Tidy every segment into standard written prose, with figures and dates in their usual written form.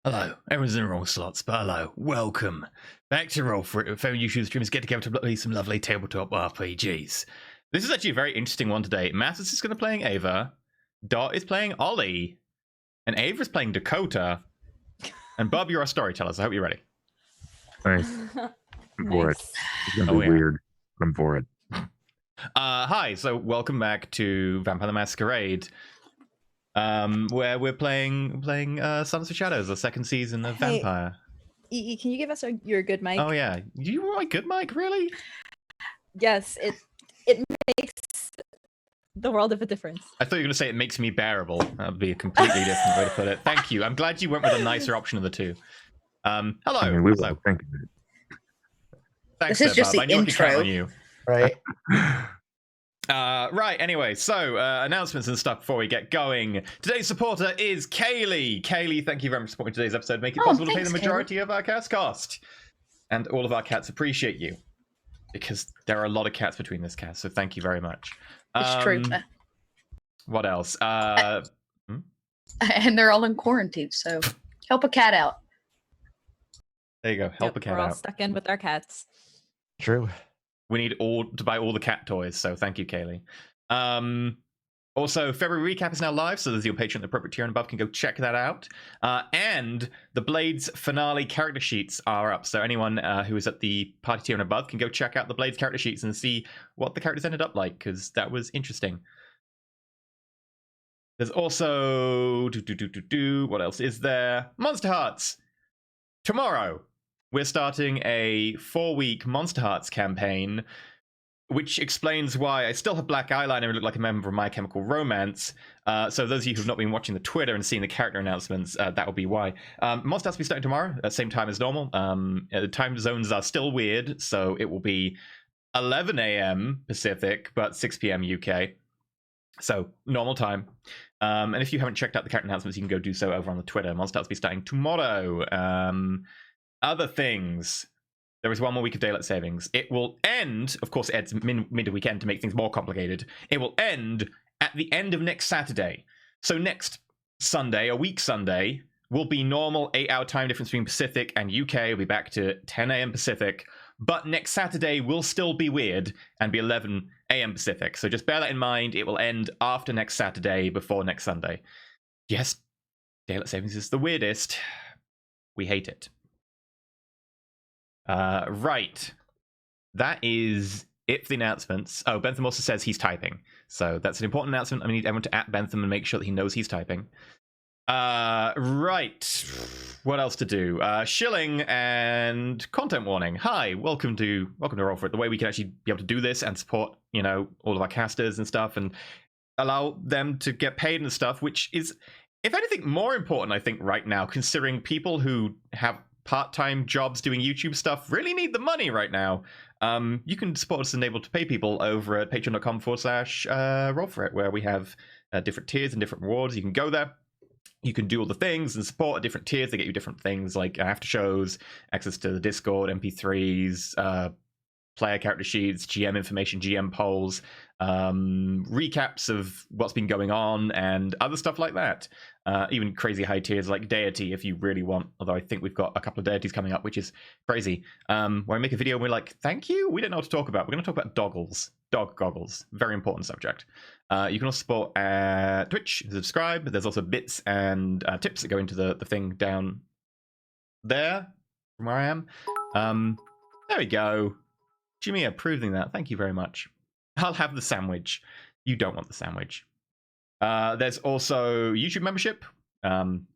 Hello, everyone's in the wrong slots, but hello, welcome back to Roll For It, where fellow YouTube streamers get together to play some lovely tabletop RPGs. This is actually a very interesting one today. Mathis is going to be playing Ava, Dot is playing Ollie, and Ava's playing Dakota. And Bob, you're our storyteller, so I hope you're ready. Nice. I'm for it. It's going to be weird, but I'm for it. Hi, so welcome back to Vampire the Masquerade, where we're playing Sons of Shadows, the second season of Vampire. Can you give us your good mic? Oh yeah, you want my good mic, really? Yes, it makes the world of a difference. I thought you were going to say it makes me bearable. That would be a completely different way to put it. Thank you. I'm glad you went with a nicer option of the two. Hello. I mean, we will think of it. Thanks, this is just Bob. the I knew I could count intro. on you. Right. Right, anyway, so announcements and stuff before we get going. Today's supporter is Kaylee. Kaylee, thank you very much for supporting today's episode. Make it possible to pay the majority of our cats cost. And all of our cats appreciate you. Because there are a lot of cats between this cast, so thank you very much. It's true. What else? And they're all in quarantine, so help a cat out. There you go, help a cat we're all out. stuck in with our cats. True. We need to buy all the cat toys, so thank you, Kaylee. Also, February recap is now live, so there's your Patreon, the appropriate tier and above can go check that out. And the Blades finale character sheets are up, so anyone who is at the party tier and above can go check out the Blades character sheets and see what the characters ended up like, because that was interesting. There's also what else is there? Monster Hearts. Tomorrow, we're starting a 4-week Monster Hearts campaign, which explains why I still have black eyeliner and look like a member of My Chemical Romance. So those of you who've not been watching the Twitter and seen the character announcements, that will be why. Monster Hearts will be starting tomorrow at the same time as normal. The time zones are still weird, so it will be 11 a.m. Pacific, but 6 p.m. UK. So, normal time. And if you haven't checked out the character announcements, you can go do so over on the Twitter. Monster Hearts will be starting tomorrow. Other things. There is one more week of daylight savings. It will end, of course, it ends mid-weekend to make things more complicated. It will end at the end of next Saturday. So next Sunday, a week Sunday, will be normal 8-hour time difference between Pacific and UK. We'll be back to 10 a.m. Pacific. But next Saturday will still be weird and be 11 a.m. Pacific. So just bear that in mind. It will end after next Saturday, before next Sunday. Yes, daylight savings is the weirdest. We hate it. Right. That is it for the announcements. Oh, Bentham also says he's typing. So that's an important announcement. I need everyone to at Bentham and make sure that he knows he's typing. Right. What else to do? Shilling and content warning. Hi, welcome to Roll For It. The way we can actually be able to do this and support, all of our casters and stuff and allow them to get paid and stuff, which is, if anything, more important, I think, right now, considering people who have part-time jobs doing YouTube stuff really need the money right now. You can support us and able to pay people over at patreon.com/Roll For It, where we have different tiers and different rewards. You can go there. You can do all the things and support at different tiers. They get you different things like after shows, access to the Discord, MP3s, player character sheets, GM information, GM polls, recaps of what's been going on, and other stuff like that. Even crazy high tiers like Deity, if you really want. Although I think we've got a couple of Deities coming up, which is crazy. Where I make a video and we're like, thank you. We don't know what to talk about. We're going to talk about dog goggles. Very important subject. You can also support Twitch, subscribe. There's also bits and tips that go into the thing down there from where I am. There we go. Jimmy approving that. Thank you very much. I'll have the sandwich. You don't want the sandwich. There's also YouTube membership.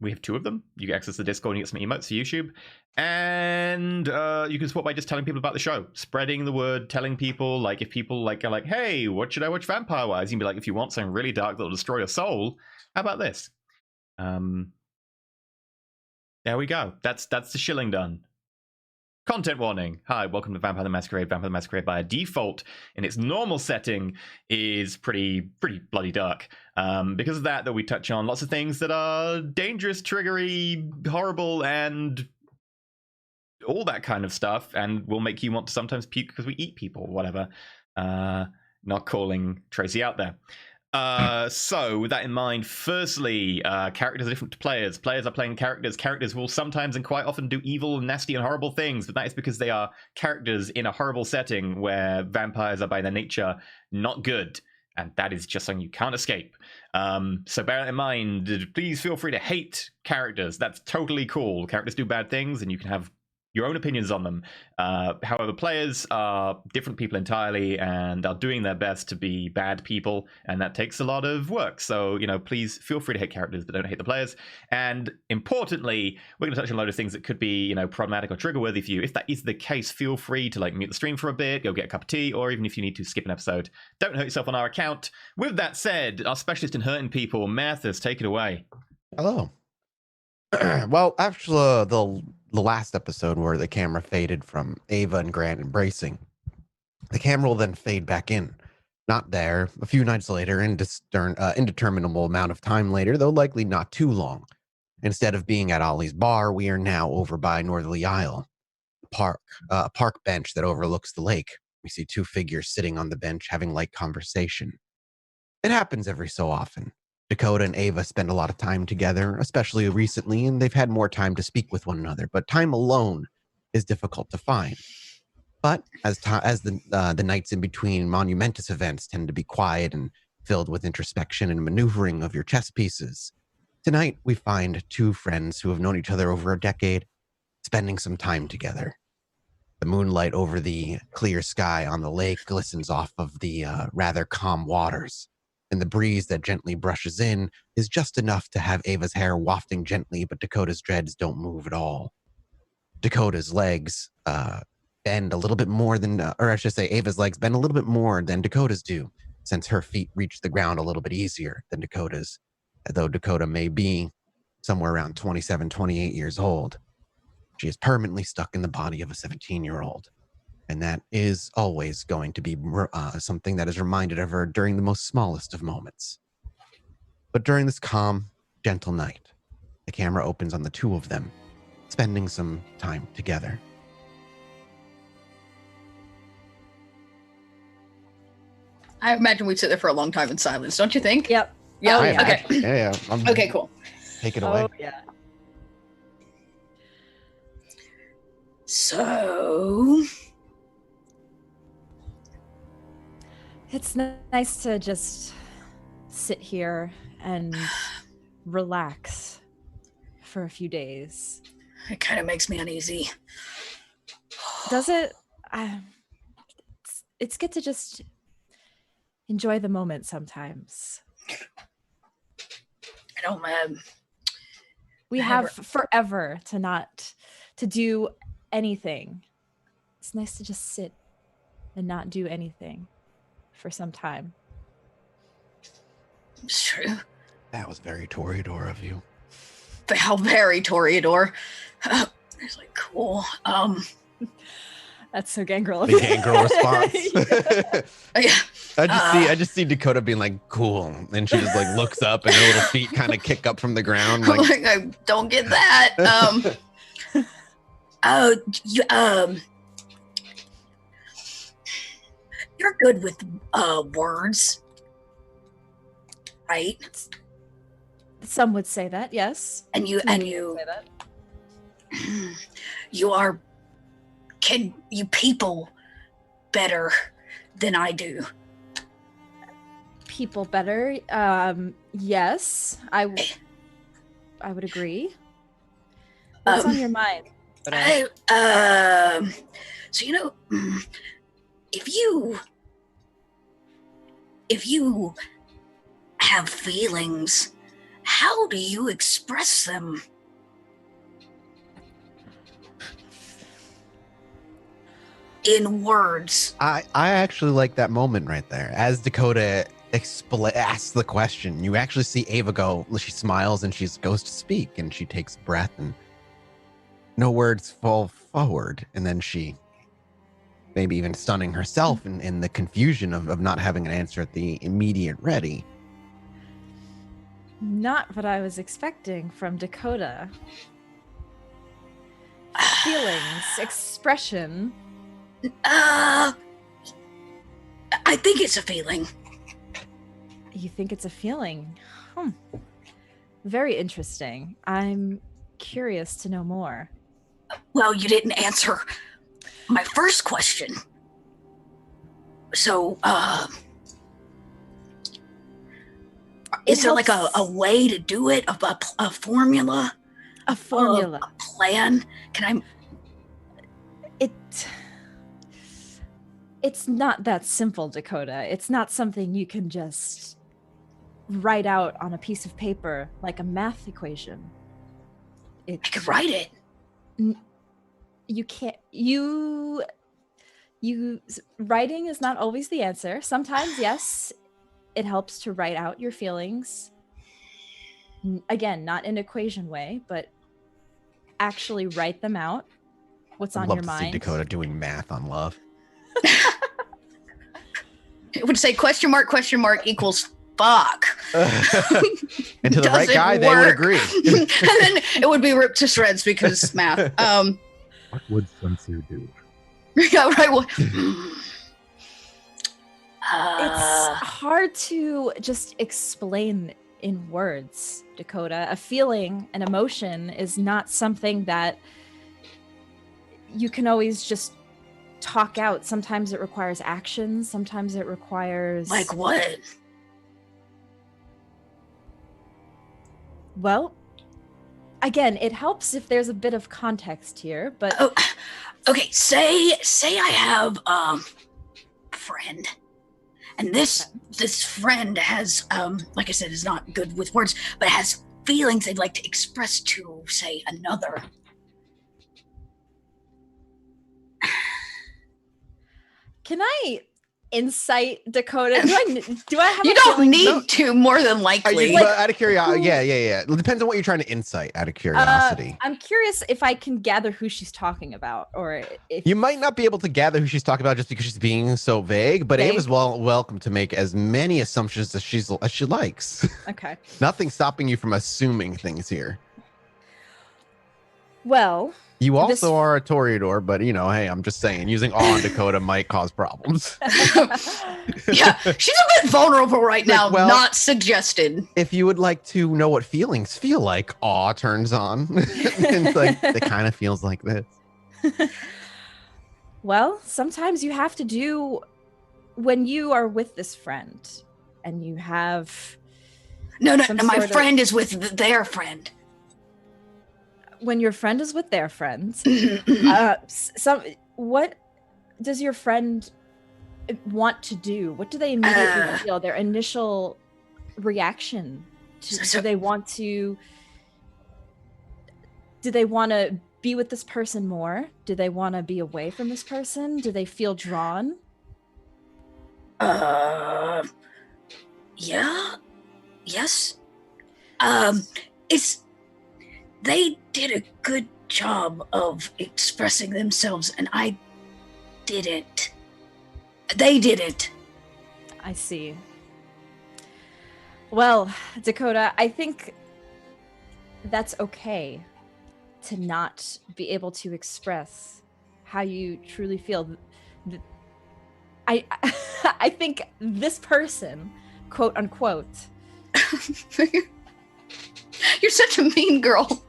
We have 2 of them. You get access to the Discord and you get some emotes for YouTube. And you can support by just telling people about the show. Spreading the word, telling people, like, if people are like, hey, what should I watch vampire-wise? You can be like, if you want something really dark that'll destroy your soul, how about this? There we go. That's the shilling done. Content warning. Hi, welcome to Vampire the Masquerade. Vampire the Masquerade by default in its normal setting is pretty bloody dark. Because of that, we touch on lots of things that are dangerous, triggery, horrible, and all that kind of stuff, and will make you want to sometimes puke because we eat people, whatever. Not calling Tracy out there. So with that in mind, firstly, characters are different to players. Players are playing characters. Characters will sometimes and quite often do evil, nasty, and horrible things, but that is because they are characters in a horrible setting where vampires are by their nature not good. And that is just something you can't escape. So bear that in mind. Please feel free to hate characters. That's totally cool. Characters do bad things, and you can have your own opinions on them. However, players are different people entirely and are doing their best to be bad people, and that takes a lot of work. So, please feel free to hate characters, but don't hate the players. And importantly, we're going to touch on a load of things that could be, problematic or trigger-worthy for you. If that is the case, feel free to mute the stream for a bit, go get a cup of tea, or even if you need to skip an episode, don't hurt yourself on our account. With that said, our specialist in hurting people, Mathis, take it away. Hello. Well, after the last episode where the camera faded from Ava and Grant embracing, the camera will then fade back in. Not there. A few nights later, indeterminable amount of time later, though likely not too long. Instead of being at Ollie's bar, we are now over by Northerly Isle, a park bench that overlooks the lake. We see two figures sitting on the bench having light conversation. It happens every so often. Dakota and Ava spend a lot of time together, especially recently, and they've had more time to speak with one another, but time alone is difficult to find. But as the nights in between monumentous events tend to be quiet and filled with introspection and maneuvering of your chess pieces, tonight we find two friends who have known each other over a decade spending some time together. The moonlight over the clear sky on the lake glistens off of the rather calm waters, and the breeze that gently brushes in is just enough to have Ava's hair wafting gently, but Dakota's dreads don't move at all. Dakota's legs bend a little bit more than, or I should say Ava's legs bend a little bit more than Dakota's do, since her feet reach the ground a little bit easier than Dakota's, though Dakota may be somewhere around 27, 28 years old. She is permanently stuck in the body of a 17-year-old. And that is always going to be something that is reminded of her during the most smallest of moments. But during this calm, gentle night, the camera opens on the two of them, spending some time together. I imagine we'd sit there for a long time in silence, don't you think? Yep. Yeah. Oh, yeah. Okay. Yeah. Okay, cool. Take it away. Oh, yeah. So... It's nice to just sit here and relax for a few days. It kind of makes me uneasy. Does it? It's good to just enjoy the moment sometimes. I don't, We have forever to do anything. It's nice to just sit and not do anything for some time. It's true. That was very Toreador of you. How very Toreador. It's like, cool. That's so Gangrel. The Gangrel response. Yeah. I just see Dakota being like, cool. And she just looks up and her little feet kind of kick up from the ground. I don't get that. You're good with words, right? Some would say that, yes. And you Say that. you people better than I do. People better. Yes, I would agree. What's on your mind? So if you have feelings, how do you express them? In words. I actually like that moment right there. As Dakota asks the question, you actually see Ava go, she smiles and she goes to speak and she takes a breath and no words fall forward. And then she, maybe even stunning herself in the confusion of not having an answer at the immediate ready. Not what I was expecting from Dakota. Feelings, expression. I think it's a feeling. You think it's a feeling? Very interesting. I'm curious to know more. Well, you didn't answer my first question. So, is there like a way to do it? A formula? A formula? A plan? Can I? It's not that simple, Dakota. It's not something you can just write out on a piece of paper like a math equation. I could write it. You can't. You writing is not always the answer. Sometimes, yes, it helps to write out your feelings. Again, not in equation way, but actually write them out. What's on your mind? See Dakota doing math on love. It would say question mark equals fuck. And to the right guy, they would agree. And then it would be ripped to shreds because math. What would Sunseer do? Yeah, right. Well, It's hard to just explain in words, Dakota. A feeling, an emotion is not something that you can always just talk out. Sometimes it requires action. Sometimes it requires... Like what? Well, again, it helps if there's a bit of context here, but... Oh, okay, say I have a friend. And this friend has, like I said, is not good with words, but has feelings they'd like to express to, say, another. Can I insight, Dakota? Do I have You a don't feeling? need to, more than likely. But out of curiosity, yeah. It depends on what you're trying to insight. Out of curiosity, I'm curious if I can gather who she's talking about, or if you might not be able to gather who she's talking about just because she's being so vague. But Ava's welcome to make as many assumptions as she likes. Okay. Nothing stopping you from assuming things here. Well, you also are a Toreador, but hey, I'm just saying, using awe on Dakota might cause problems. Yeah, she's a bit vulnerable right now. Well, not suggested. If you would like to know what feelings feel like, awe turns on. It's like it kind of feels like this. Well, sometimes you have to do when you are with this friend, and you have no. My friend is with their friend. When your friend is with their friends, what does your friend want to do? What do they immediately feel? Their initial reaction? Do they want to be with this person more? Do they want to be away from this person? Do they feel drawn? Yeah. Yes. They did a good job of expressing themselves, and I didn't. They didn't. I see. Well, Dakota, I think that's okay to not be able to express how you truly feel. I think this person, quote unquote. You're such a mean girl.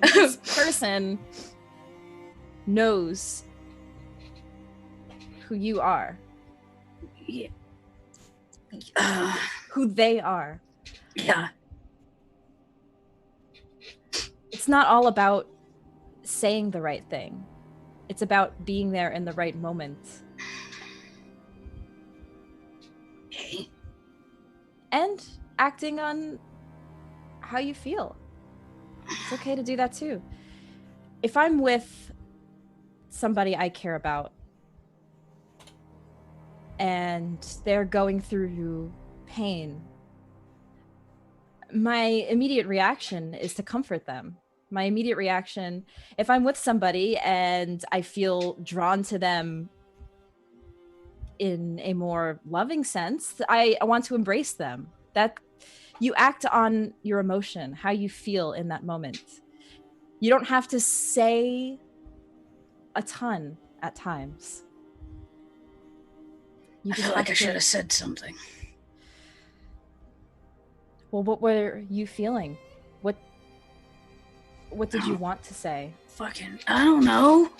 This person knows who you are. Yeah. Who they are. Yeah. It's not all about saying the right thing. It's about being there in the right moment. Okay. And acting on how you feel. It's okay to do that too. If I'm with somebody I care about and they're going through pain, my immediate reaction is to comfort them. My immediate reaction, if I'm with somebody and I feel drawn to them in a more loving sense, I want to embrace them. That you act on your emotion, how you feel in that moment. You don't have to say a ton at times. You I just feel like I have should to. have said something. Well, what were you feeling? What did you want to say? Fucking, I don't know.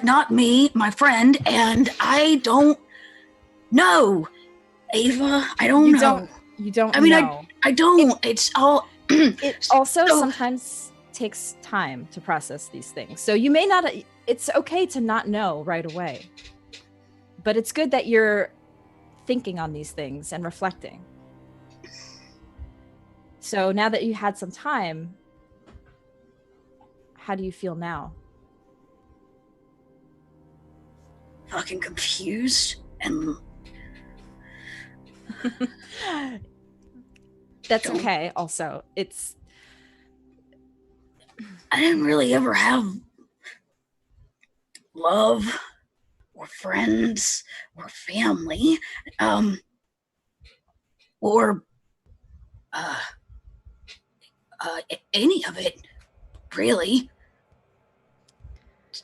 Not me, my friend, and I don't know. Ava, I don't know. You don't I mean, know. I don't. It's all. It also So- sometimes takes time to process these things. So you may not, it's okay to not know right away. But it's good that you're thinking on these things and reflecting. So now that you had some time, how do you feel now? Fucking confused and That's Don't- okay. Also, it's I didn't really ever have love or friends or family, or any of it, really.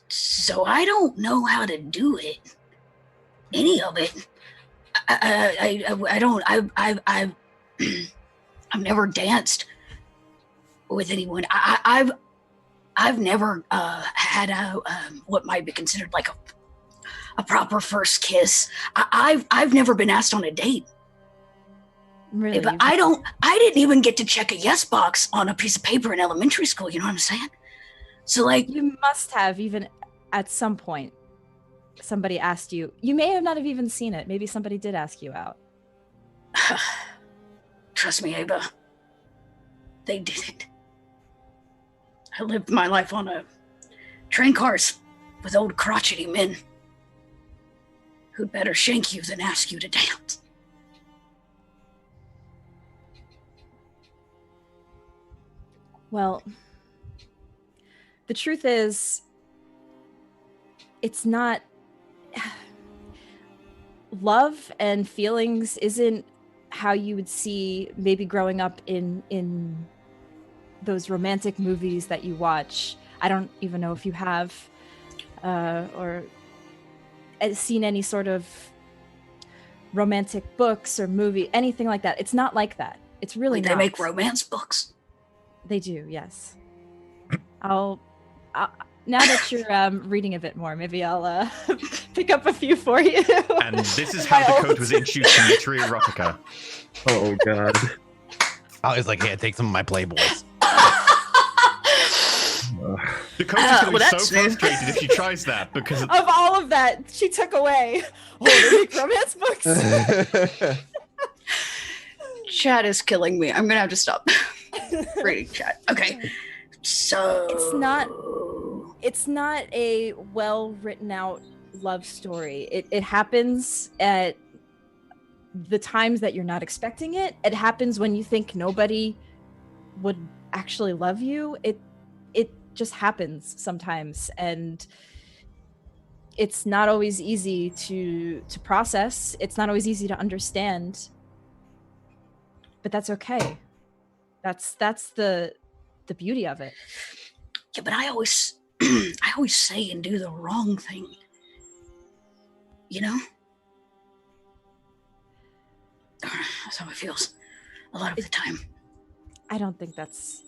So I don't know how to do it. Any of it. I don't. I've never danced with anyone. I've never had a what might be considered like a proper first kiss. I've never been asked on a date. really. But I didn't even get to check a yes box on a piece of paper in elementary school. You know what I'm saying? So like, You must have, even at some point, somebody asked you. You may have not have even seen it. Maybe somebody did ask you out. trust me, Ava, they didn't. I lived my life on a train cars with old crotchety men who'd better shank you than ask you to dance. Well, the truth is, it's not. Love and feelings isn't how you would see maybe growing up in those romantic movies that you watch. I don't even know if you have or seen any sort of romantic books or movie, anything like that. It's not like that. It's really Like, not. they make romance books. They do, yes. I'll now that you're reading a bit more, maybe I'll pick up a few for you. And this is how Dakota was introduced to literary erotica. Oh god. I was like, yeah, take some of my Playboys. Dakota's going to well, be that's so new. frustrated if she tries that because Of all of that, she took away. Oh, they make romance books. Chat is killing me. I'm gonna have to stop reading chat. Okay. So It's not a well written out love story. It happens at the times that you're not expecting it. It happens when you think nobody would actually love you. It just happens sometimes, and it's not always easy to process. It's not always easy to understand. But that's okay. That's the beauty of it. Yeah, but I always say and do the wrong thing. You know? That's how it feels a lot of the time. I don't think that's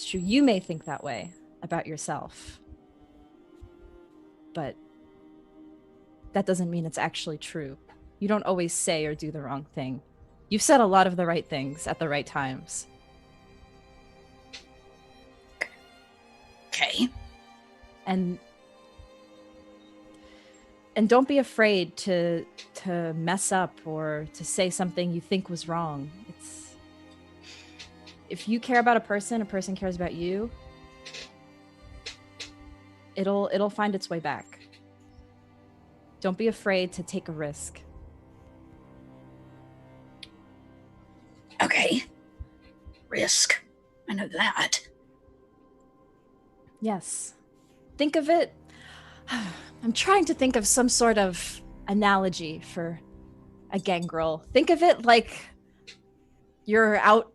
true. You may think that way about yourself, but that doesn't mean it's actually true. You don't always say or do the wrong thing. You've said a lot of the right things at the right times. Okay. And don't be afraid to mess up or to say something you think was wrong. If you care about a person cares about you, it'll find its way back. Don't be afraid to take a risk. Okay. Risk. I know that. Yes. Think of it. I'm trying to think of some sort of analogy for a gangrel. Think of it like you're out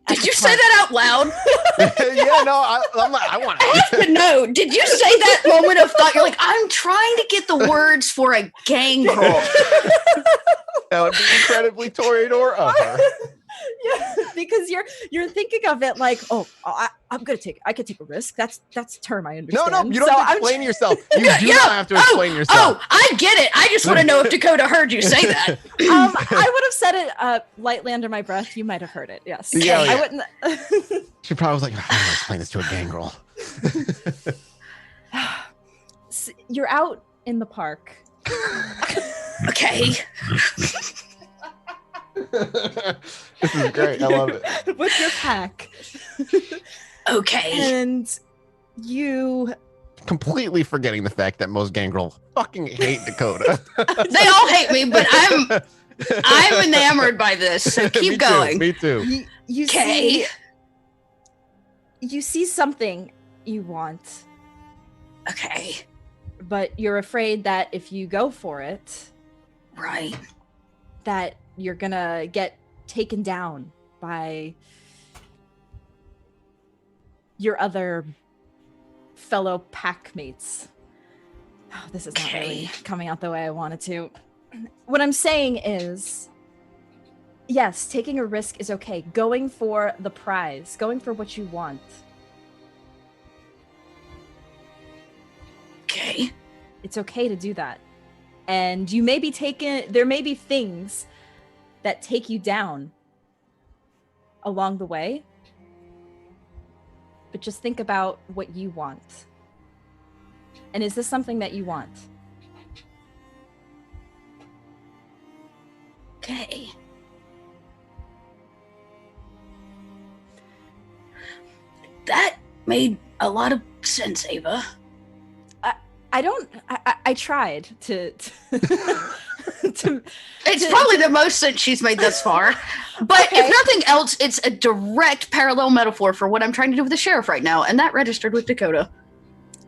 Did you say that out loud? Yeah, no, I want I have to know. Did you say that moment of thought? You're like, I'm trying to get the words for a gangrel. That would be incredibly Toreador of her. Yeah, because you're thinking of it like, I could take a risk. That's a term I understand. No, you don't have to explain yourself. You do not have to explain yourself. Oh, I get it. I just want to know if Dakota heard you say that. I would have said it lightly under my breath. You might have heard it. Yes. Yeah, I wouldn't. She probably was like, "How do I explain this to a gangrel?" You're out in the park. Okay. This is great. I love it. With your pack. Okay. And you Completely forgetting the fact that most gangrel fucking hate Dakota. They all hate me, but I'm enamored by this. So keep going. Me too. You Okay. You see something you want, Okay. but you're afraid that if you go for it, Right. that you're gonna get taken down by your other fellow pack mates. Oh, this is not really coming out the way I wanted to. What I'm saying is, yes, taking a risk is okay. Going for the prize, going for what you want. Okay. It's okay to do that. And you may be there may be things that take you down along the way. But just think about what you want. And is this something that you want? Okay. That made a lot of sense, Ava. I tried to It's probably the most sense she's made thus far. But if nothing else, it's a direct parallel metaphor for what I'm trying to do with the sheriff right now, and that registered with Dakota.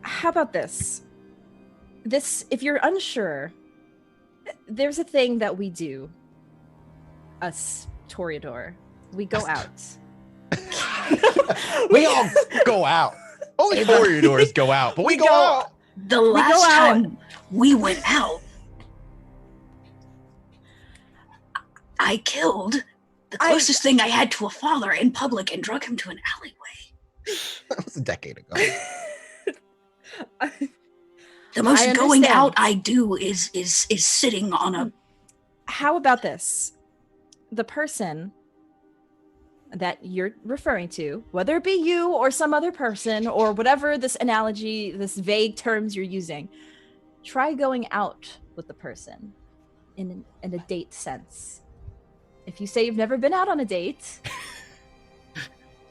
How about this? If you're unsure, there's a thing that we do, us Toreador. We go out. We all go out. Only Toreadors go out, but we go out. The last time we went out, I killed the closest thing I had to a father in public and drug him to an alleyway. That was a decade ago. The most going out I do is sitting on a... How about this? The person that you're referring to, whether it be you or some other person or whatever this analogy, this vague terms you're using, try going out with the person in a date sense. If you say you've never been out on a date,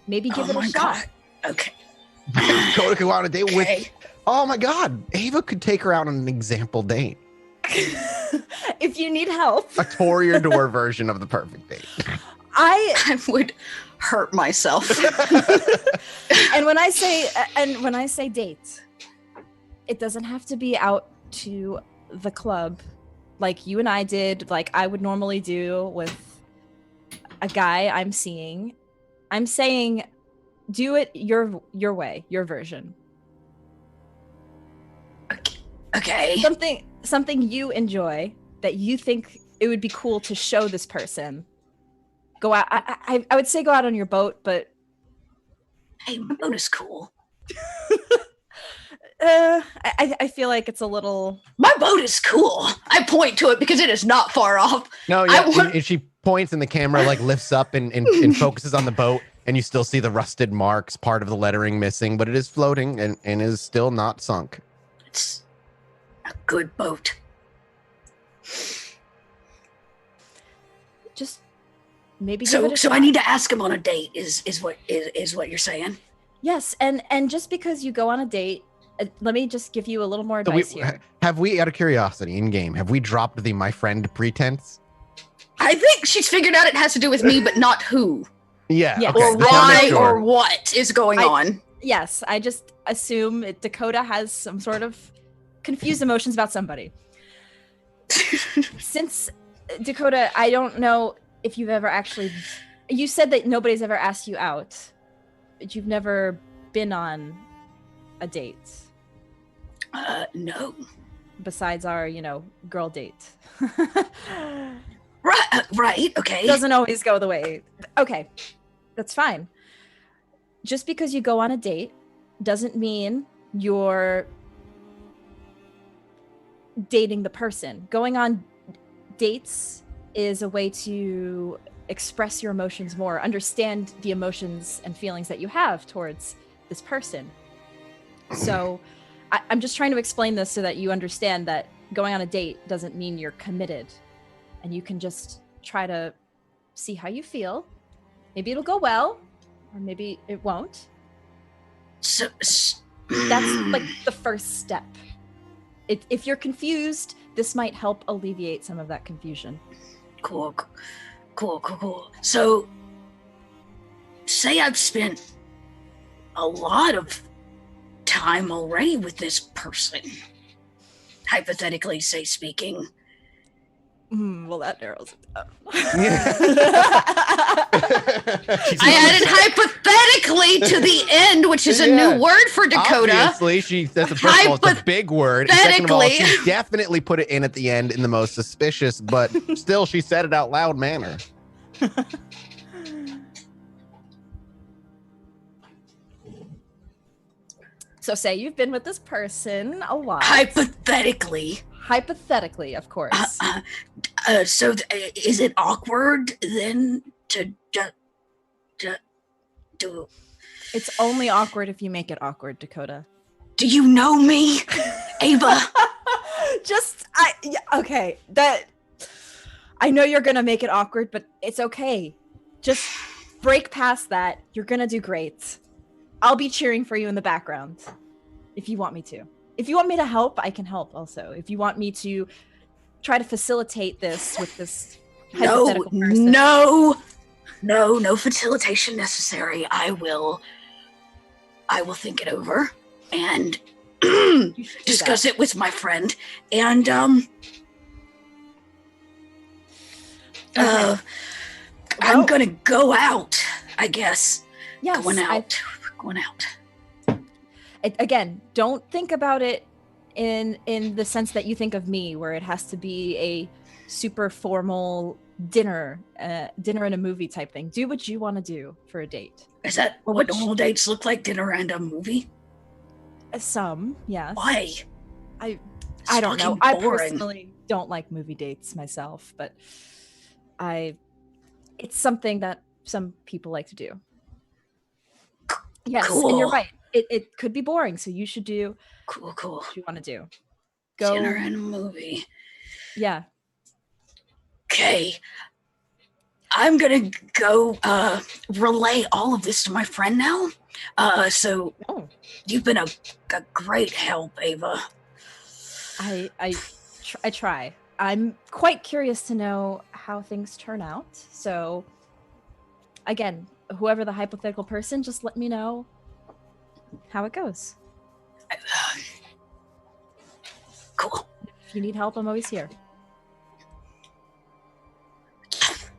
maybe give it a shot. God. Okay. Dakota could go on a date with... Oh my God. Ava could take her out on an example date. If you need help. A Toreador version of the perfect date. I would hurt myself. And when I say date, it doesn't have to be out to the club like you and I did, like I would normally do with a guy I'm seeing. I'm saying do it your way, your version. Okay. Something you enjoy that you think it would be cool to show this person. Go out. I would say go out on your boat, but hey, my boat is cool. I feel like it's a little. My boat is cool. I point to it because it is not far off. No, yeah. And she points, and the camera like lifts up and focuses on the boat, and you still see the rusted marks, part of the lettering missing, but it is floating and is still not sunk. It's a good boat. Just maybe give so it a shot. I need to ask him on a date is what you're saying? Yes, and just because you go on a date, let me just give you a little more advice here. Have we, out of curiosity, in game, have we dropped the my friend pretense? I think she's figured out it has to do with me, but not who. Yeah. Okay. Or why or what is going on. Yes, I just assume Dakota has some sort of confused emotions about somebody. Since Dakota, I don't know if you've ever actually You said that nobody's ever asked you out, but you've never been on a date. No. Besides our, girl date. Right, okay. Doesn't always go the way. Okay, that's fine. Just because you go on a date doesn't mean you're dating the person. Going on dates is a way to express your emotions more, understand the emotions and feelings that you have towards this person. So I'm just trying to explain this so that you understand that going on a date doesn't mean you're committed, and you can just try to see how you feel. Maybe it'll go well, or maybe it won't. So That's like the first step. If you're confused, this might help alleviate some of that confusion. Cool. So, say I've spent a lot of time already with this person. Hypothetically, speaking. Well, that narrows it down. I added hypothetically to the end, which is a new word for Dakota. Obviously, that's the first of all, it's a big word. And second of all, she definitely put it in at the end in the most suspicious, but still, she said it out loud manner. So say you've been with this person a lot. Hypothetically, of course. So is it awkward then to do? It's only awkward if you make it awkward, Dakota. Do you know me, Ava? Okay. That I know you're gonna make it awkward, but it's okay. Just break past that. You're gonna do great. I'll be cheering for you in the background if you want me to. If you want me to help, I can help also. If you want me to try to facilitate this with this hypothetical person. No facilitation necessary. I will think it over and discuss it with my friend. And I'm gonna go out, I guess. Yes, going out. Again, don't think about it in the sense that you think of me, where it has to be a super formal dinner and a movie type thing. Do what you want to do for a date. Is that what normal dates look like? Dinner and a movie? Some, yes. Why? I don't know. I personally don't like movie dates myself, but it's something that some people like to do. Yes, cool. And you're right. It could be boring, so you should do cool what you want to do. Go dinner and a movie. Yeah. Okay. I'm gonna go relay all of this to my friend now. So you've been a great help, Ava. I try. I'm quite curious to know how things turn out. So again, whoever the hypothetical person, just let me know how it goes. Cool. If you need help, I'm always here.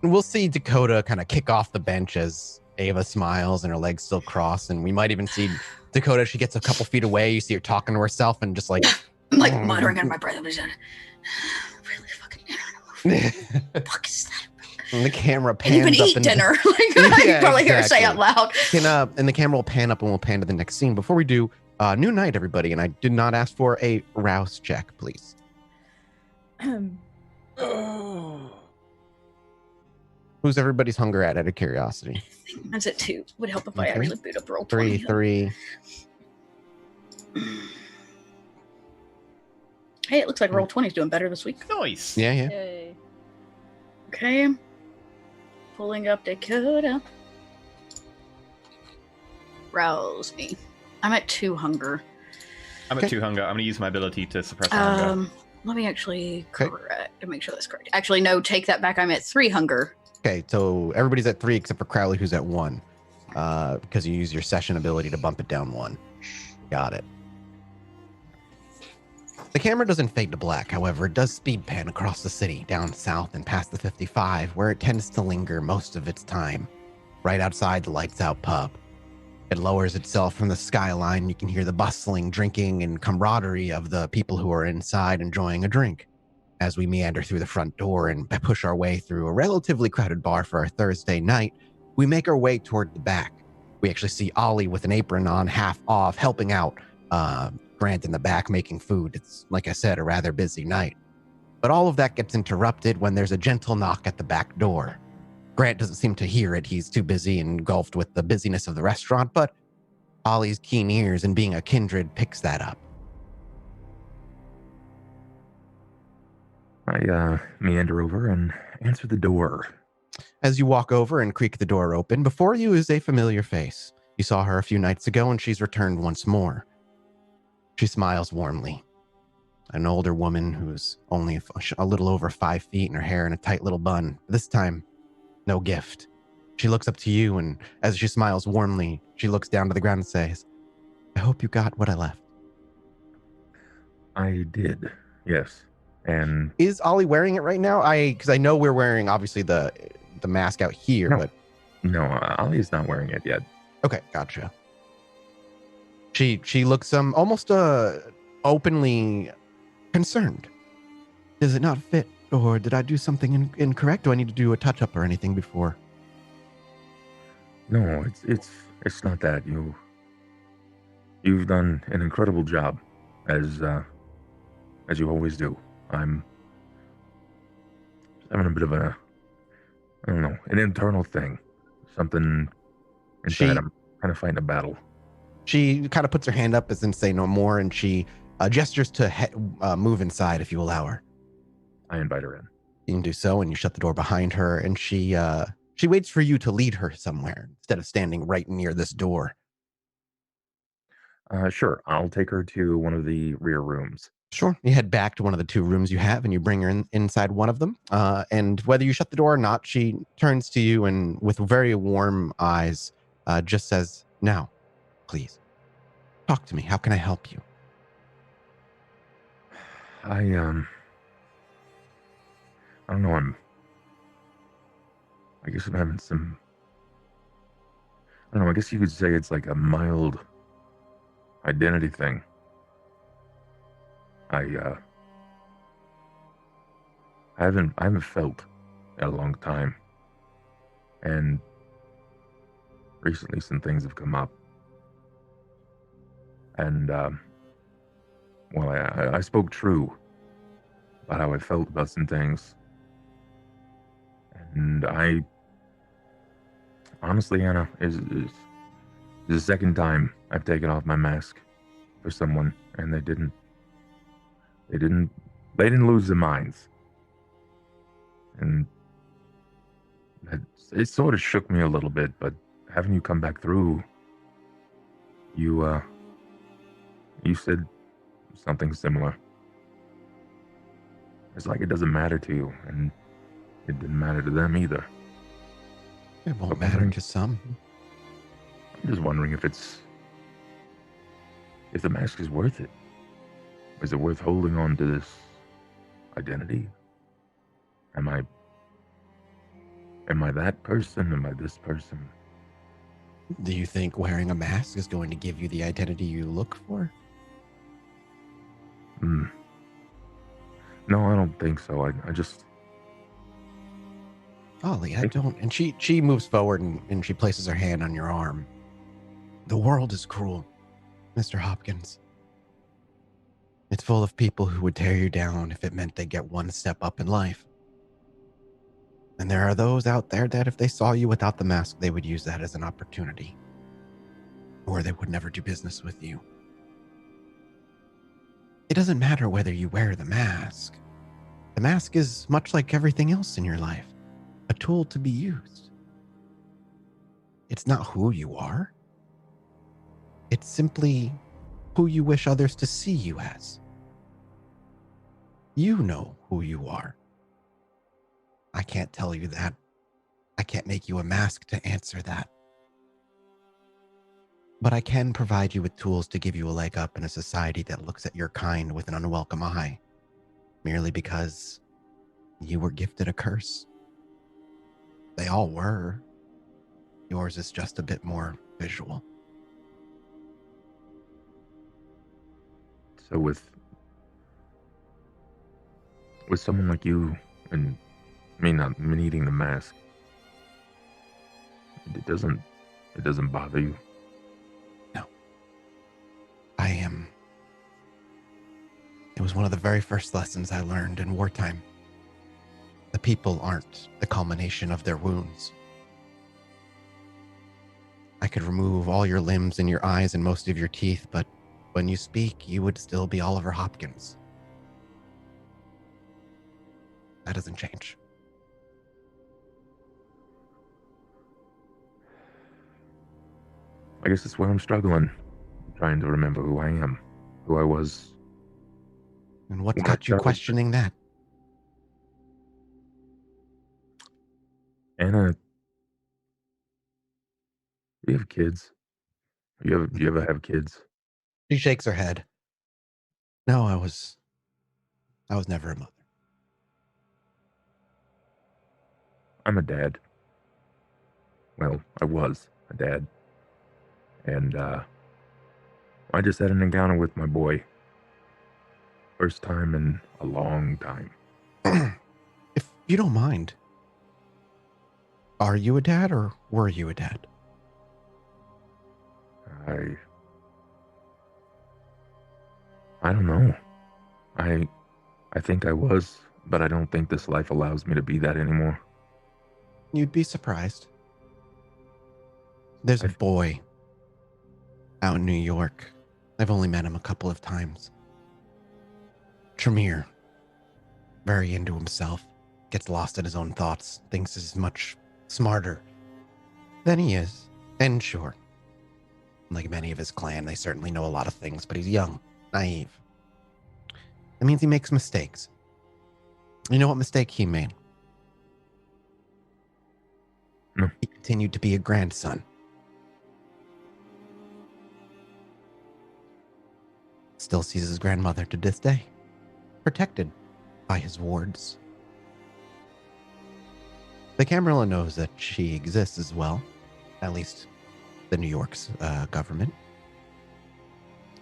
We'll see Dakota kind of kick off the bench as Ava smiles and her legs still cross, and we might even see Dakota. She gets a couple feet away. You see her talking to herself and just like muttering under my breath. I was really fucking fuck is that? And the camera pans and even up eat and dinner. You probably hear her say out loud. And the camera will pan up and we'll pan to the next scene. Before we do, new night, everybody, and I did not ask for a rouse check, please. Who's everybody's hunger at out of curiosity? Mine's at 2. Would help if I actually boot up roll 3. 20. Hey, it looks like roll 20 is doing better this week. Nice. Yeah. Yay. Okay. Pulling up Dakota. Rouse me. I'm at 2 hunger. I'm at 2 hunger. I'm going to use my ability to suppress hunger. Let me actually correct to make sure that's correct. Actually, no, take that back. I'm at 3 hunger. Okay, so everybody's at 3 except for Crowley, who's at 1, because you use your session ability to bump it down 1. Got it. The camera doesn't fade to black, however, it does speed pan across the city, down south and past the 55, where it tends to linger most of its time. right outside the lights out pub. It lowers itself from the skyline. You can hear the bustling, drinking, and camaraderie of the people who are inside enjoying a drink. As we meander through the front door and push our way through a relatively crowded bar for our Thursday night, we make our way toward the back. We actually see Ollie with an apron on, half off, helping out Grant in the back making food. It's, like I said, a rather busy night. But all of that gets interrupted when there's a gentle knock at the back door. Grant doesn't seem to hear it. He's too busy and engulfed with the busyness of the restaurant, but Ollie's keen ears and being a kindred picks that up. I meander over and answer the door. As you walk over and creak the door open, before you is a familiar face. You saw her a few nights ago and she's returned once more. She smiles warmly. An older woman who's only a little over 5 feet and her hair in a tight little bun. This time, no gift. She looks up to you, and as she smiles warmly, she looks down to the ground and says, I hope you got what I left. I did, yes. And is Ollie wearing it right now? Because I know we're wearing, obviously, the mask out here, but... No, Ollie's not wearing it yet. Okay, gotcha. She looks almost openly concerned. Does it not fit, or did I do something incorrect? Do I need to do a touch-up or anything before? No, it's not that. You've done an incredible job, as you always do. I'm having a bit of an internal thing. Something inside. I'm kind of fighting a battle. She kind of puts her hand up as in say no more, and she gestures to move inside if you allow her. I invite her in. You can do so, and you shut the door behind her, and she waits for you to lead her somewhere instead of standing right near this door. Sure, I'll take her to one of the rear rooms. Sure. You head back to one of the 2 rooms you have, and you bring her inside one of them. And whether you shut the door or not, she turns to you and with very warm eyes just says, now, please, talk to me. How can I help you? I don't know. I guess I'm having some... I don't know. I guess you could say it's like a mild identity thing. I haven't felt in a long time, and recently some things have come up, and I spoke true about how I felt about some things, and I honestly, Anna, is the second time I've taken off my mask for someone, and they didn't lose their minds. And it sort of shook me a little bit, but having you come back through, you said something similar. It's like it doesn't matter to you, and it didn't matter to them either. It won't matter to some. I'm just wondering if the mask is worth it. Is it worth holding on to this identity? Am I that person? Am I this person? Do you think wearing a mask is going to give you the identity you look for? No, I don't think so. I just... Ollie, I don't... And she moves forward and she places her hand on your arm. The world is cruel, Mr. Hopkins. It's full of people who would tear you down if it meant they get one step up in life. And there are those out there that if they saw you without the mask, they would use that as an opportunity. Or they would never do business with you. It doesn't matter whether you wear the mask. The mask is much like everything else in your life, a tool to be used. It's not who you are. It's simply who you wish others to see you as. You know who you are. I can't tell you that. I can't make you a mask to answer that. But I can provide you with tools to give you a leg up in a society that looks at your kind with an unwelcome eye, merely because you were gifted a curse. They all were. Yours is just a bit more visual. So with someone like you and me not needing the mask, it doesn't bother you. No. It was one of the very first lessons I learned in wartime. The people aren't the culmination of their wounds. I could remove all your limbs and your eyes and most of your teeth, but when you speak, you would still be Oliver Hopkins. That doesn't change. I guess that's where I'm struggling, trying to remember who I am, who I was. And what's when I got you started. questioning that? Anna, do you have kids? Do you ever have kids? She shakes her head. No, I was never a mother. I'm a dad. Well, I was a dad. And I just had an encounter with my boy. First time in a long time. If you don't mind, are you a dad or were you a dad? I don't know. I think I was, but I don't think this life allows me to be that anymore. You'd be surprised. There's a boy out in New York. I've only met him a couple of times. Tremere. Very into himself. Gets lost in his own thoughts. Thinks he's much smarter than he is. And sure, like many of his clan, they certainly know a lot of things, but he's young, naive. That means he makes mistakes. You know what mistake he made? No. He continued to be a grandson. Still sees his grandmother to this day, protected by his wards. The Camarilla knows that she exists as well, at least the New York's government.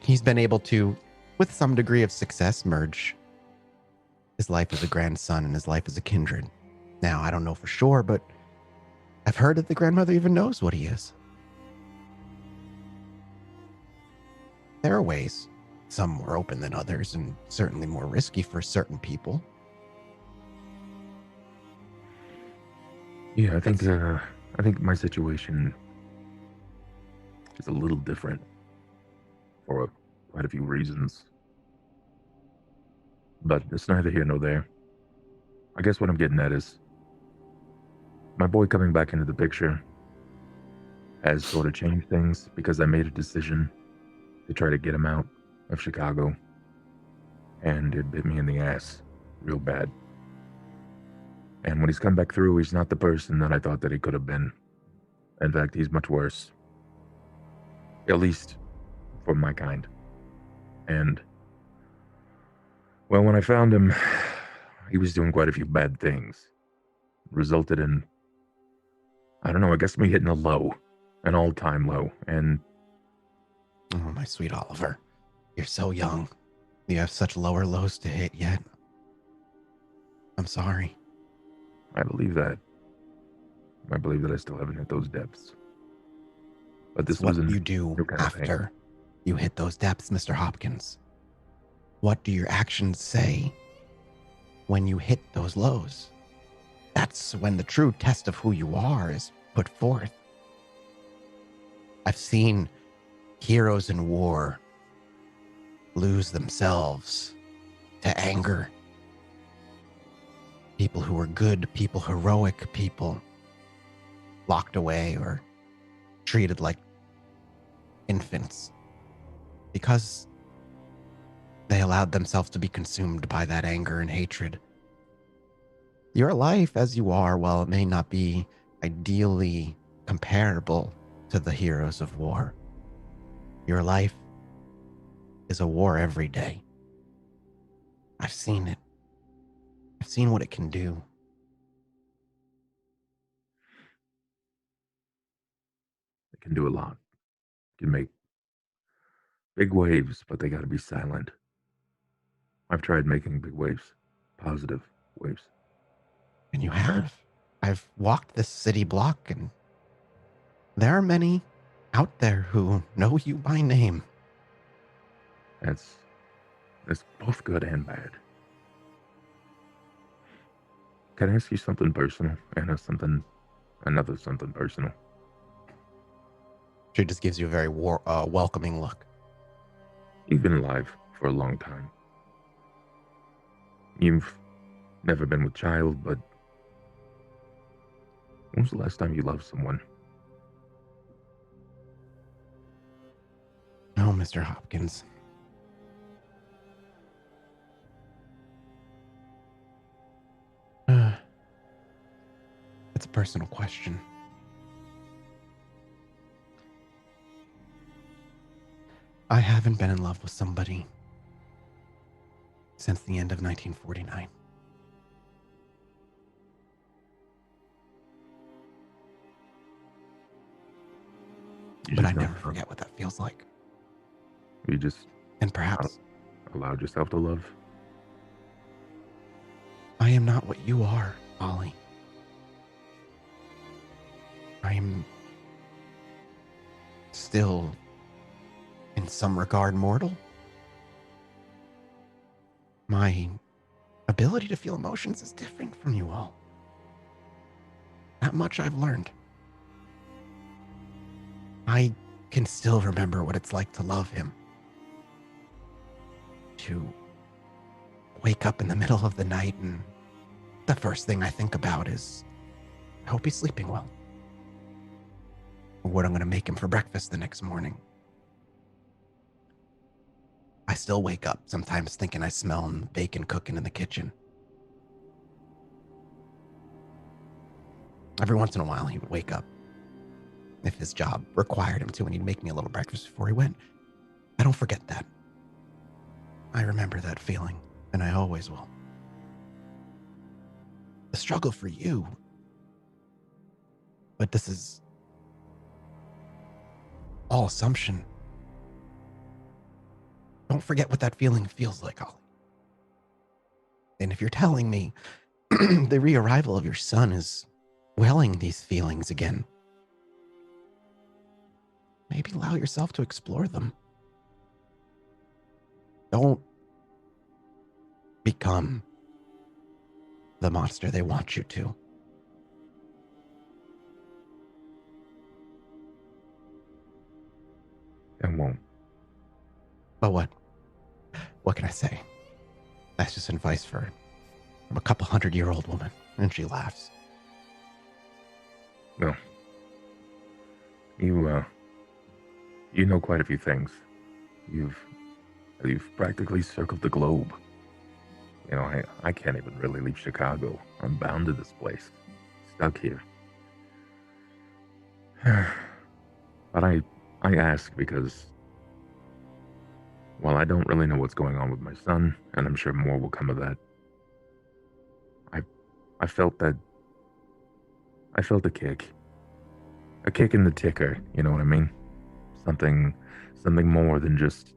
He's been able to, with some degree of success, merge his life as a grandson and his life as a kindred. Now, I don't know for sure, but I've heard that the grandmother even knows what he is. There are ways. Some more open than others, and certainly more risky for certain people. Yeah, I think my situation is a little different for quite a few reasons. But it's neither here nor there. I guess what I'm getting at is my boy coming back into the picture has sort of changed things because I made a decision to try to get him out of Chicago, and it bit me in the ass real bad. And when he's come back through, he's not the person that I thought that he could have been. In fact, he's much worse. At least for my kind. And, well, when I found him, he was doing quite a few bad things. Resulted in, I don't know, I guess me hitting a low. An all-time low. And... oh, my sweet Oliver. You're so young. You have such lower lows to hit yet. I'm sorry. I believe that. I believe that I still haven't hit those depths. But this what wasn't you do kind of after you hit those depths, Mr. Hopkins. What do your actions say when you hit those lows? That's when the true test of who you are is put forth. I've seen heroes in war lose themselves to anger. People who were good, people heroic, people locked away or treated like infants because they allowed themselves to be consumed by that anger and hatred. Your life as you are, while it may not be ideally comparable to the heroes of war, your life is a war every day. I've seen it. I've seen what it can do. can do a lot. Can make big waves, but they got to be silent. I've tried making big waves, positive waves. And you have. I've walked this city block, and there are many out there who know you by name. That's both good and bad. Can I ask you something personal? And another something personal. She just gives you a very welcoming look. You've been alive for a long time. You've never been with child, but when was the last time you loved someone? No, Mr. Hopkins. It's a personal question. I haven't been in love with somebody since the end of 1949. But I never forget what that feels like. You just And perhaps allowed yourself to love? I am not what you are, Ollie. I am still, in some regard, mortal. My ability to feel emotions is different from you all. That much I've learned. I can still remember what it's like to love him. To wake up in the middle of the night and the first thing I think about is, I hope he's sleeping well. Or what I'm going to make him for breakfast the next morning. I still wake up sometimes thinking I smell bacon cooking in the kitchen. Every once in a while, he would wake up. If his job required him to, and he'd make me a little breakfast before he went. I don't forget that. I remember that feeling, and I always will. The struggle for you. But this is all assumption. Don't forget what that feeling feels like, Ollie. And if you're telling me the re-arrival of your son is welling these feelings again, maybe allow yourself to explore them. Don't become the monster they want you to. I won't. But what? What can I say? That's just advice from a couple 100-year-old woman. And she laughs. Well, you know quite a few things. You've practically circled the globe. You know, I can't even really leave Chicago. I'm bound to this place. Stuck here. But I ask because, while I don't really know what's going on with my son, and I'm sure more will come of that, I felt that. I felt a kick in the ticker. You know what I mean? Something more than just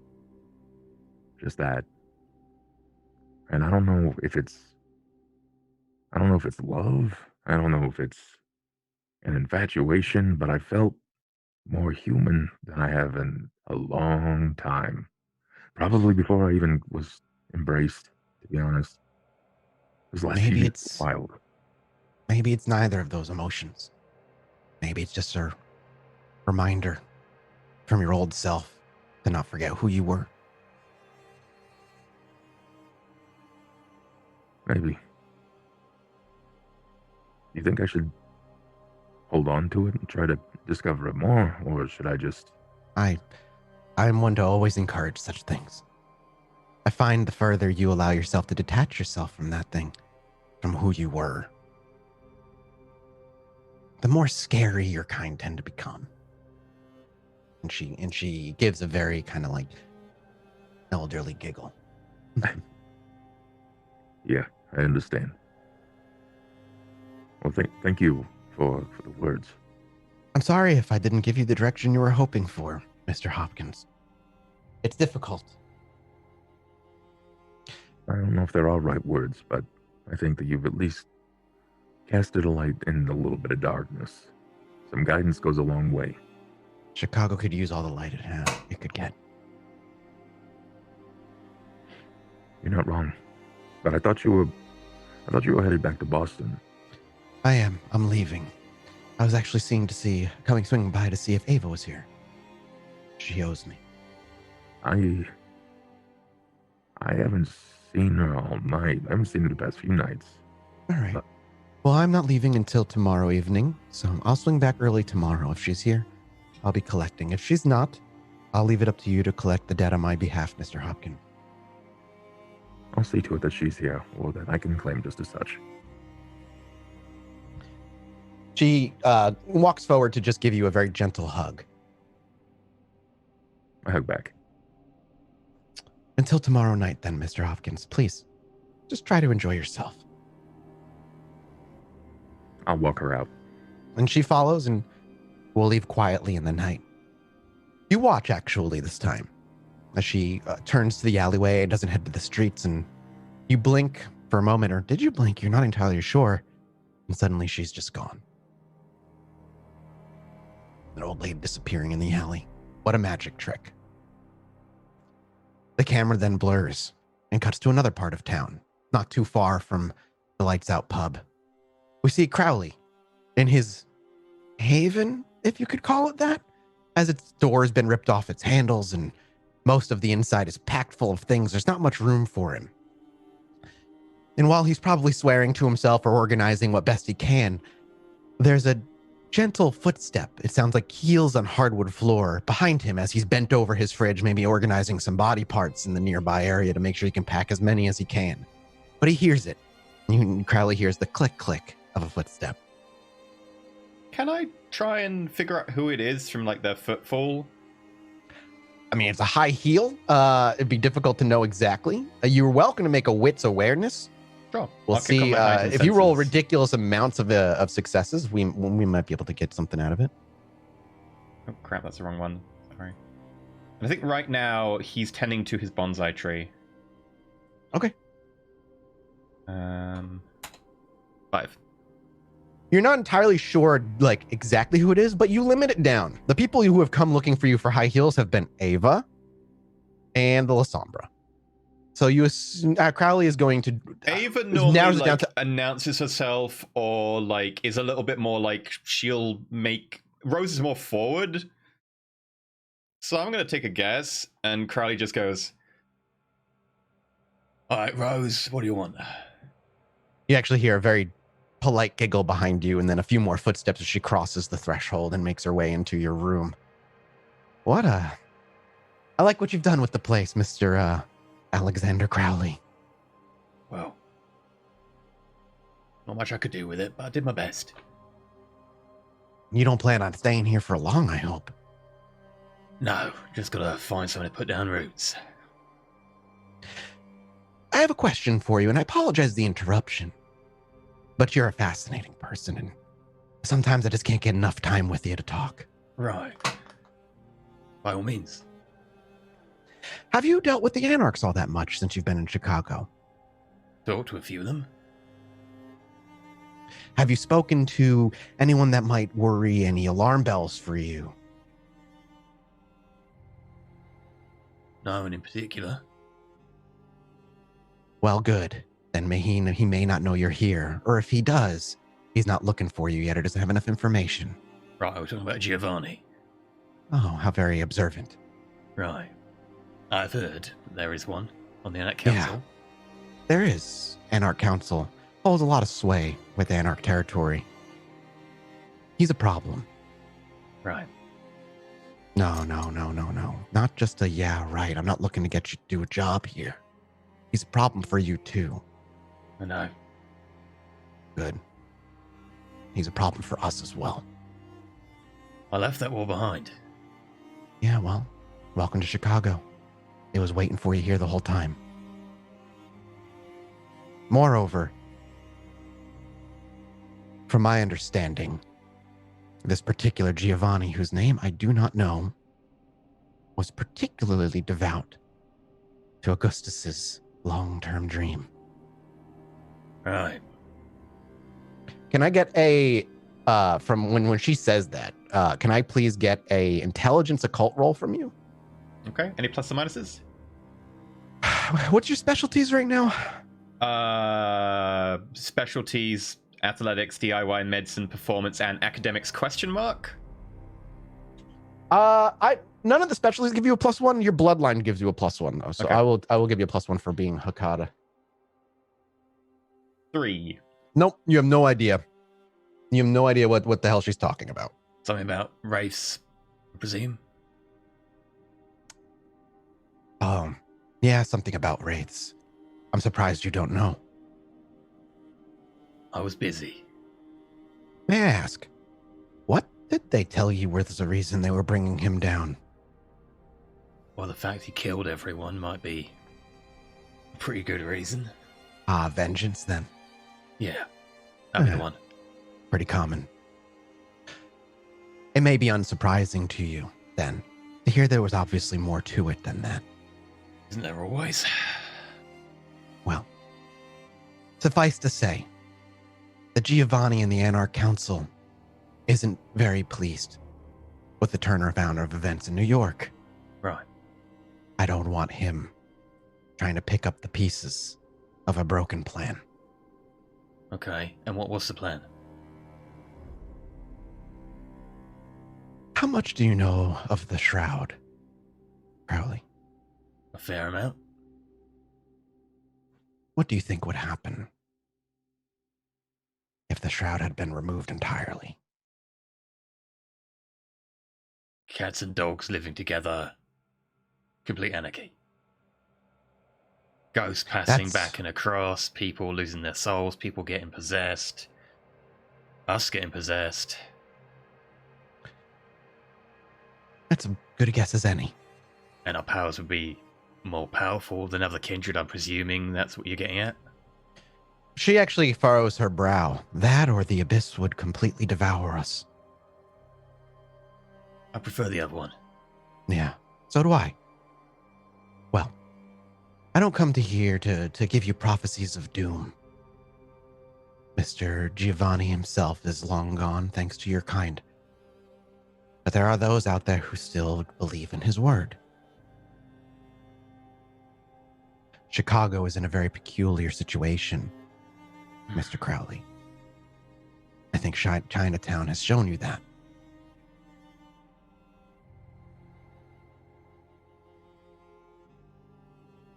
that. And I don't know if it's love. I don't know if it's an infatuation, but I felt more human than I have in a long time. Probably before I even was embraced, to be honest. Those last few years were wild. Maybe it's neither of those emotions. Maybe it's just a reminder from your old self to not forget who you were. Maybe. You think I should hold on to it and try to discover it more, or should I just... I'm one to always encourage such things. I find the further you allow yourself to detach yourself from that thing, from who you were, the more scary your kind tend to become. And she gives a very kind of like elderly giggle. Yeah, I understand. Well, thank you for the words. I'm sorry if I didn't give you the direction you were hoping for, Mr. Hopkins. It's difficult. I don't know if they're all right words, but I think that you've at least casted a light in a little bit of darkness. Some guidance goes a long way. Chicago could use all the light it could get. You're not wrong. But I thought you were headed back to Boston. I am. I'm leaving. I was actually swinging by to see if Ava was here. She owes me. I haven't seen her all night. I haven't seen her the past few nights. All right. Well, I'm not leaving until tomorrow evening, so I'll swing back early tomorrow. If she's here, I'll be collecting. If she's not, I'll leave it up to you to collect the debt on my behalf, Mr. Hopkins. I'll see to it that she's here, or that I can claim just as such. She walks forward to just give you a very gentle hug. I hug back. Until tomorrow night, then, Mr. Hopkins. Please, just try to enjoy yourself. I'll walk her out. And she follows, and will leave quietly in the night. You watch, actually, this time, as she turns to the alleyway and doesn't head to the streets, and you blink for a moment, or did you blink? You're not entirely sure. And suddenly she's just gone. An old lady disappearing in the alley. What a magic trick. The camera then blurs and cuts to another part of town, not too far from the Lights Out pub. We see Crowley in his haven, if you could call it that, as its door has been ripped off its handles and most of the inside is packed full of things. There's not much room for him. And while he's probably swearing to himself or organizing what best he can, there's a gentle footstep. It sounds like heels on hardwood floor behind him as he's bent over his fridge, maybe organizing some body parts in the nearby area to make sure he can pack as many as he can. But he hears it. Crowley hears the click of a footstep. Can I try and figure out who it is from like their footfall? I mean, it's a high heel. It'd be difficult to know exactly. You're welcome to make a wits awareness. Sure. We'll I'll kick on see. my heightened If you roll senses. ridiculous amounts of successes, we might be able to get something out of it. Oh crap, that's the wrong one. Sorry. I think right now he's tending to his bonsai tree. Okay. 5. You're not entirely sure, like, exactly who it is, but you limit it down. The people who have come looking for you for high heels have been Ava and the La Sombra. So you assume Crowley is going to... Ava normally narrows it down like, announces herself, or like is a little bit more like she'll make... Rose is more forward. So I'm going to take a guess, and Crowley just goes, "All right, Rose, what do you want?" You actually hear a very polite giggle behind you, and then a few more footsteps as she crosses the threshold and makes her way into your room. I like what you've done with the place, Mr. Alexander Crowley. Well, not much I could do with it, but I did my best. You don't plan on staying here for long, I hope. No, just gotta find somewhere to put down roots. I have a question for you, and I apologize the interruption. But you're a fascinating person, and sometimes I just can't get enough time with you to talk. Right. By all means. Have you dealt with the Anarchs all that much since you've been in Chicago? Talked to a few of them. Have you spoken to anyone that might worry any alarm bells for you? No one in particular. Well, good. Then he may not know you're here, or if he does, he's not looking for you yet or doesn't have enough information. Right, we're talking about Giovanni. Oh, how very observant. Right. I've heard there is one on the Anarch Council. There is. Anarch Council holds a lot of sway with Anarch territory. He's a problem. Right. No. Not just a yeah, right. I'm not looking to get you to do a job here. He's a problem for you too. I know. Good. He's a problem for us as well. I left that war behind. Yeah, well, welcome to Chicago. It was waiting for you here the whole time. Moreover, from my understanding, This particular Giovanni, whose name I do not know, was particularly devout to Augustus's long-term dream. Right. Can I get a from when she says that? Can I please get a intelligence occult roll from you? Okay. Any plus or minuses? What's your specialties right now? Specialties, athletics, DIY, medicine, performance, and academics ? None of the specialties give you a +1. Your bloodline gives you a +1 though, so Okay. I will give you a +1 for being Hakata. 3. Nope, you have no idea. You have no idea what the hell she's talking about. Something about race, I presume. Yeah, something about wraiths. I'm surprised you don't know. I was busy. May I ask, what did they tell you was the reason they were bringing him down? Well, the fact he killed everyone might be a pretty good reason. Vengeance then. Yeah, that'd be the one. Pretty common. It may be unsurprising to you, then, to hear there was obviously more to it than that. Isn't there always? Well, suffice to say, the Giovanni and the Anarch Council isn't very pleased with the turnaround of events in New York. Right. I don't want him trying to pick up the pieces of a broken plan. Okay, and what was the plan? How much do you know of the Shroud, Crowley? A fair amount. What do you think would happen if the Shroud had been removed entirely? Cats and dogs living together. Complete anarchy. Ghosts passing back and across, people losing their souls, people getting possessed. Us getting possessed. That's as good a guess as any. And our powers would be more powerful than other kindred, I'm presuming that's what you're getting at? She actually furrows her brow. That or the Abyss would completely devour us. I prefer the other one. Yeah, so do I. Well, I don't come to here to give you prophecies of doom. Mr. Giovanni himself is long gone, thanks to your kind. But there are those out there who still believe in his word. Chicago is in a very peculiar situation, Mr. Crowley. I think Chinatown has shown you that.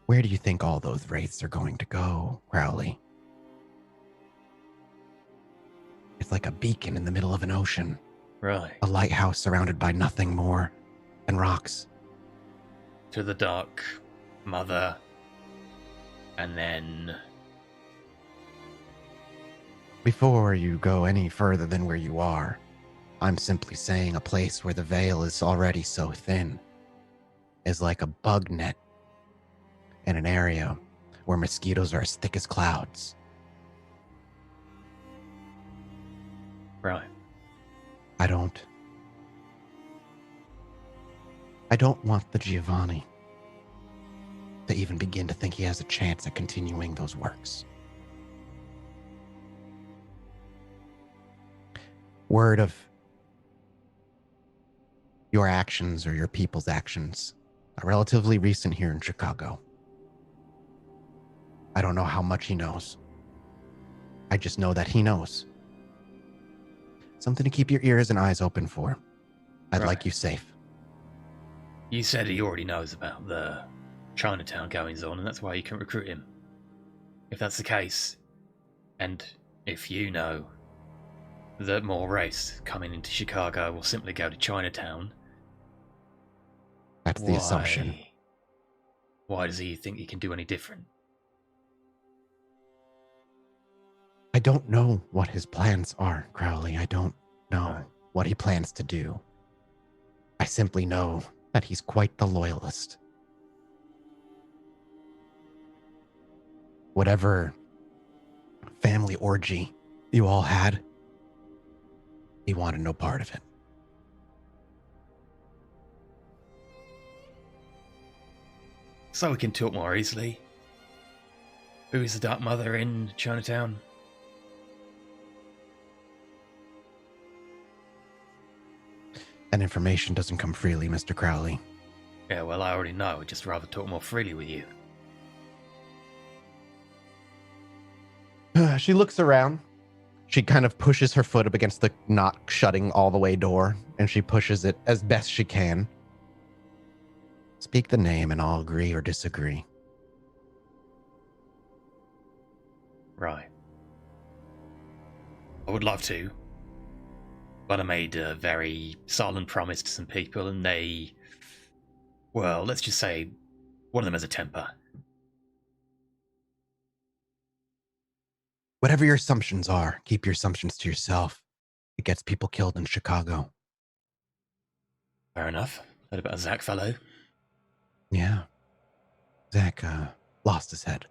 Where do you think all those wraiths are going to go, Crowley? It's like a beacon in the middle of an ocean. Right. A lighthouse surrounded by nothing more than rocks. To the Dark Mother. And then... Before you go any further than where you are, I'm simply saying a place where the veil is already so thin is like a bug net in an area where mosquitoes are as thick as clouds. Right. I don't want the Giovanni to even begin to think he has a chance at continuing those works. Word of your actions or your people's actions are relatively recent here in Chicago. I don't know how much he knows. I just know that he knows. Something to keep your ears and eyes open for. I'd like you safe. You said he already knows about the Chinatown goings on, and that's why you can recruit him. If that's the case, and if you know that more race coming into Chicago will simply go to Chinatown, that's the assumption. Why does he think he can do any different? I don't know what his plans are, Crowley. I don't know what he plans to do. I simply know that he's quite the loyalist. Whatever family orgy you all had, He wanted no part of it. So we can talk more easily. Who is the Dark Mother in Chinatown? That information doesn't come freely, Mr. Crowley. Yeah, well, I already know. I'd just rather talk more freely with you. She looks around. She kind of pushes her foot up against the not shutting all the way door, and she pushes it as best she can. Speak the name and I'll agree or disagree. Right. I would love to. But I made a very solemn promise to some people, and they... Well, let's just say one of them has a temper. Whatever your assumptions are, keep your assumptions to yourself. It gets people killed in Chicago. Fair enough. Heard about a Zach fellow? Yeah. Zach, lost his head.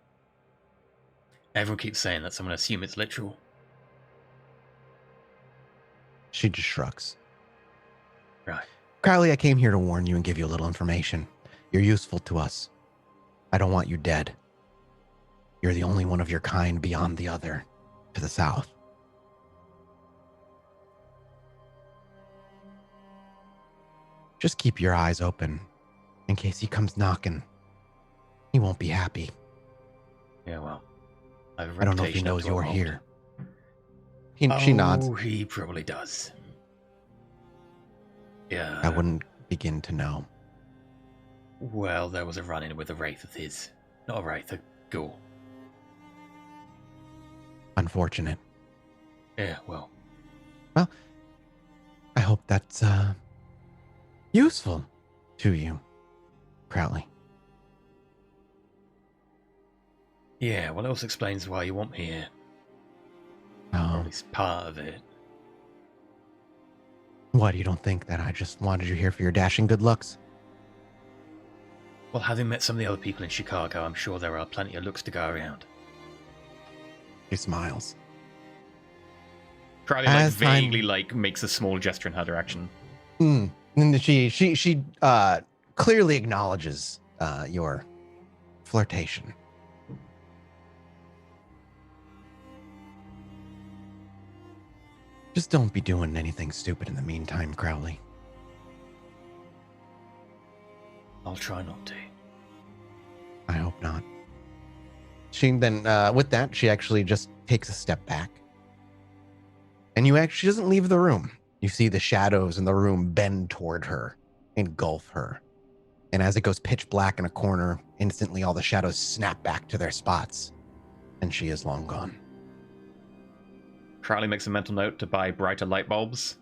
Everyone keeps saying that, so I'm going to assume it's literal. She just shrugs. Right. Crowley, I came here to warn you and give you a little information. You're useful to us. I don't want you dead. You're the only one of your kind beyond the other, to the south. Just keep your eyes open in case he comes knocking. He won't be happy. Yeah, well, I don't know if he knows you're here. She nods. Oh, he probably does. Yeah. I wouldn't begin to know. Well, there was a run-in with a wraith of his. Not a wraith, a ghoul. Unfortunate. Yeah, well. Well, I hope that's useful to you, Crowley. Yeah, well, it also explains why you want me here. Or Oh, at least part of it. what, you don't think that I just wanted you here for your dashing good looks? Well, having met some of the other people in Chicago, I'm sure there are plenty of looks to go around. She smiles. Crowley, As time- vaguely, makes a small gesture in her direction. And she clearly acknowledges your flirtation. Just don't be doing anything stupid in the meantime, Crowley. I'll try not to. I hope not. She then, with that, she actually just takes a step back. And she doesn't leave the room. You see the shadows in the room bend toward her, engulf her. And as it goes pitch black in a corner, instantly all the shadows snap back to their spots. And she is long gone. Crowley makes a mental note to buy brighter light bulbs.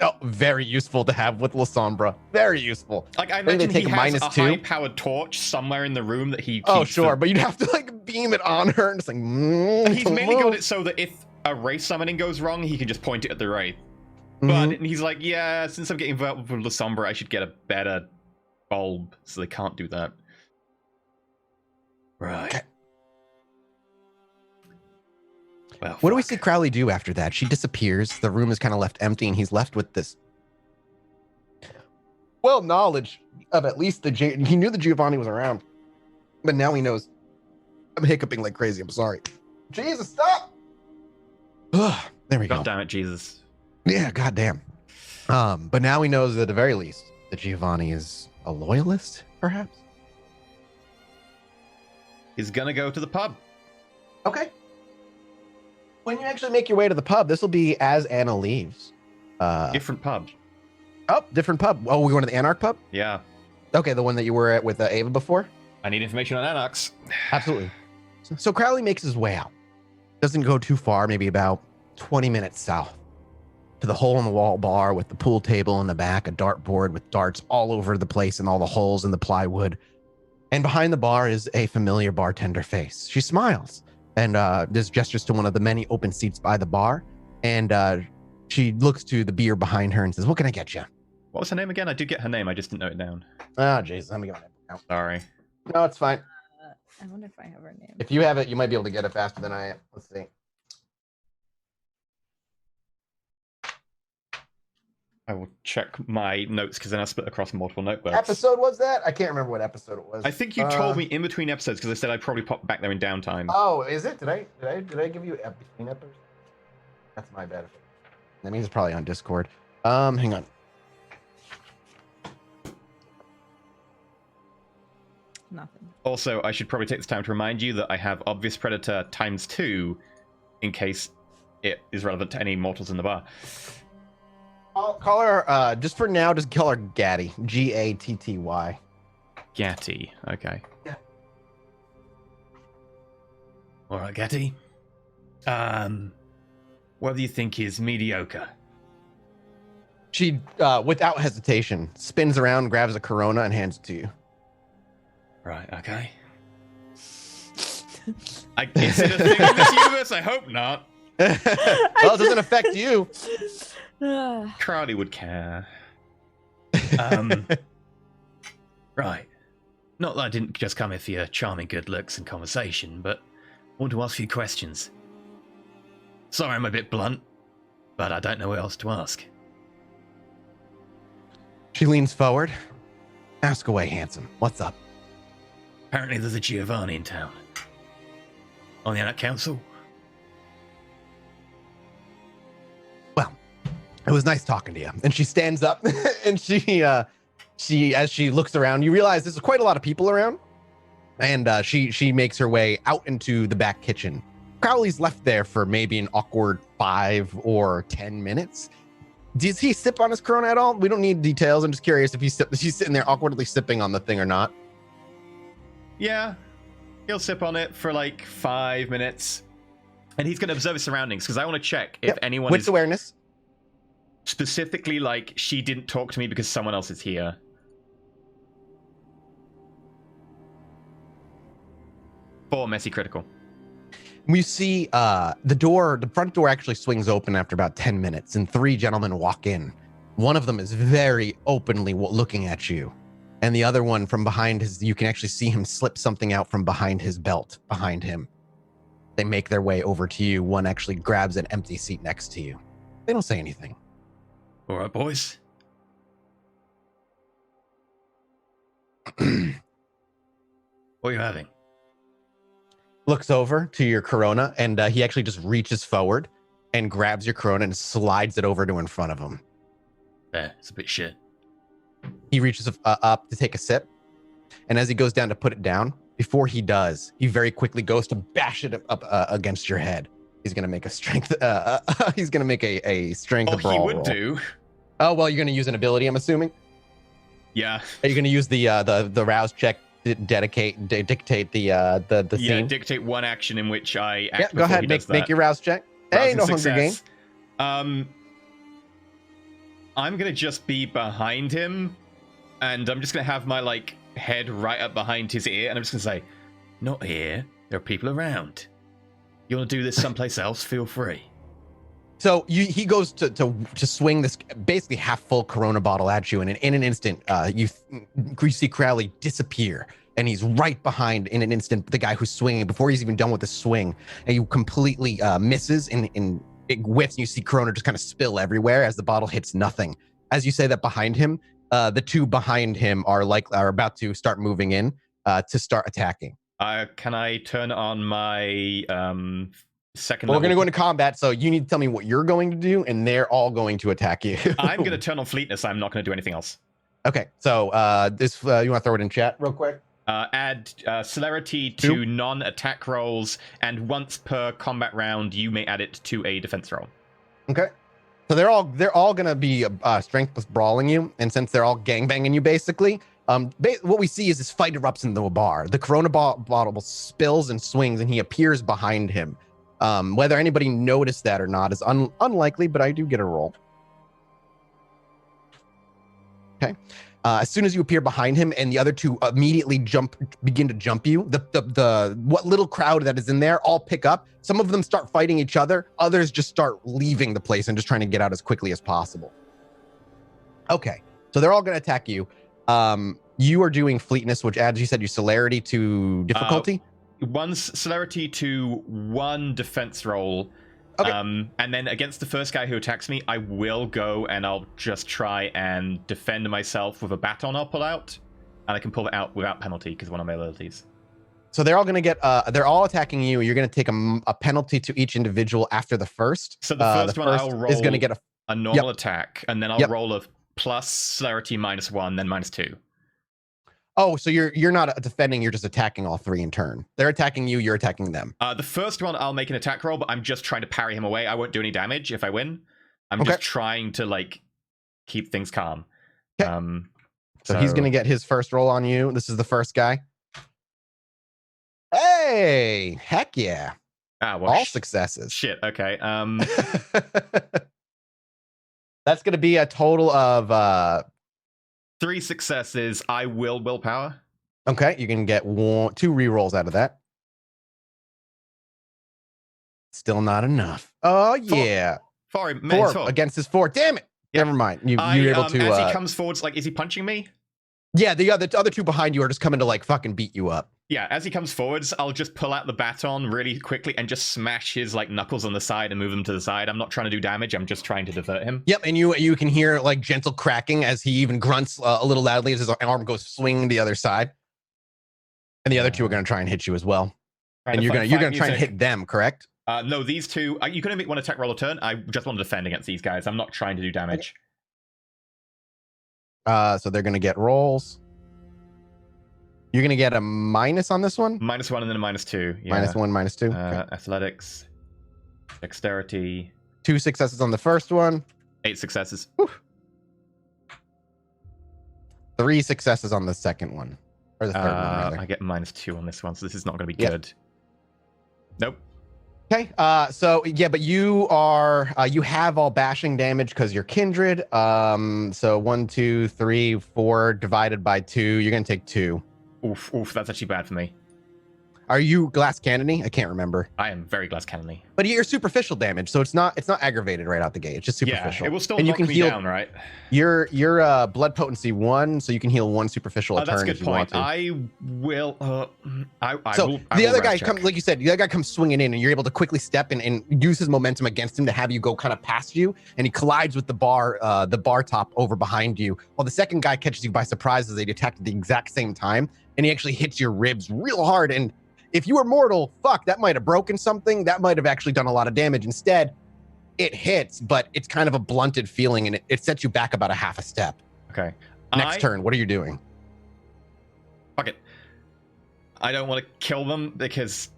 Oh, very useful to have with Lasombra. Very useful. I Maybe imagine they he take has a -2. high-powered torch somewhere in the room that he keeps. Oh, sure, but you'd have to beam it on her and just He's mainly got it so that if a wraith summoning goes wrong, he can just point it at the wraith. But he's like, yeah, since I'm getting involved with Lasombra, I should get a better bulb, so they can't do that. Right. Okay. Well, What do we fuck. see Crowley do after that? She disappears. The room is kind of left empty, and he's left with this knowledge of at least he knew that Giovanni was around, but now he knows. I'm hiccuping like crazy. I'm sorry. Jesus, stop! Ugh, there we go. God damn it, Jesus. Yeah, goddamn. But now he knows at the very least that Giovanni is a loyalist, perhaps. He's gonna go to the pub. Okay. When you actually make your way to the pub, this will be as Anna leaves. Different pub. Oh, different pub. Oh, we're going to the Anarch pub? Yeah. Okay, the one that you were at with Ava before? I need information on Anox. Absolutely. So Crowley makes his way out. Doesn't go too far, maybe about 20 minutes south, to the hole-in-the-wall bar with the pool table in the back, a dartboard with darts all over the place and all the holes in the plywood. And behind the bar is a familiar bartender face. She smiles and just gestures to one of the many open seats by the bar. And she looks to the beer behind her and says, "What can I get you?" What was her name again? I did get her name. I just didn't note it down. Oh, jeez. Let me get my name out. Sorry. No, it's fine. I wonder if I have her name. If you have it, you might be able to get it faster than I am. Let's see. I will check my notes because then I split across multiple notebooks. Episode was that? I can't remember what episode it was. I think you told me in between episodes because I said I'd probably pop back there in downtime. Oh, is it? Did I give you between episodes? That's my bad. That means it's probably on Discord. Hang on. Nothing. Also, I should probably take this time to remind you that I have Obvious Predator ×2 in case it is relevant to any mortals in the bar. Call her, just for now, just call her Gatty. Gatty. Gatty, okay. Yeah. Alright, Gatty. What do you think is mediocre? She, without hesitation, spins around, grabs a Corona, and hands it to you. Right, okay. Is it a thing in this universe? I hope not. Well, it doesn't affect you. Crowley would care. Right. Not that I didn't just come here for your charming good looks and conversation, but I want to ask a few questions. Sorry I'm a bit blunt, but I don't know what else to ask. She leans forward. Ask away, handsome. What's up? Apparently there's a Giovanni in town. On the Anak Council? Well, it was nice talking to you. And she stands up and she as she looks around, you realize there's quite a lot of people around. And she makes her way out into the back kitchen. Crowley's left there for maybe an awkward 5 or 10 minutes. Does he sip on his Corona at all? We don't need details. I'm just curious if he's sitting there awkwardly sipping on the thing or not. Yeah. He'll sip on it for like 5 minutes. And he's going to observe his surroundings because I want to check if anyone Wits is awareness. specifically like, she didn't talk to me because someone else is here. For messy critical. We see the front door actually swings open after about 10 minutes and 3 gentlemen walk in. One of them is very openly looking at you. And the other one from behind you can actually see him slip something out from behind his belt behind him. They make their way over to you. One actually grabs an empty seat next to you. They don't say anything. All right, boys. What are you having? Looks over to your Corona, and he actually just reaches forward and grabs your Corona and slides it over to in front of him. There, it's a bit shit. He reaches up to take a sip, and as he goes down to put it down, before he does, he very quickly goes to bash it up against your head. He's gonna make a strength. He's gonna make a strength brawl he would roll. do. Oh well, you're gonna use an ability, I'm assuming. Yeah. Are you gonna use the rouse check? Dictate the scene. Dictate one action in which I act. Yeah, go ahead. Make your rouse check. Hey, no Hunger Game. I'm gonna just be behind him, and I'm just gonna have my head right up behind his ear, and I'm just gonna say, "Not here. There are people around. You want to do this someplace else? Feel free." So he goes to swing this basically half full Corona bottle at you, and in an instant, you see Crowley disappear, and he's right behind in an instant the guy who's swinging before he's even done with the swing, and you completely misses and it whiffs, and you see Corona just kind of spill everywhere as the bottle hits nothing. As you say that behind him, the 2 behind him are about to start moving in to start attacking. Can I turn on my second? Well, we're going to go into combat, so you need to tell me what you're going to do, and they're all going to attack you. I'm going to turn on fleetness. I'm not going to do anything else. Okay, so you want to throw it in chat real quick? Add celerity to non-attack rolls, and once per combat round, you may add it to a defense roll. Okay, so they're all going to be strength plus brawling you, and since they're all gangbanging you, basically, what we see is this fight erupts into a bar. The Corona bottle spills and swings, and he appears behind him. Whether anybody noticed that or not is unlikely, but I do get a roll. Okay. As soon as you appear behind him and the other 2 immediately begin to jump you, the what little crowd that is in there all pick up. Some of them start fighting each other. Others just start leaving the place and just trying to get out as quickly as possible. Okay. So they're all going to attack you. You are doing fleetness, which adds, you said, your celerity to difficulty. One's celerity to 1 defense roll. Okay. And then against the first guy who attacks me, I will go and I'll just try and defend myself with a baton I'll pull out. And I can pull it out without penalty because one of my abilities. So they're all going to get, they're all attacking you. You're going to take a penalty to each individual after the first. So the first one I'll roll is going to get a normal attack, and then I'll Yep. roll a plus celerity -1, then -2. Oh, so you're not defending, you're just attacking all three in turn. They're attacking you, you're attacking them. The first one, I'll make an attack roll, but I'm just trying to parry him away. I won't do any damage if I win. I'm Okay. just trying to, like, keep things calm. Okay. So he's going to get his first roll on you. This is the first guy. Hey, heck yeah. Well, all successes. Shit, okay. That's going to be a total of 3 successes. I will willpower. Okay, you can get 2 rerolls out of that. Still not enough. Oh yeah. 4 against his 4. Damn it. Yeah. Never mind. You're able to. As he comes forwards, like, is he punching me? Yeah, the other 2 behind you are just coming to like fucking beat you up. Yeah, as he comes forwards, I'll just pull out the baton really quickly and just smash his like knuckles on the side and move him to the side. I'm not trying to do damage. I'm just trying to divert him. Yep, and you can hear like gentle cracking as he even grunts a little loudly as his arm goes swinging the other side. And the other 2 are going to try and hit you as well. And you're going to try and hit them, correct? No, these 2. You can only make 1 attack roll a turn. I just want to defend against these guys. I'm not trying to do damage. So they're going to get rolls. You're going to get a minus on this one? -1 and then a -2. Yeah. -1, -2. Okay. Athletics, dexterity. 2 successes on the first one. 8 successes. Whew. 3 successes on the second one. Or the third one, rather. I get -2 on this one, so this is not going to be good. Nope. Okay, so yeah, but you are you have all bashing damage because you're kindred. So 1, 2, 3, 4 divided by 2, you're gonna take 2. Oof, that's actually bad for me. Are you glass cannon-y? I can't remember. I am very glass cannon-y. But you're superficial damage, so it's not aggravated right out the gate. It's just superficial. Yeah, it will still and knock you can me heal, down, right? You're blood potency 1, so you can heal 1 superficial a turn. That's a good if you point. want to. I will. I the will other guy rouse check. comes, like you said, the other guy comes swinging in, and you're able to quickly step and use his momentum against him to have you go kind of past you, and he collides with the bar top over behind you. While the second guy catches you by surprise as they attack at the exact same time, and he actually hits your ribs real hard. And if you were mortal, fuck, that might have broken something. That might have actually done a lot of damage. Instead, it hits, but it's kind of a blunted feeling, and it sets you back about a half a step. Okay. Next turn, what are you doing? Fuck it. I don't want to kill them because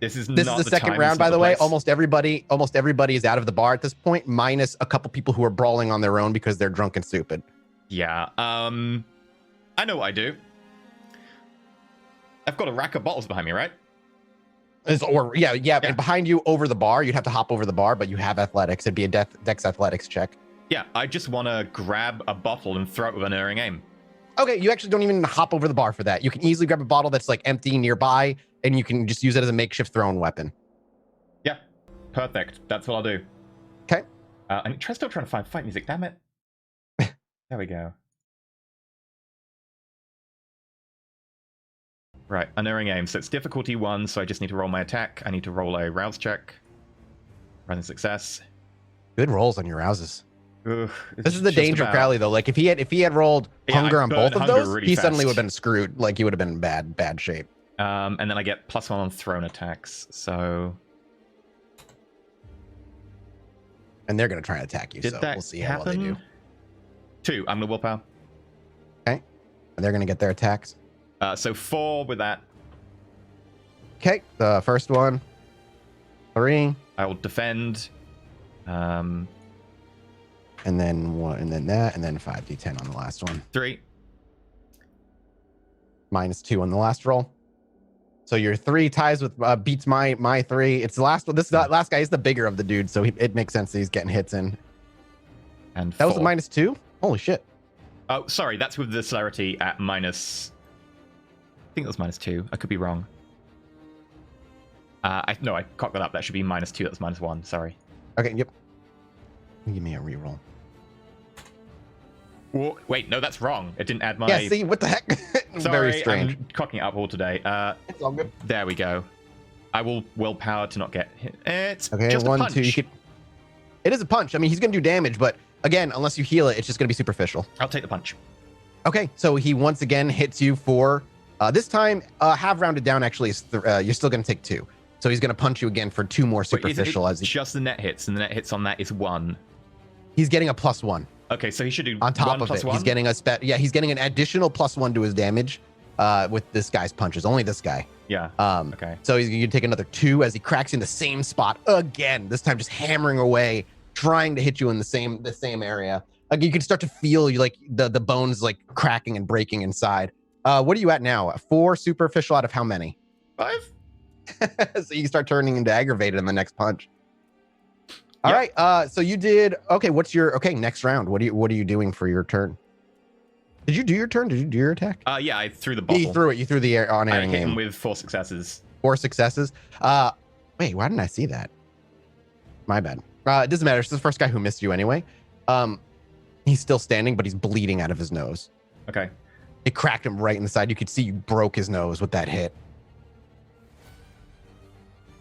this is the second time, round, by the way. place. Almost everybody is out of the bar at this point, minus a couple people who are brawling on their own because they're drunk and stupid. Yeah. I know what I do. I've got a rack of bottles behind me, right? Yeah. And behind you over the bar, you'd have to hop over the bar, but you have athletics. It'd be a dex athletics check. Yeah, I just want to grab a bottle and throw it with an unerring aim. Okay, you actually don't even hop over the bar for that. You can easily grab a bottle that's like empty nearby, and you can just use it as a makeshift thrown weapon. Yeah, perfect. That's what I'll do. Okay. And still trying to find fight music. Damn it. There we go. Right, unerring aim. So it's difficulty 1, so I just need to roll my attack. I need to roll a rouse check. Running success. Good rolls on your rouses. Ugh, This is the danger of Crowley, though. Like if he had rolled hunger on both of those, really he fast. suddenly would have been screwed. Like he would have been in bad shape. And then I get +1 on thrown attacks. So And they're gonna try and attack you. did So that we'll see how well they happen? do. 2. I'm gonna willpower. Okay. And they're gonna get their attacks. So 4 with that. Okay. The first one. 3. I will defend. And then 1, and then that, and then 5d10 on the last one. 3. -2 on the last roll. So your 3 ties with beats my 3. It's the last one. That last guy is the bigger of the dudes, so it makes sense that he's getting hits in. And That 4. was a -2? Holy shit. Oh, sorry. That's with the celerity at minus. I think that was -2. I could be wrong. No, I cocked that up. That should be -2. That's -1. Sorry. Okay, yep. Give me a reroll. Whoa, wait, no, that's wrong. It didn't add my. Yeah, see, what the heck? Sorry, Very strange. I'm cocking it up all today. It's all good. There we go. I will willpower to not get hit. It's Okay, just a 1, punch. 2. It is a punch. I mean, he's going to do damage, but again, unless you heal it, it's just going to be superficial. I'll take the punch. Okay, so he once again hits you for this time. Half rounded down. Actually, is you're still going to take 2. So he's going to punch you again for 2 more superficial. Wait, as he, just the net hits, and the net hits on that is 1. he's getting a +1 Okay, so he should do on top 1 of plus it. 1? He's getting he's getting an additional +1 to his damage with this guy's punches. Only this guy. Yeah. Um, Okay. So he's going to take another 2 as he cracks in the same spot again. This time, just hammering away, trying to hit you in the same area. Like you can start to feel you like the bones like cracking and breaking inside. What are you at now? 4 superficial out of how many? 5? So you start turning into aggravated in the next punch. All Yep. right. So you did okay. What's your next round? What are you doing for your turn? Did you do your turn? Did you do your attack? Yeah, I threw the Yeah, bottle. you threw it. You threw the air on I airing hit him aim. with 4 successes. 4 successes. Wait, why didn't I see that? My bad. It doesn't matter. It's the first guy who missed you anyway. He's still standing, but he's bleeding out of his nose. Okay. It cracked him right in the side. You could see you broke his nose with that hit.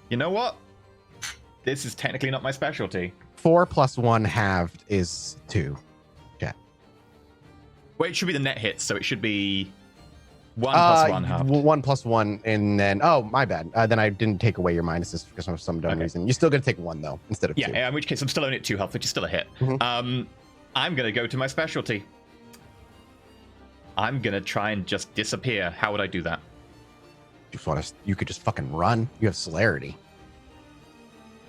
You know what? This is technically not my specialty. 4 + 1 halved is 2. Wait, it should be the net hits, so it should be 1 plus 1 half. 1 + 1, and then my bad. Then I didn't take away your minuses because of some dumb Okay. reason. You're still gonna take 1 though instead of 2. Yeah, in which case I'm still only at 2 health, which is still a hit. Mhm. I'm gonna go to my specialty. I'm gonna try and just disappear. How would I do that? You could just fucking run. You have celerity.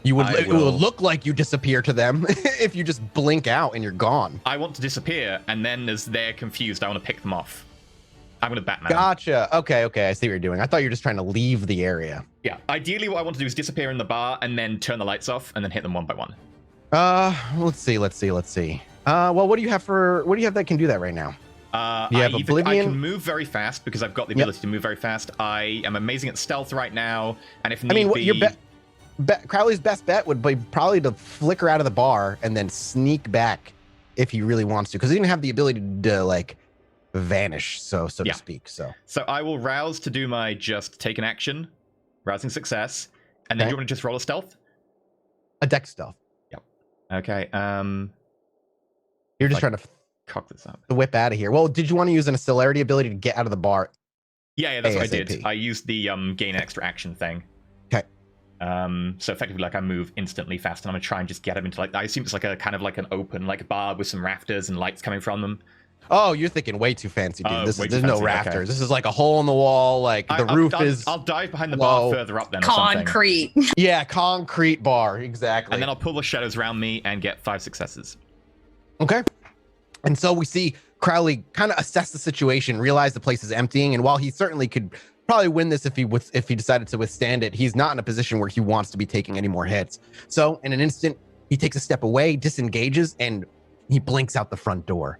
It would will. look like you disappear to them if you just blink out and you're gone. I want to disappear, and then as they're confused, I want to pick them off. I'm gonna Batman. Gotcha. Okay. I see what you're doing. I thought you were just trying to leave the area. Yeah. Ideally, what I want to do is disappear in the bar and then turn the lights off and then hit them one by one. Let's see. Well, what do you have that can do that right now? You have I Oblivion? can move very fast because I've got the ability to move very fast. I am amazing at stealth right now, and if need I mean, be, your Crowley's best bet would be probably to flicker out of the bar and then sneak back if he really wants to, because he didn't have the ability to like vanish, so Yeah. to speak. So I will rouse to do my just take an action, rousing success, and then Okay. do you want to just roll a stealth? a deck stealth. Okay. You're just Like- trying to Cock this up. whip out of here. Well, did you want to use an celerity ability to get out of the bar? Yeah, that's what I did. ASAP. I used the gain extra action thing. Okay. So effectively, like I move instantly fast, and I'm gonna try and just get him into like I assume it's like a kind of like an open like bar with some rafters and lights coming from them. Oh, you're thinking way too fancy, dude. Oh, There's way too no fancy, rafters. okay. This is like a hole in the wall. Like the roof is I'll dive behind the low. bar further up then, or something, Concrete. yeah, concrete bar exactly. and then I'll pull the shadows around me and get 5 successes. Okay. And so we see Crowley kind of assess the situation, realize the place is emptying, and while he certainly could probably win this if he decided to withstand it, he's not in a position where he wants to be taking any more hits. So in an instant, he takes a step away, disengages, and he blinks out the front door.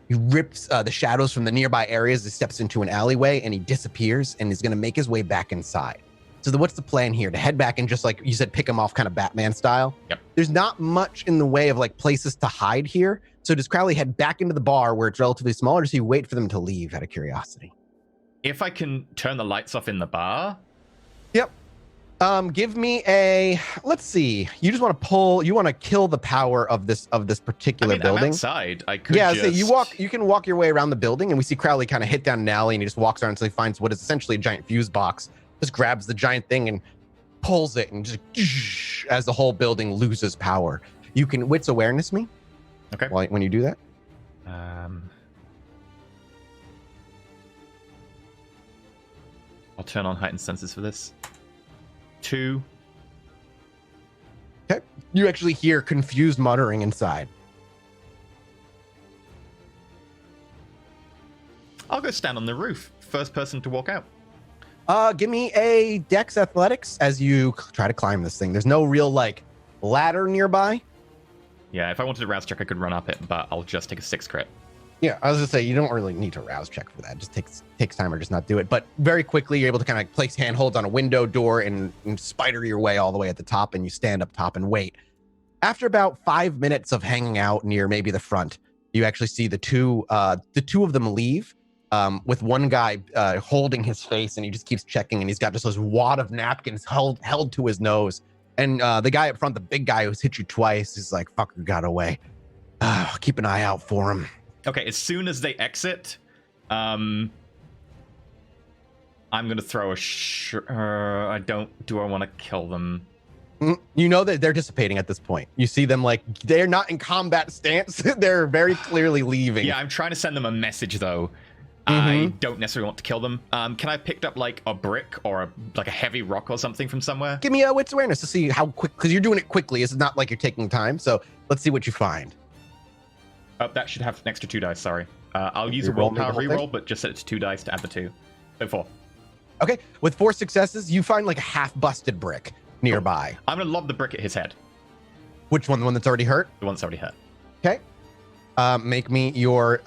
He rips the shadows from the nearby areas, he steps into an alleyway, and he disappears and is going to make his way back inside. So what's the plan here? To head back and just like you said, pick him off kind of Batman style? Yep. There's not much in the way of like places to hide here. So does Crowley head back into the bar where it's relatively small, or does he wait for them to leave out of curiosity? If I can turn the lights off in the bar, Give me a, let's see. You just want to kill the power of this particular I'm building. outside. I could Yeah, just... so you can walk your way around the building, and we see Crowley kind of hit down an alley, and he just walks around until he finds what is essentially a giant fuse box. Just grabs the giant thing and pulls it, and just as the whole building loses power. You can wits awareness me. Okay. When you do that. I'll turn on heightened senses for this. 2. Okay. You actually hear confused muttering inside. I'll go stand on the roof. First person to walk out. Give me a Dex Athletics as you try to climb this thing. There's no real like ladder nearby. Yeah, if I wanted to rouse check, I could run up it, but I'll just take a 6 crit. Yeah, I was gonna say you don't really need to rouse check for that. Just takes time or just not do it. But very quickly you're able to kind of place handholds on a window door and spider your way all the way at the top, and you stand up top and wait. After about 5 minutes of hanging out near maybe the front, you actually see the two of them leave. with one guy holding his face, and he just keeps checking, and he's got just this wad of napkins held to his nose. And the guy up front, the big guy who's hit you twice, is like, fucker got away. Keep an eye out for him. Okay, as soon as they exit, I'm going to throw a do I want to kill them? You know that they're dissipating at this point. You see them like, they're not in combat stance. They're very clearly leaving. Yeah, I'm trying to send them a message, though. I don't necessarily want to kill them. Can I pick up like a brick or like a heavy rock or something from somewhere? Give me a wits awareness to see how quick, because you're doing it quickly. It's not like you're taking time. So let's see what you find. Oh, that should have an extra 2 dice, sorry. I'll use a Reroll me the willpower whole reroll, thing? but just set it to 2 dice to add the 2. So 4. Okay, with 4 successes, you find like a half-busted brick nearby. I'm going to lob the brick at his head. Which one? The one that's already hurt? The one that's already hurt. Okay. Make me your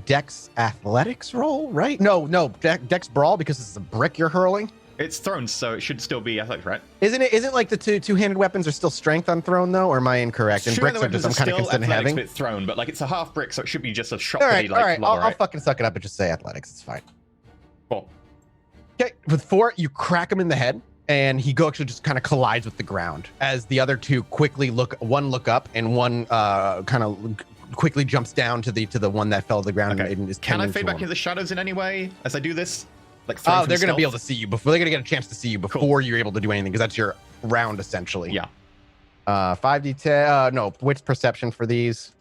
Dex athletics roll, right? No, Dex brawl, because it's a brick you're hurling. It's thrown, so it should still be athletics, right? Isn't like the two-handed weapons are still strength on thrown though, or am I incorrect? And bricks are just some kind of constant having. But it's thrown, but like it's a half brick, so it should be just a shot. All right. Lob, I'll fucking suck it up and just say athletics. It's fine. 4. Okay, with 4, you crack him in the head, and he actually just kind of collides with the ground as the other two quickly look up, and one kind of quickly jumps down to the one that fell to the ground. Okay. And is Can I tending fade to back him. into the shadows in any way as I do this? Like Oh, they're going to be able to see you before. They're going to get a chance to see you before you're able to do anything, because that's your round essentially. Yeah. 5d10. No, wits perception for these.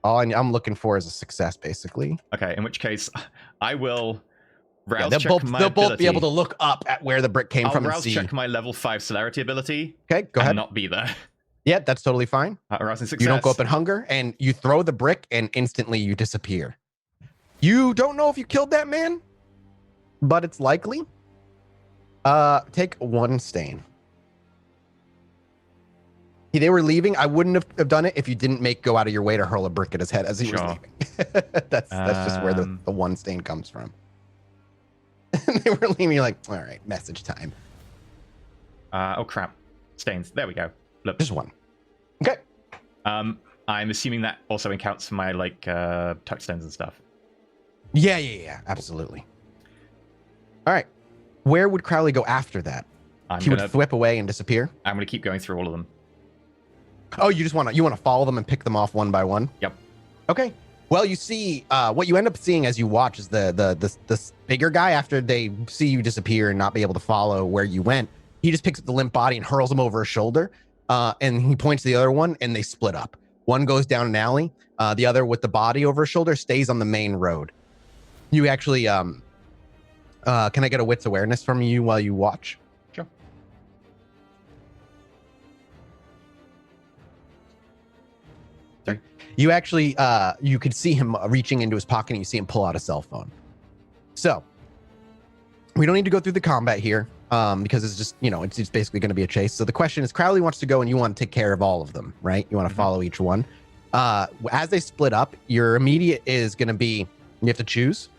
All I'm looking for is a success, basically. Okay, in which case, I will rouse Yeah, check they'll both be able to look up at where the brick came I'll from and rouse see. check my level 5 celerity ability. Okay, go and ahead. not be there. Yeah, that's totally fine. Rousing success. You don't go up in hunger, and you throw the brick, and instantly you disappear. You don't know if you killed that man, but it's likely. Take 1 stain. They were leaving. I wouldn't have done it if you didn't go out of your way to hurl a brick at his head as he was leaving. that's just where the 1 stain comes from. They were leaving. You're like, all right, message time. Oh crap, stains. There we go. Look. Just 1. Okay. I'm assuming that also counts for my like touchstones and stuff. Yeah, absolutely. All right. Where would Crowley go after that? He would whip away and disappear. I'm gonna keep going through all of them. Oh, you just want to follow them and pick them off one by one? Yep. Okay. Well, you see, what you end up seeing as you watch is this bigger guy, after they see you disappear and not be able to follow where you went, he just picks up the limp body and hurls him over his shoulder. And he points to the other one, and they split up. One goes down an alley. The other, with the body over his shoulder, stays on the main road. You actually, can I get a wits awareness from you while you watch? Sure. Sorry. You actually, you could see him reaching into his pocket, and you see him pull out a cell phone. So, we don't need to go through the combat here, because it's just, it's basically going to be a chase. So the question is, Crowley wants to go, and you want to take care of all of them, right? You want to follow each one. As they split up, your immediate is going to be, you have to choose.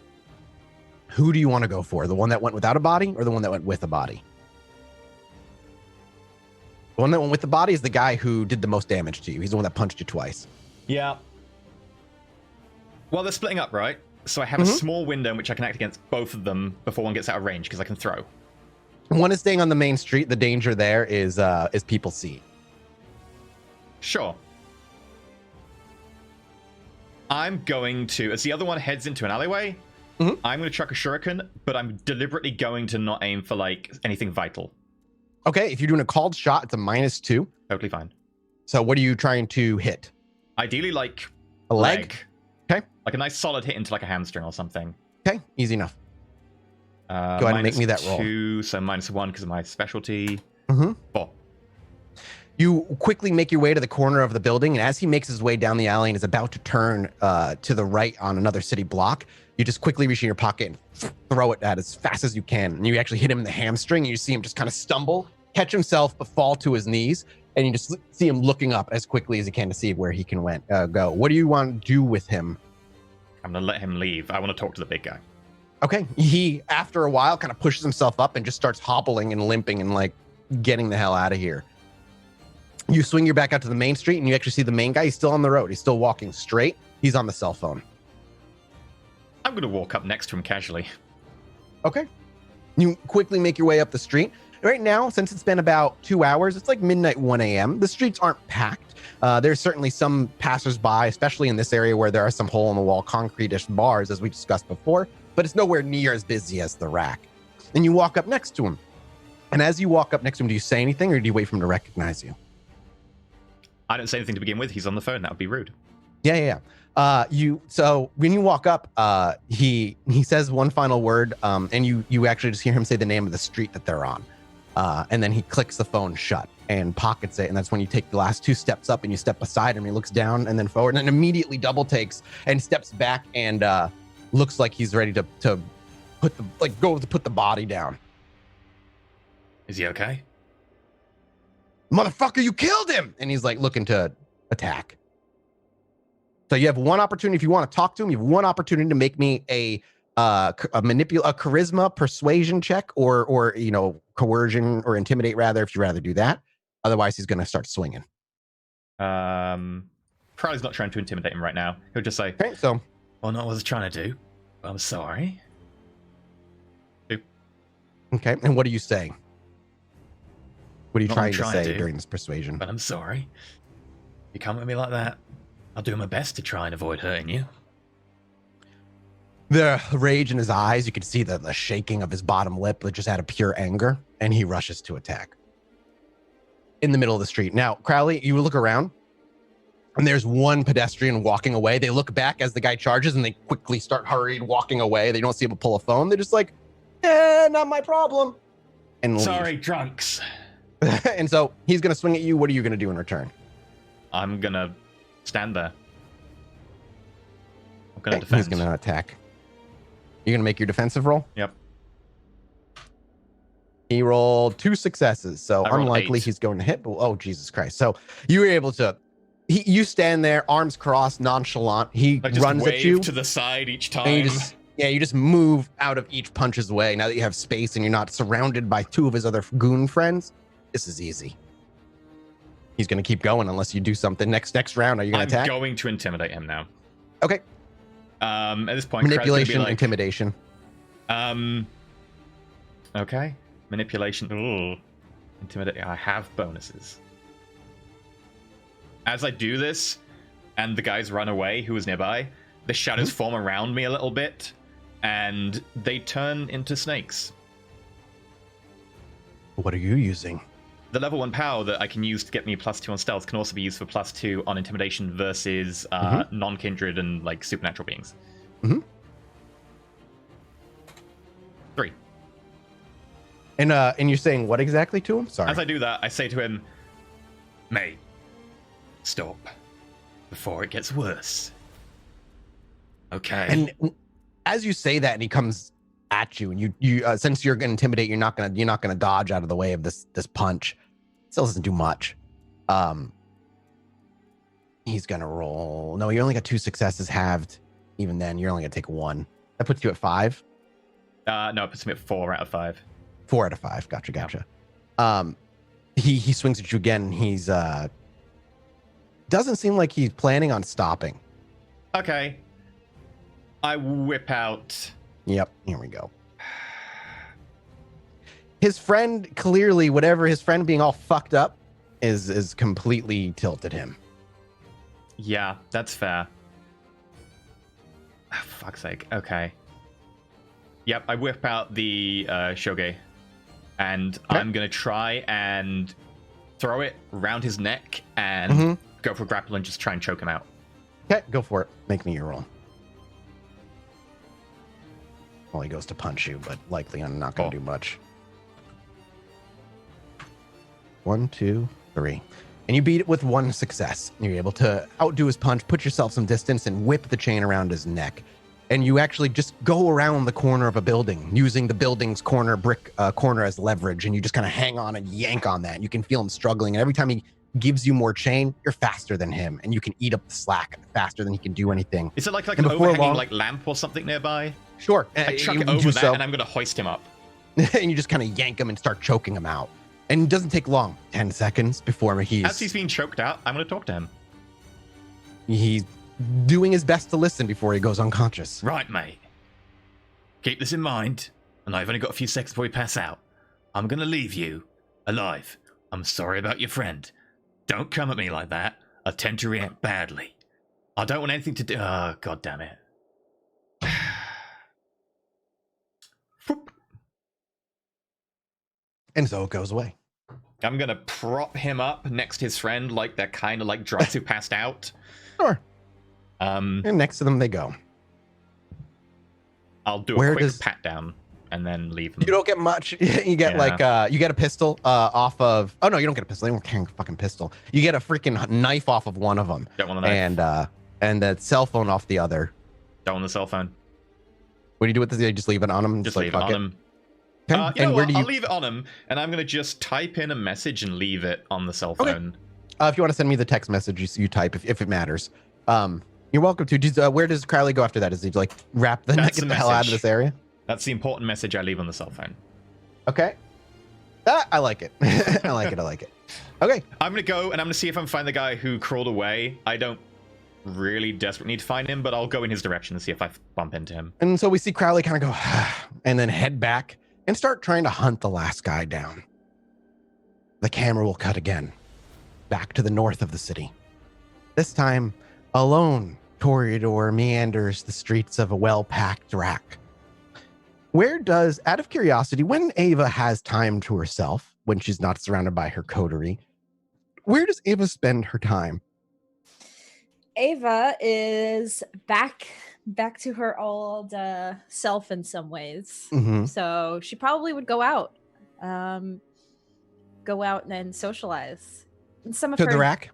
Who do you want to go for? The one that went without a body, or the one that went with a body? The one that went with the body is the guy who did the most damage to you. He's the one that punched you twice. Yeah. Well, they're splitting up, right? So I have a small window in which I can act against both of them before one gets out of range, because I can throw. One is staying on the main street. The danger there is people see. Sure. I'm going to, as the other one heads into an alleyway, I'm going to chuck a shuriken, but I'm deliberately going to not aim for like anything vital. Okay, if you're doing a called shot, it's a -2. Totally fine. So what are you trying to hit? Ideally, like a leg. Okay. Like a nice solid hit into like a hamstring or something. Okay, easy enough. Go ahead and make me that roll. -2, so -1 because of my specialty. 4. You quickly make your way to the corner of the building, and as he makes his way down the alley and is about to turn to the right on another city block, you just quickly reach in your pocket and throw it at as fast as you can. And you actually hit him in the hamstring, and you see him just kind of stumble, catch himself, but fall to his knees. And you just see him looking up as quickly as he can to see where he can go. What do you want to do with him? I'm going to let him leave. I want to talk to the big guy. Okay. He, after a while, kind of pushes himself up and just starts hobbling and limping and like getting the hell out of here. You swing your back out to the main street, and you actually see the main guy. He's still on the road. He's still walking straight. He's on the cell phone. going to walk up next to him casually. Okay. You quickly make your way up the street. Right now, since it's been about 2 hours, it's like midnight, 1 a.m. The streets aren't packed. There's certainly some passersby, especially in this area where there are some hole-in-the-wall concrete-ish bars, as we discussed before, but it's nowhere near as busy as the Rack. And you walk up next to him. And as you walk up next to him, do you say anything or do you wait for him to recognize you? I don't say anything to begin with. He's on the phone. That would be rude. Yeah. So when you walk up, he says one final word, and you actually just hear him say the name of the street that they're on. And then he clicks the phone shut and pockets it. And that's when you take the last 2 steps up and you step beside him. He looks down and then forward and then immediately double takes and steps back and looks like he's ready to put the body down. Is he okay? Motherfucker, you killed him! And he's like looking to attack. So you have one opportunity. If you want to talk to him, you have one opportunity to make me a charisma persuasion check or coercion or intimidate rather, if you rather do that. Otherwise he's going to start swinging. Crowley's not trying to intimidate him right now. He'll just say, Okay, so well, not what I was trying to do. I'm sorry. okay, and what are you saying? What are you Not trying what to I'm trying say to. during this persuasion? But I'm sorry. You come at me like that, I'll do my best to try and avoid hurting you. The rage in his eyes, you can see the shaking of his bottom lip, but just out of pure anger, and he rushes to attack. In the middle of the street. Now, Crowley, you look around, and there's one pedestrian walking away. They look back as the guy charges, and they quickly start hurried walking away. They don't see him pull a phone. They're just like, not my problem. And leave. Sorry, drunks. And so he's going to swing at you. What are you going to do in return? I'm going to stand there. I'm going to defend. He's going to attack. You're going to make your defensive roll? Yep. He rolled 2 successes, so I rolled unlikely 8. He's going to hit. But, oh, Jesus Christ. So you were able to... you stand there, arms crossed, nonchalant. He I just runs wave at you. to the side each time. And you just move out of each punch's way. Now that you have space and you're not surrounded by 2 of his other goon friends, this is easy. He's going to keep going unless you do something. Next round, are you going to attack? I'm going to intimidate him now. Okay. At this point, Manipulation, like, intimidation. Okay. Manipulation. Ooh. Intimidate. I have bonuses. As I do this, and the guys run away who was nearby, the shadows form around me a little bit, and they turn into snakes. What are you using? The level 1 power that I can use to get me +2 on stealth can also be used for +2 on intimidation versus non-kindred and like supernatural beings. 3. And you're saying what exactly to him? Sorry. As I do that, I say to him, mate, stop before it gets worse. Okay. And as you say that, and he comes at you, and you since you're gonna intimidate, you're not gonna dodge out of the way of this punch. Still doesn't do much. He's gonna roll. No, you only got 2 successes halved. Even then, you're only gonna take 1. That puts you at 5. No, it puts me at 4 out of 5. 4 out of 5. Gotcha. He swings at you again. He's doesn't seem like he's planning on stopping. Okay. I whip out. Yep, here we go. His friend, clearly, whatever his friend being all fucked up is completely tilted him. Yeah, that's fair. Oh, fuck's sake. Okay. Yep, I whip out the shoge, and Okay. I'm gonna try and throw it around his neck and go for a grapple and just try and choke him out. Okay, go for it. Make me your roll. Well, he goes to punch you, but likely I'm not going to do much. 1, 2, 3. And you beat it with 1 success. You're able to outdo his punch, put yourself some distance, and whip the chain around his neck. And you actually just go around the corner of a building, using the building's brick corner as leverage, and you just kind of hang on and yank on that. And you can feel him struggling, and every time he gives you more chain, you're faster than him, and you can eat up the slack faster than he can do anything. Is it like And an before overhanging long- like lamp or something nearby? Sure. I chuck you it do over that, so. and I'm gonna hoist him up. And you just kind of yank him and start choking him out. And it doesn't take long, 10 seconds before As he's being choked out, I'm gonna talk to him. he's doing his best to listen before he goes unconscious. Right, mate. keep this in mind. And I've only got a few seconds before we pass out. I'm gonna leave you alive. I'm sorry about your friend. Don't come at me like that. I tend to react badly. I don't want anything to do. Oh, god damn it. And so it goes away. I'm gonna prop him up next to his friend, like they're kind of like drugs who passed out. Sure. And next to them they go. I'll do a quick pat down and then leave them. You don't get much. You get you get a pistol off of. Oh no, you don't get a pistol. They don't carry a fucking pistol. You get a freaking knife off of one of them. Don't want the knife. And the cell phone off the other. Don't want the cell phone. What do you do with this? You just leave it on them. Just leave it on him. Okay. You know what? I'll leave it on him, and I'm gonna just type in a message and leave it on the cell phone. Okay. If you want to send me the text message, you type if it matters. You're welcome to. Where does Crowley go after that? Does he like wrap the get the hell out of this area? That's the important message I leave on the cell phone. Okay. I like it. I like it. I like it. Okay. I'm gonna go and I'm gonna see if I can find the guy who crawled away. I don't really desperately need to find him, but I'll go in his direction and see if I bump into him. And so we see Crowley kind of go and then head back and start trying to hunt the last guy down. The camera will cut again, back to the north of the city. This time, a lone corridor meanders the streets of a well-packed rack. Where does, out of curiosity, when Ava has time to herself, when she's not surrounded by her coterie, where does Ava spend her time? Ava is back to her old self in some ways. Mm-hmm. So she probably would go out and socialize. And some of To her, the rack?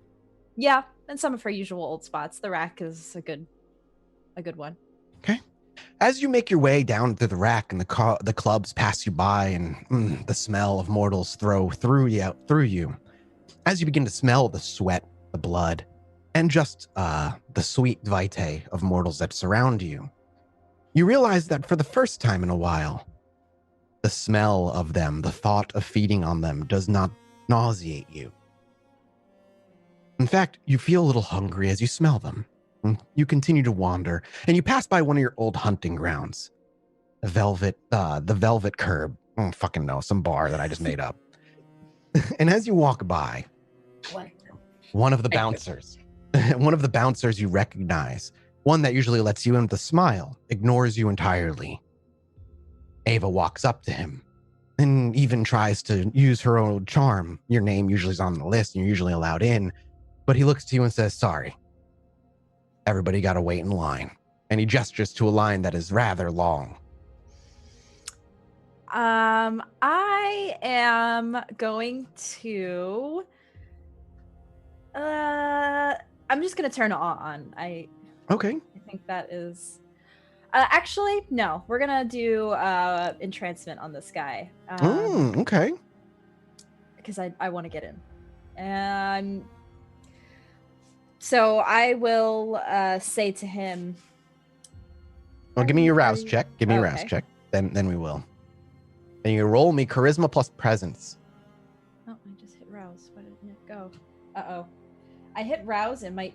Yeah, and some of her usual old spots. The rack is a good one. Okay. As you make your way down to the rack and the clubs pass you by and the smell of mortals through you, as you begin to smell the sweat, the blood, and just the sweet vitae of mortals that surround you, you realize that for the first time in a while, the smell of them, the thought of feeding on them does not nauseate you. In fact, you feel a little hungry as you smell them. You continue to wander, and you pass by one of your old hunting grounds. The velvet curb. I don't fucking know, some bar that I just made up. And as you walk by, one of the bouncers you recognize, one that usually lets you in with a smile, ignores you entirely. Ava walks up to him and even tries to use her own charm. Your name usually is on the list, and you're usually allowed in, but he looks to you and says, "Sorry. Everybody got to wait in line." And he gestures to a line that is rather long. I am going to. I'm just gonna turn it on. Okay. I think that is. Actually, no. We're gonna do entrancement on this guy. Okay. Because I want to get in, and so I will say to him. Well, give me your rouse check. Give me a rouse check. Then we will. And you roll me charisma plus presence. Oh, I just hit rouse. Why didn't it go? Uh-oh. I hit rouse. It might.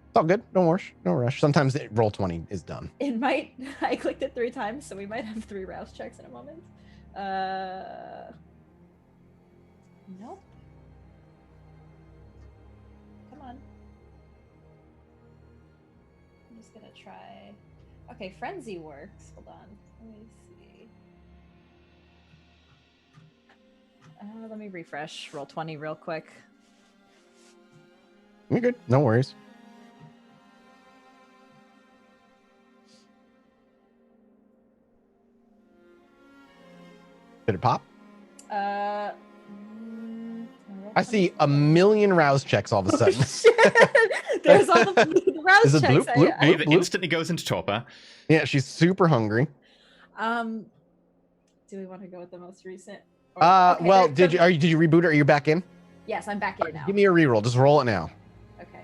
It's all good. No rush. No rush. Sometimes roll 20 is done. It might. I clicked it 3 times, so we might have 3 rouse checks in a moment. Nope. Come on. I'm just gonna try. Okay, frenzy works. Hold on. Let me see. Let me refresh. Roll 20 real quick. You're good. No worries. Did it pop? I see a million rouse checks all of a sudden. There's all the rouse Is it checks. bloop, bloop, bloop, Ava bloop? instantly goes into torpor. Yeah, she's super hungry. Do we want to go with the most recent? Okay, well, did you reboot it? Are you back in? Yes, I'm back in now. Give me a reroll. Just roll it now. Okay.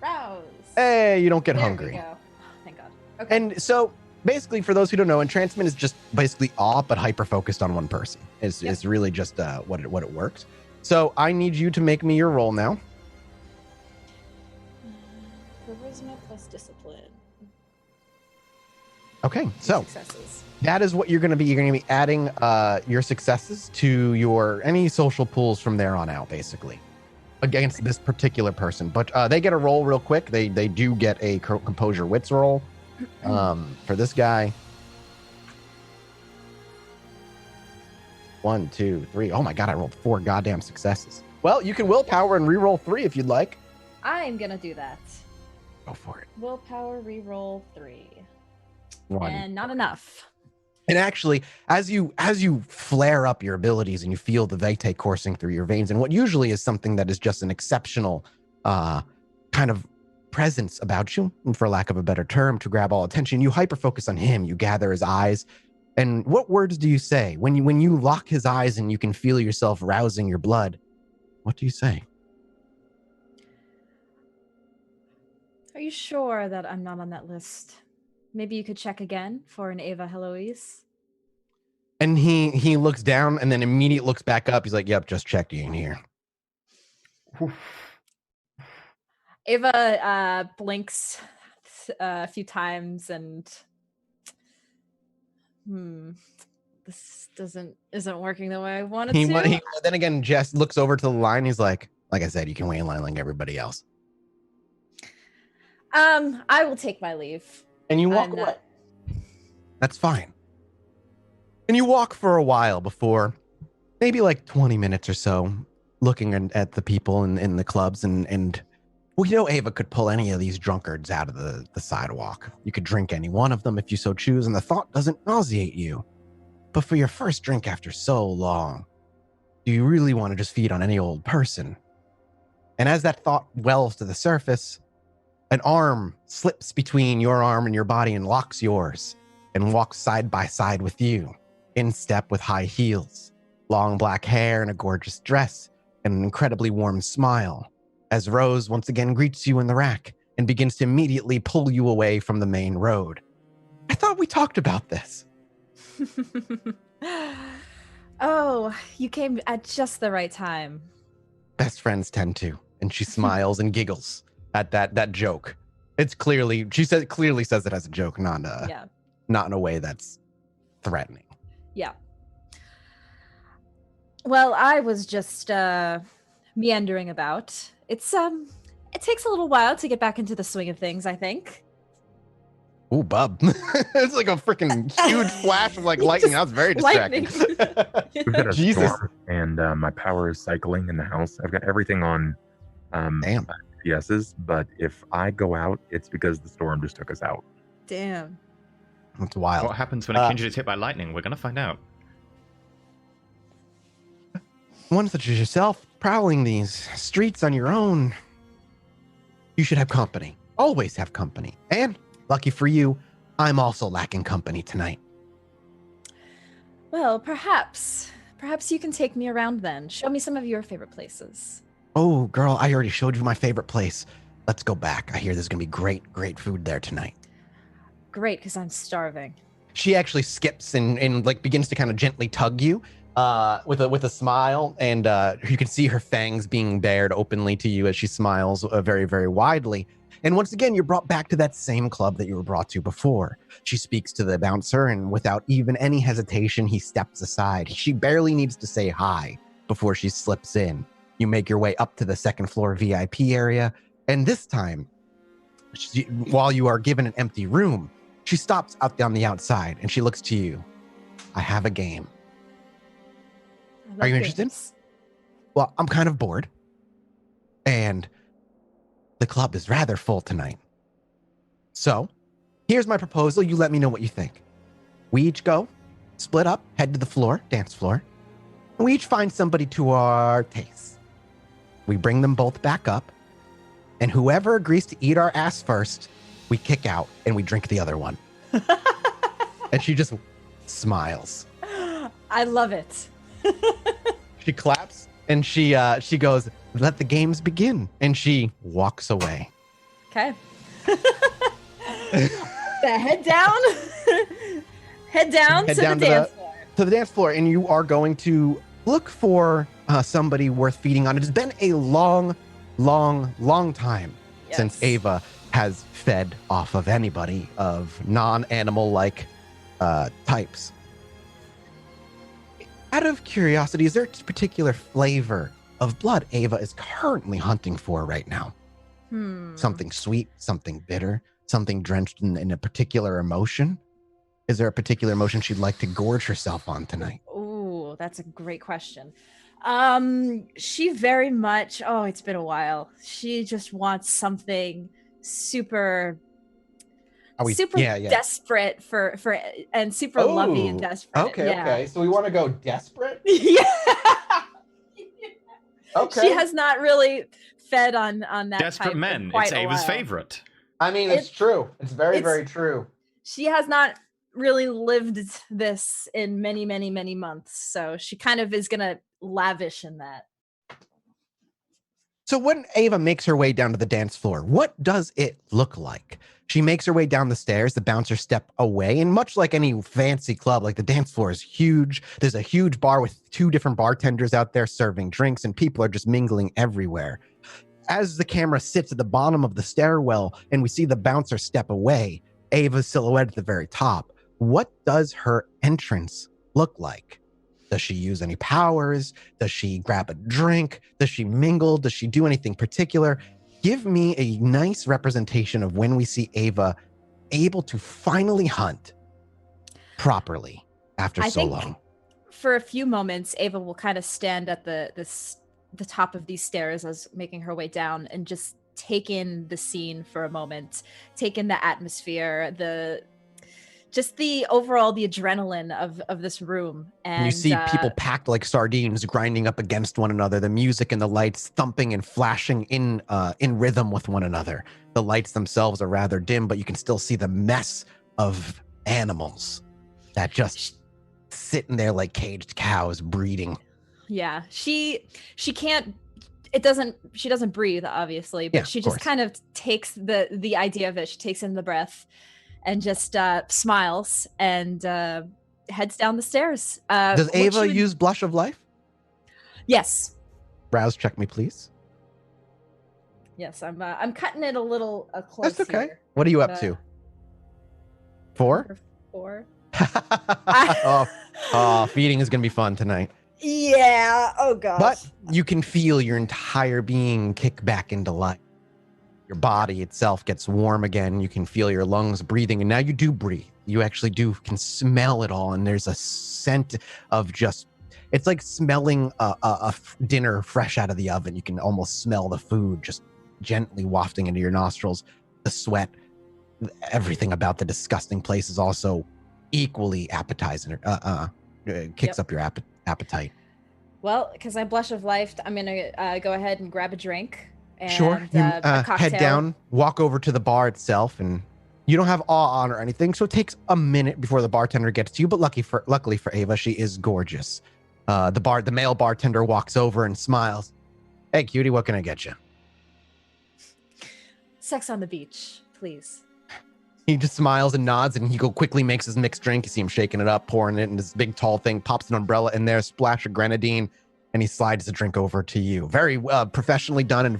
Rouse. Hey, you don't get There hungry. we go. Oh, thank God. Okay. And so, basically, for those who don't know, entrancement is just basically awe, but hyper focused on one person. It's really just what it works. So I need you to make me your roll now. Charisma plus discipline. Okay, so Successes. that is what you're going to be. You're going to be adding your successes to your any social pools from there on out, basically, against this particular person. But they get a roll real quick. They do get a composure wits roll for this guy. 1, 2, 3. Oh my god, I rolled 4 goddamn successes. Well, you can willpower and re-roll 3 if you'd like. I'm gonna do that. Go for it. Willpower re-roll 3. 1. And not enough. And actually, as you flare up your abilities and you feel the vitae coursing through your veins, and what usually is something that is just an exceptional kind of presence about you, for lack of a better term, to grab all attention, you hyper-focus on him. You gather his eyes. And what words do you say? When you lock his eyes and you can feel yourself rousing your blood, what do you say? Are you sure that I'm not on that list? Maybe you could check again for an Ava Heloise. And he looks down and then immediately looks back up. He's like, yep, just checked you in here. Ava blinks a few times and this isn't working the way I wanted to. Then again, Jess looks over to the line. He's like I said, you can wait in line like everybody else. I will take my leave. And you walk away. That's fine. And you walk for a while before, maybe like 20 minutes or so, looking at the people in the clubs and well, you know, Ava could pull any of these drunkards out of the sidewalk. You could drink any one of them if you so choose, and the thought doesn't nauseate you. But for your first drink after so long, do you really want to just feed on any old person? And as that thought wells to the surface, an arm slips between your arm and your body and locks yours and walks side by side with you, in step with high heels, long black hair and a gorgeous dress, and an incredibly warm smile, as Rose once again greets you in the rack and begins to immediately pull you away from the main road. I thought we talked about this. Oh, you came at just the right time. Best friends tend to. And she smiles and giggles at that joke. It's clearly says it as a joke, not in a way that's threatening. Yeah. Well, I was just meandering about. It takes a little while to get back into the swing of things, I think. Ooh, bub. It's like a freaking huge flash of like lightning. That was very distracting. We've got a storm, and my power is cycling in the house. I've got everything on PSs, but if I go out, it's because the storm just took us out. Damn. That's wild. What happens when a kindred is hit by lightning? We're gonna find out. One such as yourself, prowling these streets on your own, you should have company. Always have company. And lucky for you, I'm also lacking company tonight. Well, perhaps you can take me around then. Show me some of your favorite places. Oh, girl, I already showed you my favorite place. Let's go back. I hear there's going to be great food there tonight. Great, because I'm starving. She actually skips and like begins to kind of gently tug you with a smile, and you can see her fangs being bared openly to you as she smiles very, very widely. And once again, you're brought back to that same club that you were brought to before. She speaks to the bouncer, and without even any hesitation, he steps aside. She barely needs to say hi before she slips in. You make your way up to the second floor VIP area, and this time, while you are given an empty room, she stops out on the outside, and she looks to you. I have a game. Are you interested? Well, I'm kind of bored, and the club is rather full tonight. So, here's my proposal. You let me know what you think. We each go, split up, head to the floor, dance floor, and we each find somebody to our taste. We bring them both back up, and whoever agrees to eat our ass first, we kick out and we drink the other one. And she just smiles. I love it. She claps and she goes, "Let the games begin," and she walks away. Okay. Head down. Head down to the dance floor. To the dance floor, and you are going to look for somebody worth feeding on. It has been a long time since Ava has fed off of anybody of non-animal like types. Out of curiosity, is there a particular flavor of blood Ava is currently hunting for right now? Something sweet, something bitter, something drenched in a particular emotion? Is there a particular emotion she'd like to gorge herself on tonight? Oh, that's a great question. She very much, it's been a while. She just wants something super desperate for and super lovey and desperate. Okay. So we want to go desperate? Yeah. Okay. She has not really fed on that Desperate type men. in quite It's a Ava's while. favorite. I mean, it's true. It's very true. She has not really lived this in many, many, many months. So she kind of is going to lavish in that. So when Ava makes her way down to the dance floor, what does it look like? She makes her way down the stairs, the bouncers step away, and much like any fancy club, like the dance floor is huge. There's a huge bar with 2 different bartenders out there serving drinks, and people are just mingling everywhere. As the camera sits at the bottom of the stairwell and we see the bouncer step away, Ava's silhouette at the very top, what does her entrance look like? Does she use any powers? Does she grab a drink? Does she mingle? Does she do anything particular? Give me a nice representation of when we see Ava able to finally hunt properly after so long. For a few moments, Ava will kind of stand at the top of these stairs as making her way down and just take in the scene for a moment, take in the atmosphere, the overall the adrenaline of this room. And you see people packed like sardines grinding up against one another, the music and the lights thumping and flashing in rhythm with one another. The lights themselves are rather dim, but you can still see the mess of animals that just sitting there like caged cows breeding. Yeah, she can't. She doesn't breathe, obviously, but she just kind of takes the idea of it. She takes in the breath and just smiles and heads down the stairs. Does Ava use Blush of Life? Yes. Rouse check me, please. Yes, I'm cutting it a little close. That's okay. Here, what are you up to? 4? 4. Feeding is gonna be fun tonight. Yeah. Oh gosh. But you can feel your entire being kick back into life. Your body itself gets warm again. You can feel your lungs breathing, and now you do breathe. You actually can smell it all, and there's a scent of it's like smelling a dinner fresh out of the oven. You can almost smell the food just gently wafting into your nostrils. The sweat, everything about the disgusting place is also equally appetizing. Kicks up your appetite. Well, because I Blush of Life, I'm gonna go ahead and grab a drink. And, sure. You head down, walk over to the bar itself, and you don't have awe on or anything, so it takes a minute before the bartender gets to you. But luckily for Ava, she is gorgeous. The male bartender walks over and smiles. Hey, cutie, what can I get you? Sex on the beach, please. He just smiles and nods, and he quickly makes his mixed drink. You see him shaking it up, pouring it in this big tall thing, pops an umbrella in there, splash of grenadine, and he slides the drink over to you. Very professionally done and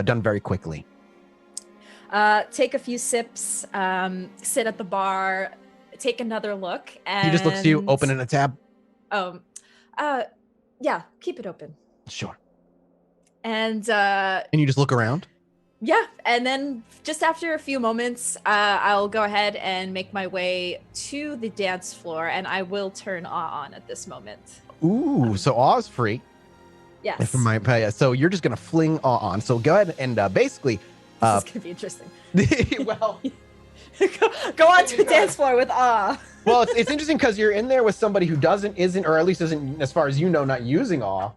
done very quickly. Take a few sips, sit at the bar, take another look, and he just looks to you, opening a tab. Yeah, keep it open. Sure. And you just look around? Yeah, and then just after a few moments, I'll go ahead and make my way to the dance floor, and I will turn awe on at this moment. Ooh, so awe's free. Yes. So you're just going to fling awe on. So go ahead and basically... This is going to be interesting. Well... go on to the dance floor with awe. Well, it's interesting because you're in there with somebody who isn't, or at least isn't, as far as you know, not using awe.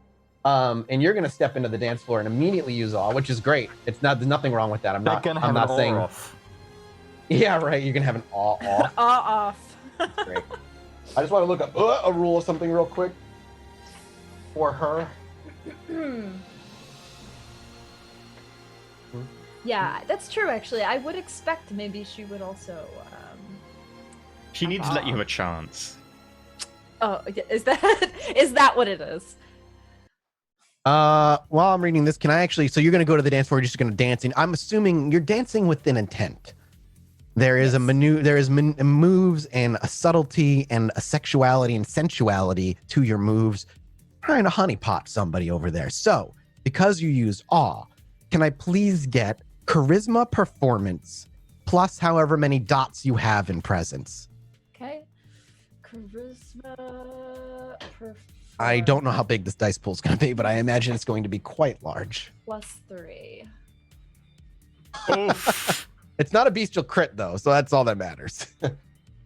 And you're going to step into the dance floor and immediately use awe, which is great. There's nothing wrong with that. I'm not saying... Off. Yeah, right. You can have an awe off. Awe off. Great. I just want to look up a rule or something real quick for her. Yeah, that's true, actually. I would expect maybe she would also... she needs to let you have a chance. Oh, is that what it is? While I'm reading this, can I actually? So you're going to go to the dance floor. You're just going to dancing. I'm assuming you're dancing with an intent. There is moves and a subtlety and a sexuality and sensuality to your moves, trying to honeypot somebody over there. So because you use awe, can I please get charisma performance plus however many dots you have in presence? Okay. Charisma. I don't know how big this dice pool is going to be, but I imagine it's going to be quite large. +3. Oof. It's not a bestial crit though, so that's all that matters.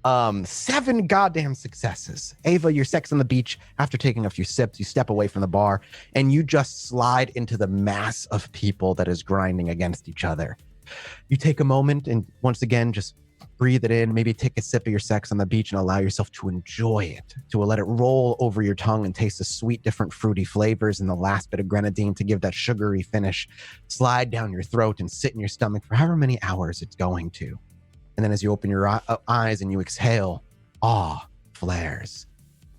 7 goddamn successes. Ava, you're sex on the beach. After taking a few sips, you step away from the bar and you just slide into the mass of people that is grinding against each other. You take a moment and once again, just breathe it in, maybe take a sip of your sex on the beach and allow yourself to enjoy it, to let it roll over your tongue and taste the sweet, different fruity flavors and the last bit of grenadine to give that sugary finish, slide down your throat and sit in your stomach for however many hours it's going to. And then as you open your eyes and you exhale, awe flares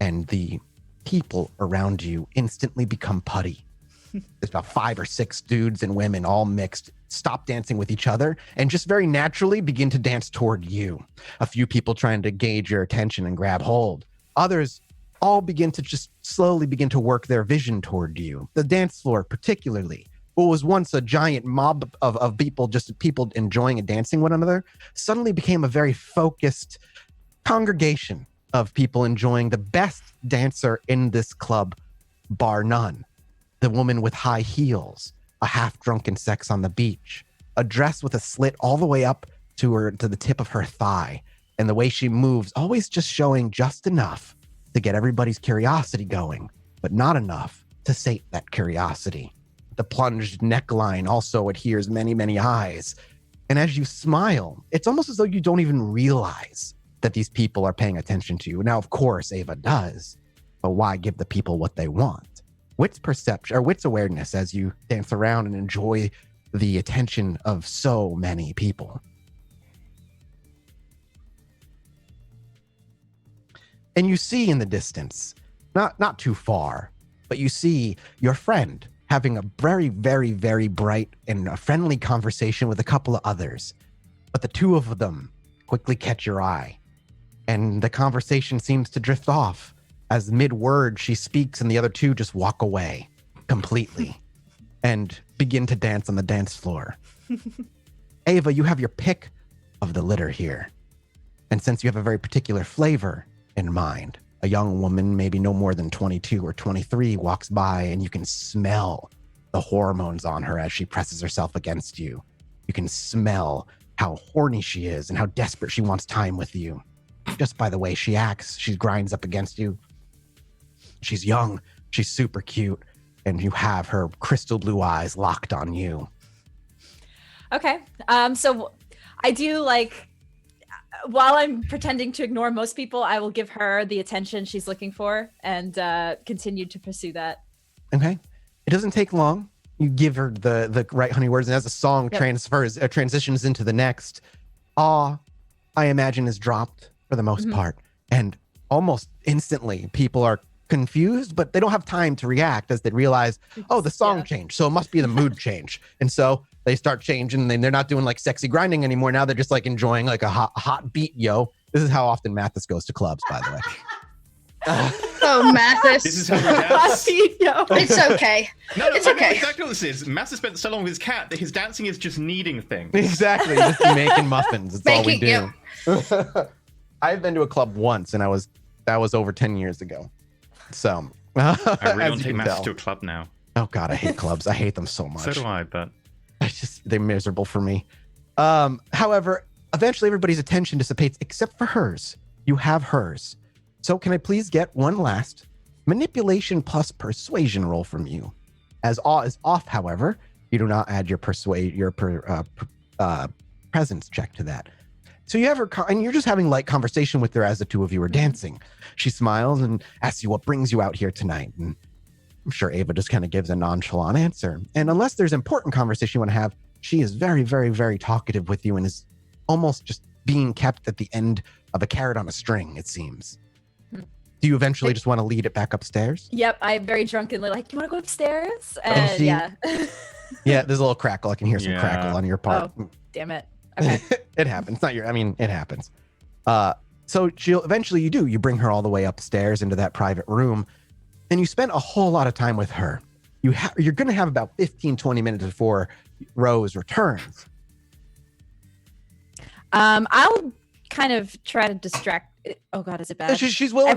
and the people around you instantly become putty. There's about 5 or 6 dudes and women all mixed, stop dancing with each other and just very naturally begin to dance toward you. A few people trying to gauge your attention and grab hold. Others all begin to just slowly begin to work their vision toward you. The dance floor particularly, what was once a giant mob of people, just people enjoying and dancing one another, suddenly became a very focused congregation of people enjoying the best dancer in this club, bar none. The woman with high heels, a half-drunken sex on the beach, a dress with a slit all the way up to the tip of her thigh, and the way she moves, always just showing just enough to get everybody's curiosity going, but not enough to sate that curiosity. The plunged neckline also adheres many, many eyes. And as you smile, it's almost as though you don't even realize that these people are paying attention to you. Now, of course, Ava does, but why give the people what they want? Wits perception or wits awareness as you dance around and enjoy the attention of so many people. And you see in the distance, not too far, but you see your friend having a very, very, very bright and a friendly conversation with a couple of others. But the two of them quickly catch your eye, and the conversation seems to drift off. As mid-word she speaks and the other two just walk away completely and begin to dance on the dance floor. Ava, you have your pick of the litter here. And since you have a very particular flavor in mind, a young woman, maybe no more than 22 or 23, walks by and you can smell the hormones on her as she presses herself against you. You can smell how horny she is and how desperate she wants time with you. Just by the way she acts, she grinds up against you. She's young, she's super cute, and you have her crystal blue eyes locked on you. Okay. So I do while I'm pretending to ignore most people, I will give her the attention she's looking for and continue to pursue that. Okay. It doesn't take long. You give her the right honey words, and as the song transitions into the next, awe, I imagine, is dropped for the most part. And almost instantly, people are confused, but they don't have time to react as they realize, oh, the song changed, so it must be the mood change. And so they start changing, and they're not doing sexy grinding anymore. Now they're just enjoying a hot beat, yo. This is how often Mathis goes to clubs, by the way. Oh, Mathis. This is how we dance. It's okay. No, it's I know okay. exactly what this is. Mathis spent so long with his cat that his dancing is just kneading things. Exactly. Just making muffins. That's all we do. I've been to a club once, and that was over 10 years ago. So I really want to take Mathis to a club now. Oh God, I hate clubs. I hate them so much. So do I, but they're miserable for me. However, eventually everybody's attention dissipates except for hers. You have hers. So can I please get one last manipulation plus persuasion roll from you? As awe is off, however, you do not add your presence check to that. So you have her, and you're just having light conversation with her as the two of you are dancing. She smiles and asks you what brings you out here tonight. And I'm sure Ava just kind of gives a nonchalant answer. And unless there's important conversation you want to have, she is very, very, very talkative with you and is almost just being kept at the end of a carrot on a string, it seems. Do you eventually just want to lead it back upstairs? Yep, I'm very drunkenly like, do you want to go upstairs? And she- yeah. Yeah, there's a little crackle. I can hear some crackle on your part. Oh, damn it. Okay. It happens. It happens. So she'll eventually you bring her all the way upstairs into that private room, and you spend a whole lot of time with her. You're going to have about 15, 20 minutes before Rose returns. I'll kind of try to distract. Oh God, is it bad? She's willing.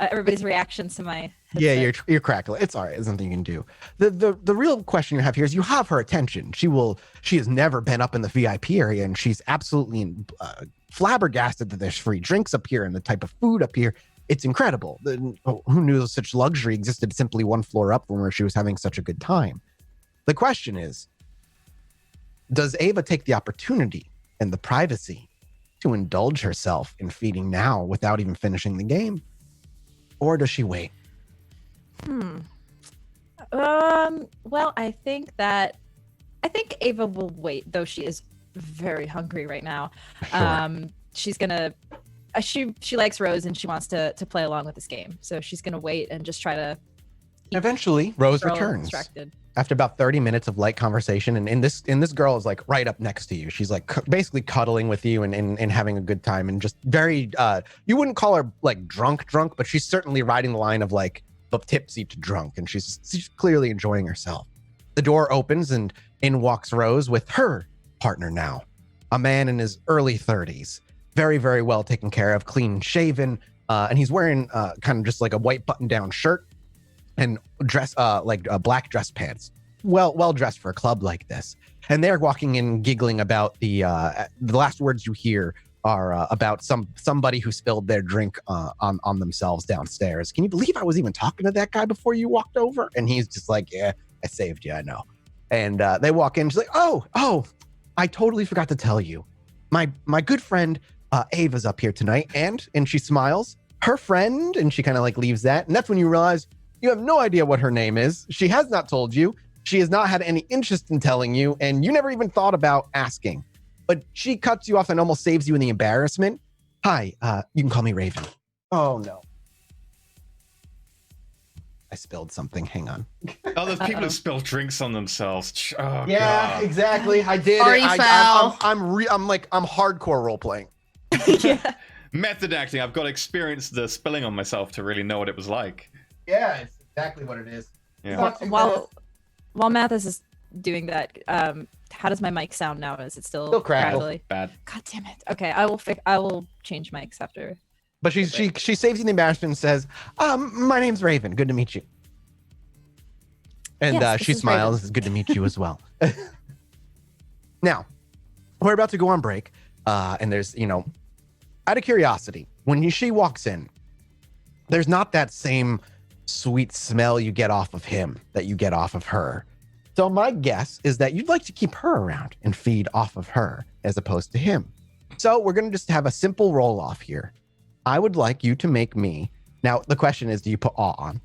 Everybody's reactions to my. Yeah, headset. you're crackling. It's all right. There's nothing you can do. The real question you have here is you have her attention. She has never been up in the VIP area, and she's absolutely flabbergasted that there's free drinks up here and the type of food up here. It's incredible. Who knew such luxury existed simply one floor up from where she was having such a good time? The question is, does Ava take the opportunity and the privacy to indulge herself in feeding now without even finishing the game? Or does she wait? Well, I think Ava will wait, though she is very hungry right now. Sure. She's gonna she likes Rose and she wants to play along with this game. So she's gonna wait and just try to Eventually, Rose girl returns distracted. after about 30 minutes of light conversation, and this girl is like right up next to you. She's like basically cuddling with you and having a good time, and just very you wouldn't call her like drunk, but she's certainly riding the line of like tipsy to drunk, and she's clearly enjoying herself. The door opens and in walks Rose with her partner now, a man in his early 30s, very, very well taken care of, clean shaven, and he's wearing kind of just like a white button-down shirt and black dress pants. Well dressed for a club like this. And they're walking in giggling about the last words you hear are about somebody who spilled their drink on themselves downstairs. Can you believe I was even talking to that guy before you walked over? And he's just like, yeah, I saved you, I know. And they walk in, she's like, oh, I totally forgot to tell you. My good friend Ava's up here tonight, and she smiles. Her friend, and she kind of like leaves that. And that's when you realize you have no idea what her name is. She has not told you. She has not had any interest in telling you, and you never even thought about asking. But she cuts you off and almost saves you in the embarrassment. Hi, you can call me Raven. Oh, no. I spilled something. Hang on. Oh, there's people who spill drinks on themselves. Oh, Yeah, God. exactly. I did Party it. foul. I'm hardcore role playing. Yeah. Method acting. I've got to experience the spilling on myself to really know what it was like. Yeah, it's exactly what it is. Yeah. While Mathis is doing that, how does my mic sound now? Is it still crackle. crackly? Bad. God damn it. Okay, I will change mics after. But she saves you in the embarrassment and says, my name's Raven. Good to meet you. And Yes, this she is smiles. Raven. It's good to meet you as well. Now, we're about to go on break. And there's, out of curiosity, when she walks in, there's not that same sweet smell you get off of him that you get off of her. So my guess is that you'd like to keep her around and feed off of her as opposed to him. So we're going to just have a simple roll off here. I would like you to make me. Now, the question is, do you put awe on?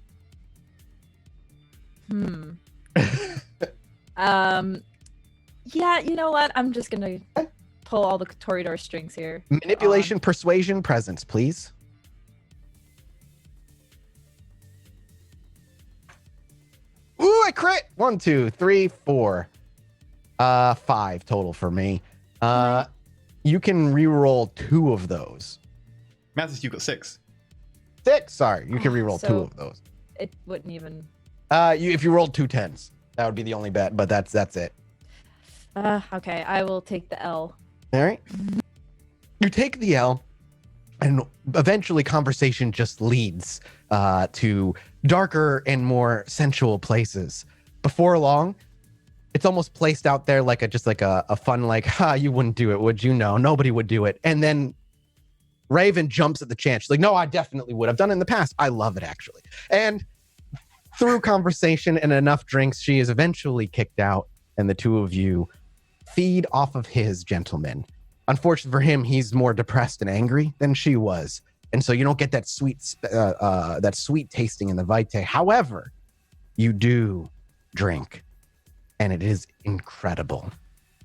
Yeah, you know what? I'm just gonna pull all the Toreador strings here. Manipulation, persuasion, presence, please. Ooh, I crit. 1, 2, 3, 4. 5 total for me. You can re-roll 2 of those. Mathis, you got 6. 6. Sorry, you can re-roll 2 So- of those. It wouldn't even. If you rolled 2 10s, that would be the only bet. But that's it. Okay, I will take the L. All right. You take the L, and eventually conversation just leads to darker and more sensual places. Before long, it's almost placed out there like a fun, like, you wouldn't do it, would you? No, nobody would do it. And then Raven jumps at the chance. She's like, no, I definitely would. I've done it in the past. I love it, actually. And through conversation and enough drinks, she is eventually kicked out, and the two of you feed off of his gentleman. Unfortunately for him, he's more depressed and angry than she was, and so you don't get that sweet tasting in the vitae. However, you do drink, and it is incredible.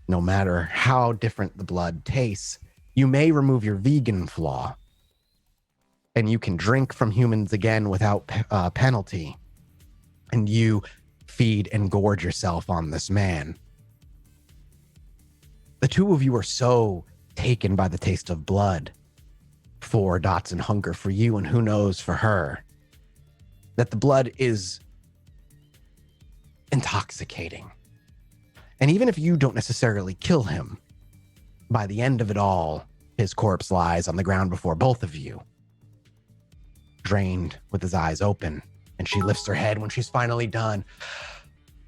No matter how different the blood tastes, you may remove your vegan flaw, and you can drink from humans again without penalty. And you feed and gorge yourself on this man. The two of you are so taken by the taste of blood, 4 dots in hunger for you, and who knows for her, that the blood is intoxicating. And even if you don't necessarily kill him, by the end of it all, his corpse lies on the ground before both of you, drained with his eyes open, and she lifts her head when she's finally done.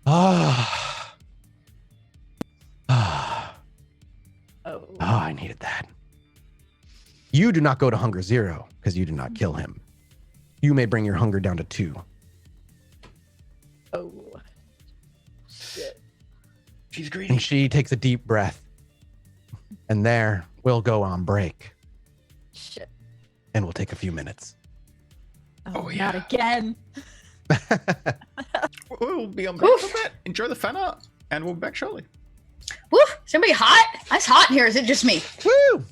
Ah. Ah. Oh. Oh, I needed that. You do not go to hunger 0 because you did not kill him. You may bring your hunger down to 2. Oh. Shit. She's And greedy. she takes a deep breath. And there we'll go on break. Shit. And we'll take a few minutes. Oh, yeah. Not again. We'll be on break for a bit. Enjoy the fan art, and we'll be back shortly. Woo! Is anybody hot? It's hot in here. Is it just me? Woo!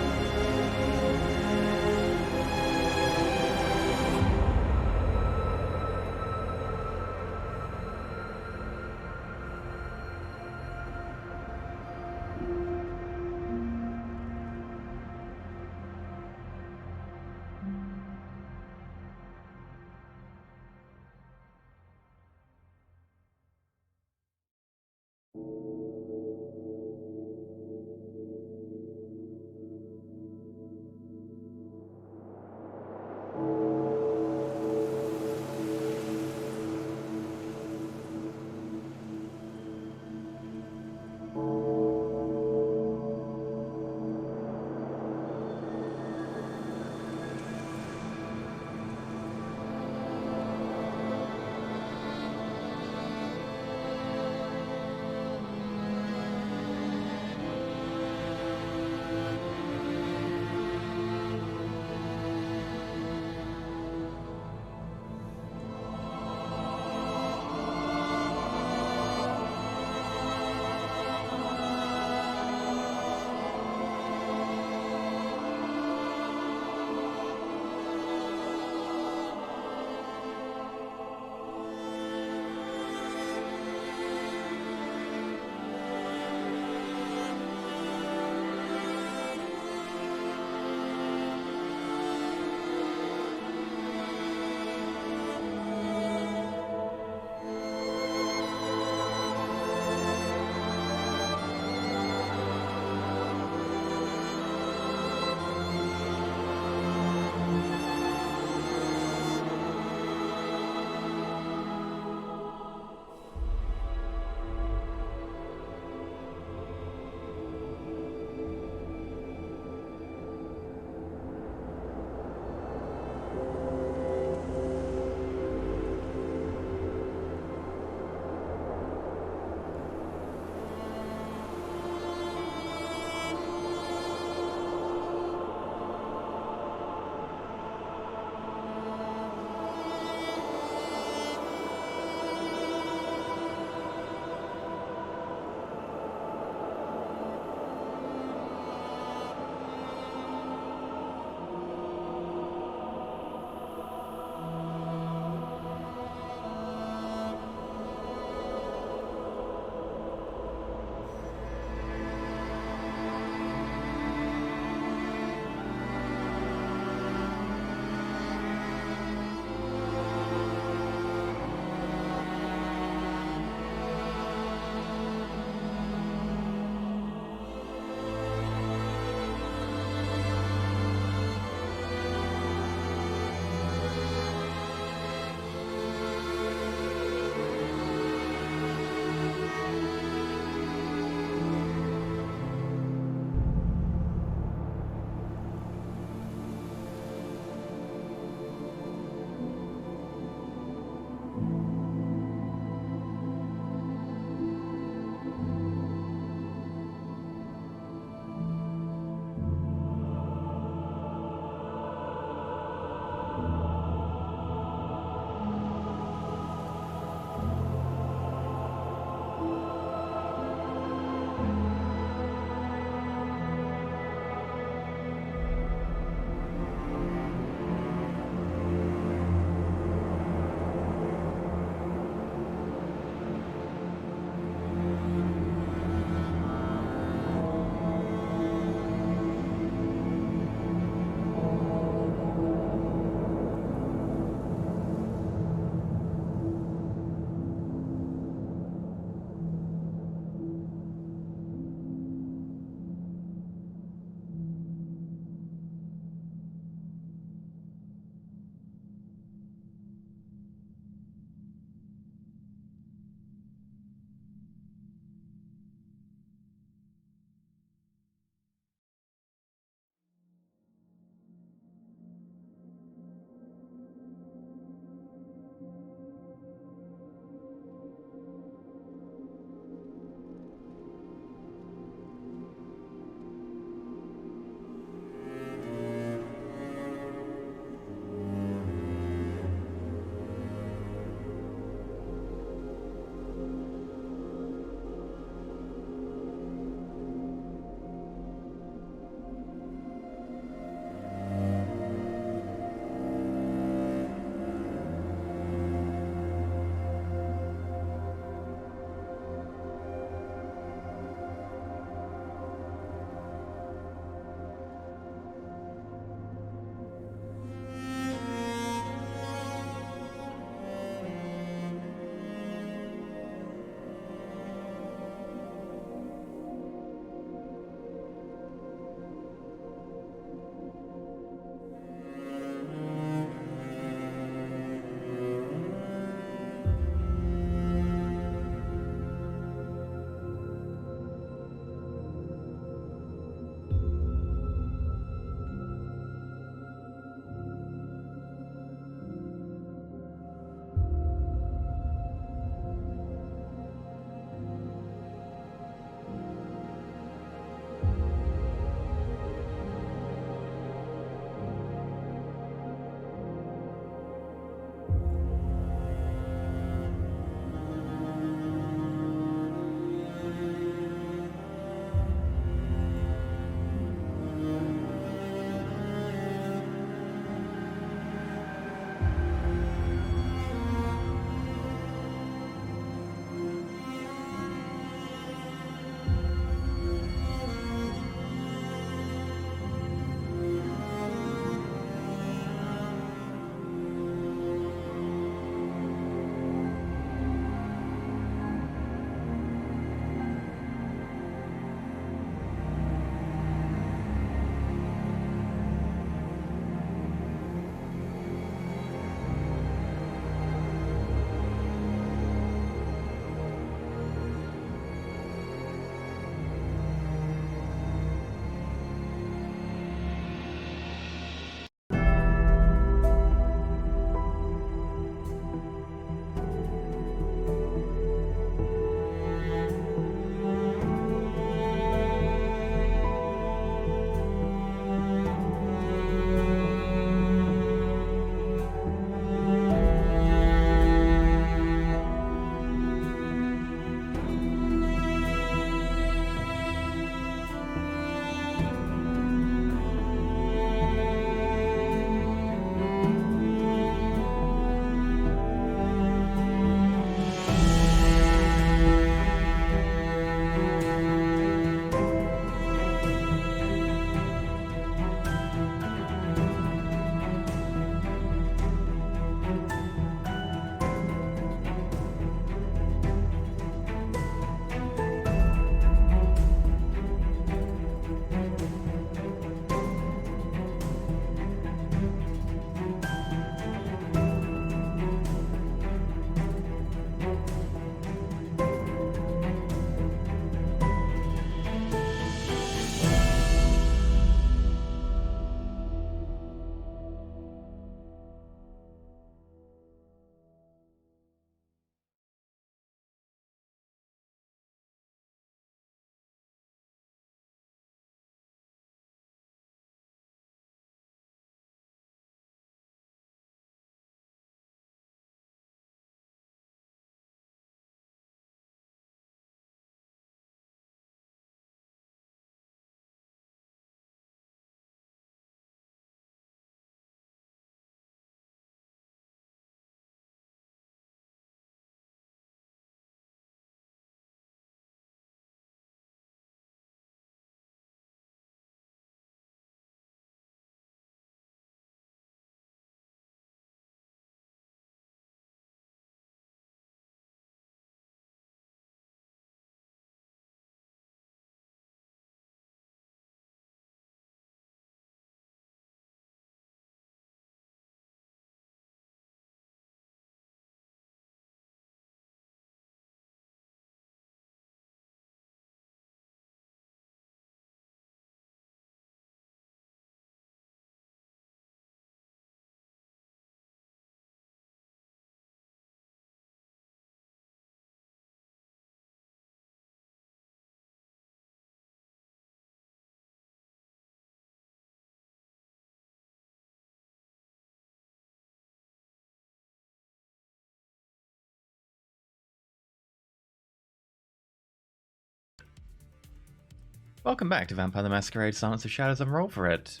Welcome back to Vampire the Masquerade Silence of Shadows. I'm Roll for it.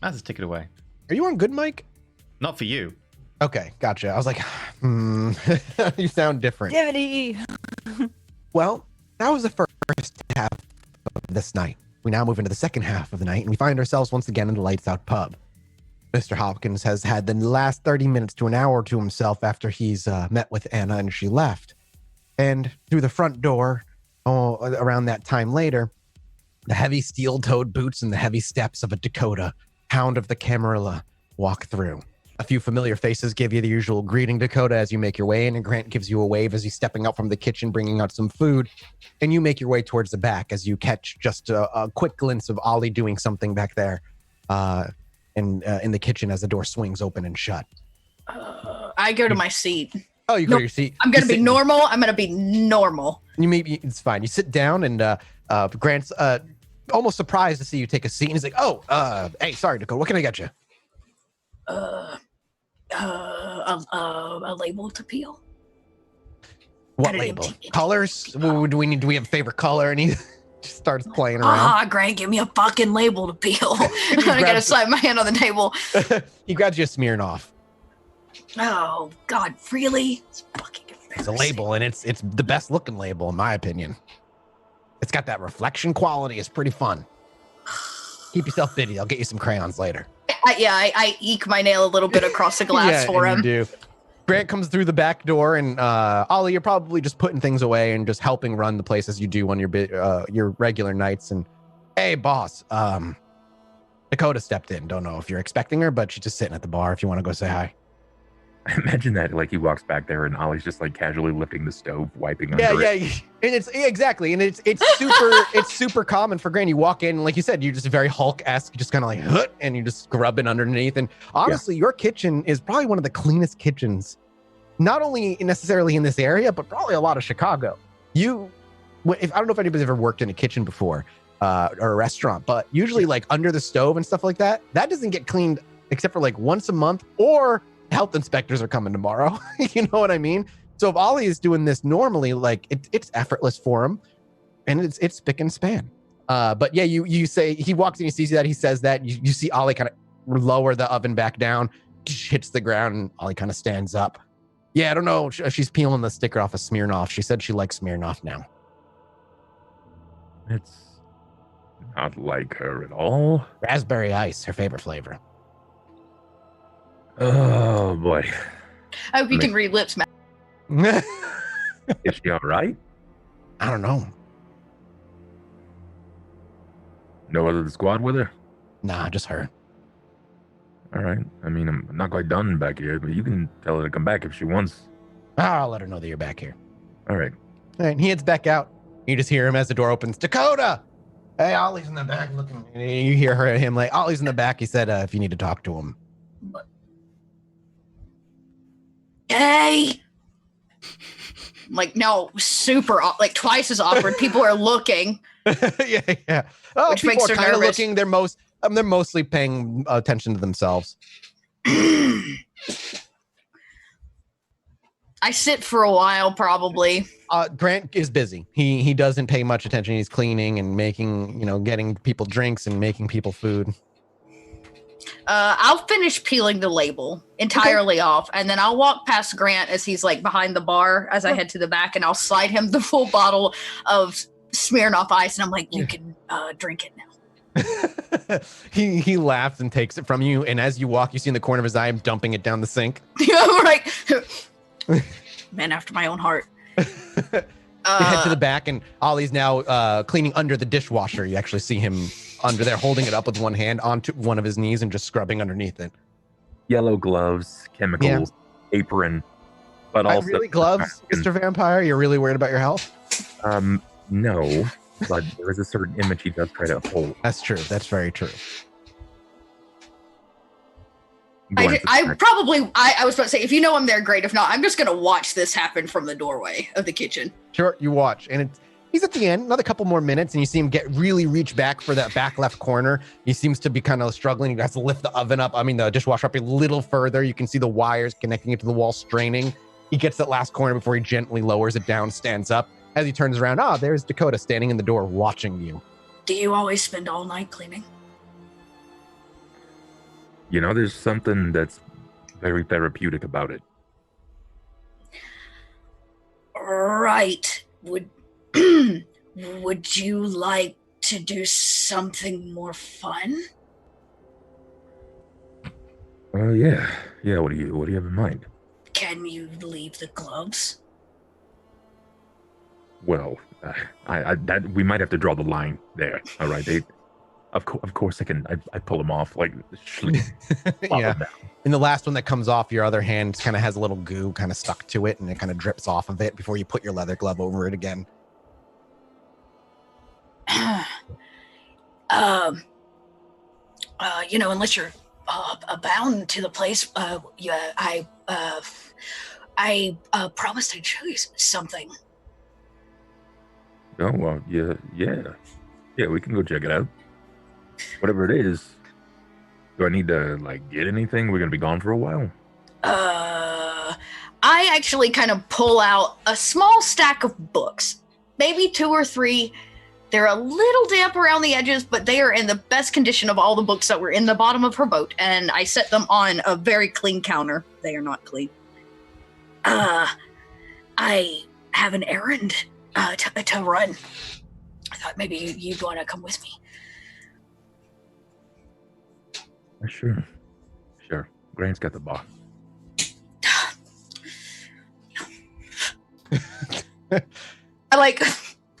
Maz, take it away. Are you on good mic? Not for you. Okay, gotcha. I was like, you sound different. Activity. Well, that was the first half of this night. We now move into the second half of the night, and we find ourselves once again in the Lights Out pub. Mr. Hopkins has had the last 30 minutes to an hour to himself after he's met with Anna and she left. And through the front door, around that time later, the heavy steel-toed boots and the heavy steps of a Dakota, Hound of the Camarilla, walk through. A few familiar faces give you the usual greeting, Dakota, as you make your way in, and Grant gives you a wave as he's stepping out from the kitchen, bringing out some food, and you make your way towards the back as you catch just a quick glimpse of Ollie doing something back there in the kitchen as the door swings open and shut. I go to my seat. Oh, you go to your seat. I'm going to be normal. I'm going to be normal. It's fine. You sit down, and Grant's almost surprised to see you take a seat, and he's like, hey, sorry, Dakota, what can I get you? A label to peel. What label? Colors? Do we have a favorite color? And he just starts playing around. Grant, give me a fucking label to peel. I gotta slap my hand on the table. He grabs you a Smirnoff. Oh God, really? It's fucking embarrassing. It's a label, and it's the best looking label in my opinion. It's got that reflection quality. It's pretty fun. Keep yourself busy. I'll get you some crayons later. I eke my nail a little bit across the glass for him. You do. Grant comes through the back door, and Ollie, you're probably just putting things away and just helping run the place as you do on your regular nights. And hey, boss, Dakota stepped in. Don't know if you're expecting her, but she's just sitting at the bar. If you want to go say hi. I imagine that like he walks back there and Ollie's just like casually lifting the stove, wiping under it. Yeah, and it's exactly, and it's super it's super common for Grant. You walk in, and like you said, you're just very Hulk-esque, just kind of like and you just scrub it underneath. And honestly, your kitchen is probably one of the cleanest kitchens, not only necessarily in this area, but probably a lot of Chicago. I don't know if anybody's ever worked in a kitchen before or a restaurant, but usually like under the stove and stuff like that doesn't get cleaned except for like once a month, or health inspectors are coming tomorrow. You know what I mean? So if Ollie is doing this normally, like it's effortless for him, and it's spick and span. But yeah, you say he walks in, he sees that, he says that, you see Ollie kind of lower the oven back down, hits the ground, and Ollie kind of stands up. Yeah, I don't know. She's peeling the sticker off of Smirnoff. She said she likes Smirnoff now. It's not like her at all. Raspberry ice, her favorite flavor. Oh boy. I hope you can read lips, man. Is she all right? I don't know. No other of the squad with her? Nah, just her. All right. I mean, I'm not quite done back here, but you can tell her to come back if she wants. I'll let her know that you're back here. All right. All right, he heads back out. You just hear him as the door opens. Dakota! Hey, Ollie's in the back looking. And you hear him like, Ollie's in the back. He said if you need to talk to him. Hey! Like, no, super, like twice as awkward. People are looking. Yeah. Oh, Which people makes are her kind of nervous. looking. They're mostly paying attention to themselves. I sit for a while, probably. Grant is busy. He doesn't pay much attention. He's cleaning and making, getting people drinks and making people food. I'll finish peeling the label entirely off, and then I'll walk past Grant as he's like behind the bar as I head to the back, and I'll slide him the full bottle of Smirnoff Ice, and I'm like, you can drink it now. He laughs and takes it from you, and as you walk, you see in the corner of his eye him dumping it down the sink. Right. Man after my own heart. You head to the back, and Ollie's now cleaning under the dishwasher. You actually see him under there holding it up with one hand onto one of his knees and just scrubbing underneath it. Yellow gloves, chemicals, apron, but also really gloves, Mr. Vampire? You're really worried about your health? No, but there is a certain image he does try to hold. That's true. That's very true. I was about to say, if you know I'm there, great. If not, I'm just going to watch this happen from the doorway of the kitchen. Sure, you watch. And he's at the end, another couple more minutes, and you see him really reach back for that back left corner. He seems to be kind of struggling. He has to lift the dishwasher up a little further. You can see the wires connecting it to the wall straining. He gets that last corner before he gently lowers it down, stands up. As he turns around, there's Dakota standing in the door watching you. Do you always spend all night cleaning? You know, there's something that's very therapeutic about it. Right. Would would you like to do something more fun? Yeah. Yeah, what do you have in mind? Can you leave the gloves? Well, that we might have to draw the line there. All right, of course I can. I pull them off like Yeah. And the last one that comes off your other hand kind of has a little goo kind of stuck to it, and it kind of drips off of it before you put your leather glove over it again. Unless you're bound to the place, yeah, I promised I'd show you something. Oh well, yeah. We can go check it out. Whatever it is. Do I need to like get anything? We're gonna be gone for a while. I actually kind of pull out a small stack of books, maybe 2 or 3. They're a little damp around the edges, but they are in the best condition of all the books that were in the bottom of her boat, and I set them on a very clean counter. They are not clean. I have an errand to run. I thought maybe you'd want to come with me. Sure. Grant's got the box.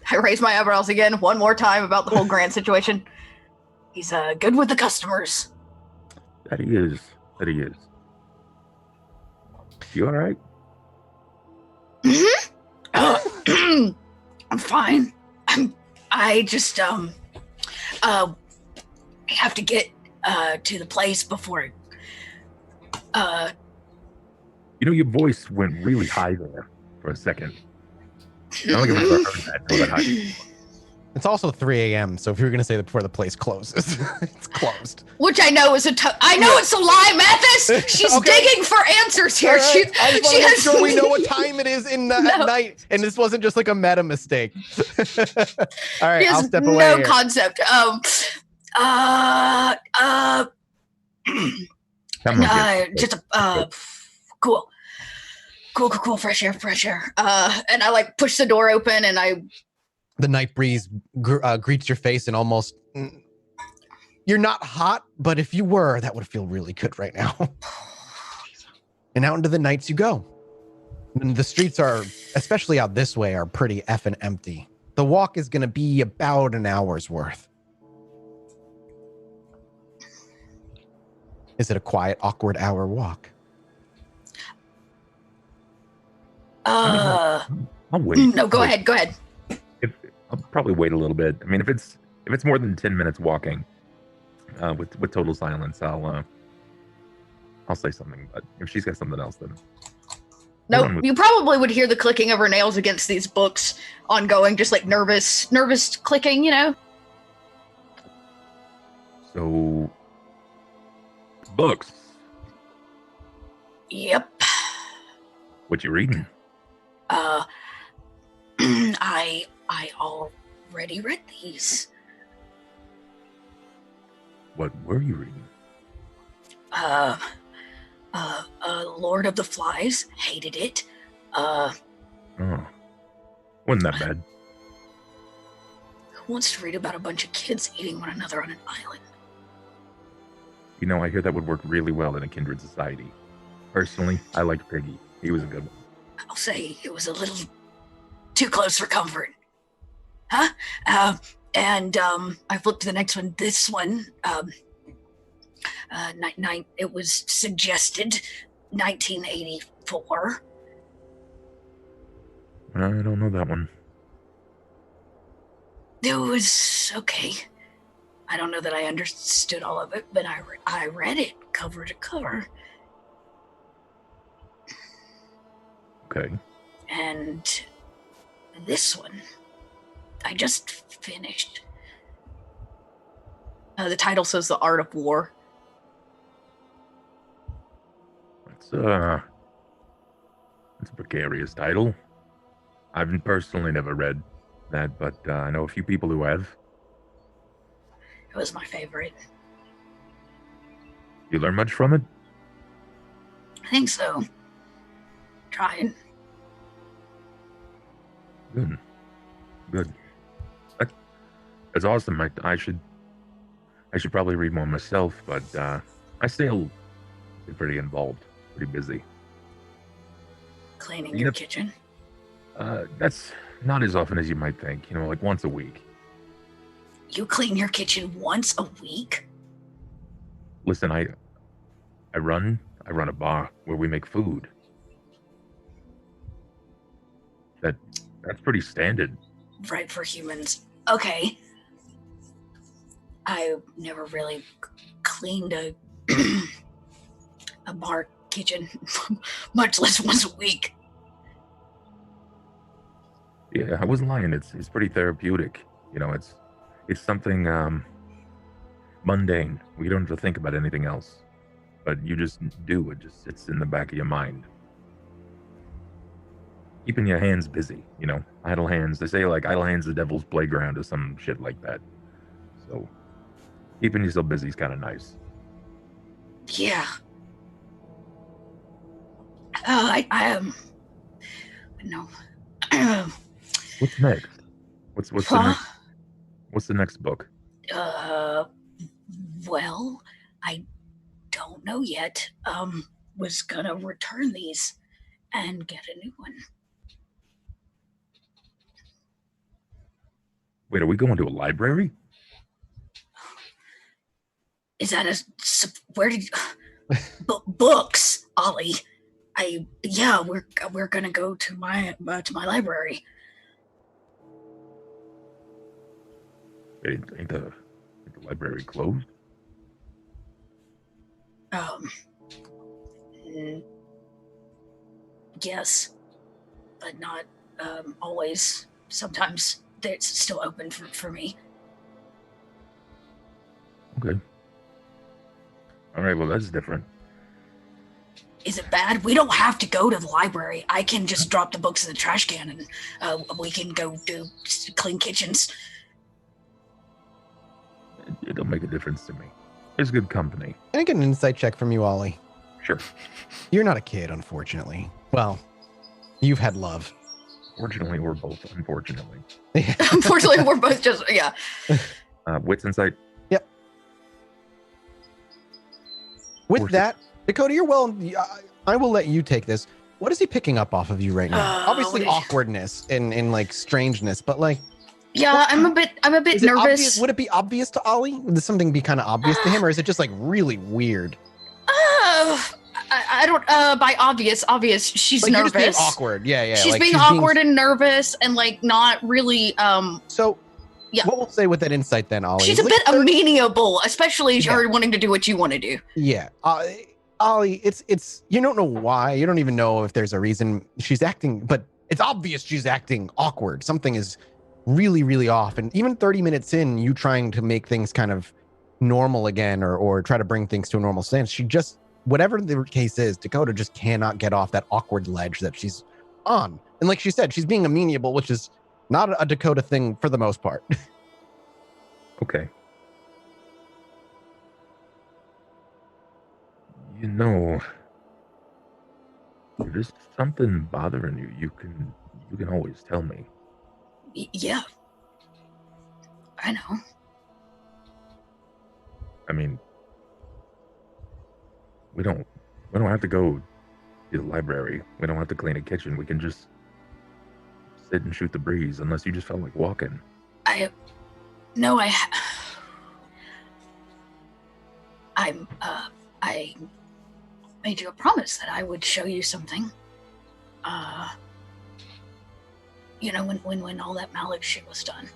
I raise my eyebrows again one more time about the whole Grant situation. He's good with the customers. That he is. You all right? Mm-hmm. I'm fine. I just have to get to the place before. Your voice went really high there for a second. I don't think I've ever heard that high. It's also 3 a.m., so if you were going to say that before the place closes, it's closed. Which I know is I know it's a lie, Mathis! She's Okay. digging for answers here. Right. I just want to make sure we know what time it is at night, and this wasn't just like a meta mistake. All right, I'll step away. No concept. Cool, fresh air. And I like push the door open, and the night breeze greets your face, and almost you're not hot, but if you were, that would feel really good right now. And out into the nights you go. And the streets are, especially out this way, are pretty effing empty. The walk is going to be about an hour's worth. Is it a quiet, awkward hour walk? I'll wait. No, go ahead. I'll probably wait a little bit. I mean, if it's more than 10 minutes walking, with total silence, I'll say something. But if she's got something else, then no. You probably would hear the clicking of her nails against these books ongoing, just like nervous clicking, So, books. Yep. What you reading? I already read these. What were you reading? Lord of the Flies. Hated it. Oh, wasn't that bad? Who wants to read about a bunch of kids eating one another on an island? I hear that would work really well in a kindred society. Personally, I liked Piggy. He was a good one. I'll say it was a little too close for comfort. Huh? I flipped to the next one. This one, it was suggested 1984. I don't know that one. It was okay. I don't know that I understood all of it, but I read it cover to cover. Okay. And this one, I just finished. The title says The Art of War. It's a precarious title. I've personally never read that, but I know a few people who have. was my favorite. You learn much from it? I think so. Trying. Good. Good. That's awesome. I should probably read more myself, but I still get pretty involved, pretty busy. Cleaning your kitchen. That's not as often as you might think. You know, like once a week. You clean your kitchen once a week? Listen, I run a bar where we make food. That's pretty standard. Right, for humans. Okay. I never really cleaned a bar kitchen, much less once a week. Yeah, I wasn't lying. It's pretty therapeutic. You know, it's something mundane. We don't have to think about anything else. But you just do. It just sits in the back of your mind. Keeping your hands busy, you know, idle hands. They say like idle hands the devil's playground or some shit like that. So keeping yourself busy is kind of nice. Yeah. I no. What's next? What's the next book? Well, I don't know yet. Was gonna return these and get a new one. Wait, are we going to a library? Is that where did books, Ollie? We're gonna go to my library. Ain't the library closed? Yes, but not always. Sometimes it's still open for me. Okay. All right, well, that's different. Is it bad? We don't have to go to the library. I can just drop the books in the trash can and we can go do clean kitchens. It'll make a difference to me. It's good company. Can I get an insight check from you, Ollie? Sure. You're not a kid, unfortunately. Well, you've had love. Fortunately, or both, unfortunately. Unfortunately, we're both just, yeah. Wits insight? Yep. With that, Dakota, you're well. I will let you take this. What is he picking up off of you right now? Obviously, awkwardness and like strangeness, but like. Yeah, I'm a bit nervous. Obvious? Would it be obvious to Ollie? Would something be kind of obvious to him, or is it just like really weird? I don't. By obvious, she's like, nervous. You're just being awkward. Yeah. She's like, being awkward and nervous, and like not really. So, yeah. What we'll say with that insight then, Ollie? She's a bit amenable, especially her wanting to do what you want to do. Yeah, Ollie, it's you don't know why. You don't even know if there's a reason she's acting, but it's obvious she's acting awkward. Something is really, really off. And even 30 minutes in, you trying to make things kind of normal again, or try to bring things to a normal stance, she just. Whatever the case is, Dakota just cannot get off that awkward ledge that she's on. And like she said, she's being amenable, which is not a Dakota thing for the most part. Okay. You know, if there's something bothering you, you can always tell me. Yeah. I know. I mean, we don't have to go to the library. We don't have to clean a kitchen. We can just sit and shoot the breeze, unless you just felt like walking. I made you a promise that I would show you something. You know, when all that Malik shit was done.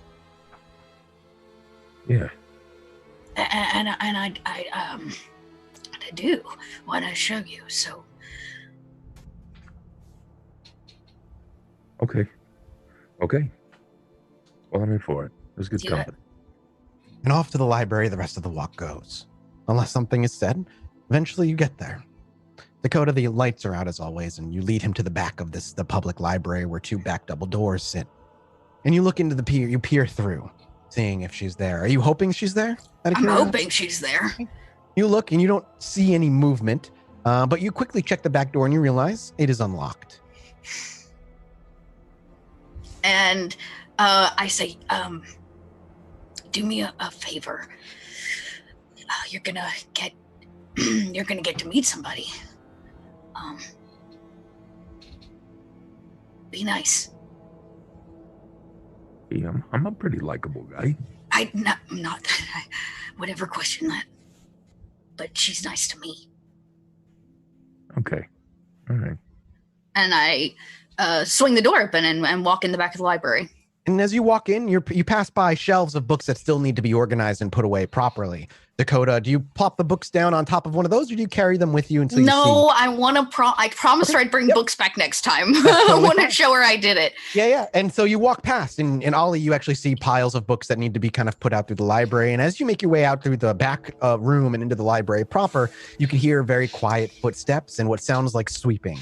Yeah. And I do want to show you, so. Okay. Well, I'm in for it. It was good company. And off to the library the rest of the walk goes. Unless something is said, eventually you get there. Dakota, the lights are out as always, and you lead him to the back of the public library where two back double doors sit. And you look into you peer through. seeing if she's there. Are you hoping she's there? I'm hoping she's there. You look and you don't see any movement, but you quickly check the back door and you realize it is unlocked. And I say, do me a favor. You're gonna get to meet somebody. Be nice. Yeah, I'm a pretty likable guy. I'm not. I would ever question that. But she's nice to me. Okay. All right. And I swing the door open and walk in the back of the library. And as you walk in, you pass by shelves of books that still need to be organized and put away properly. Dakota, do you plop the books down on top of one of those, or do you carry them with you until you see? I want to. I promised her I'd bring books back next time. I want to show her I did it. Yeah. And so you walk past, and Ollie, you actually see piles of books that need to be kind of put out through the library. And as you make your way out through the back room and into the library proper, you can hear very quiet footsteps and what sounds like sweeping.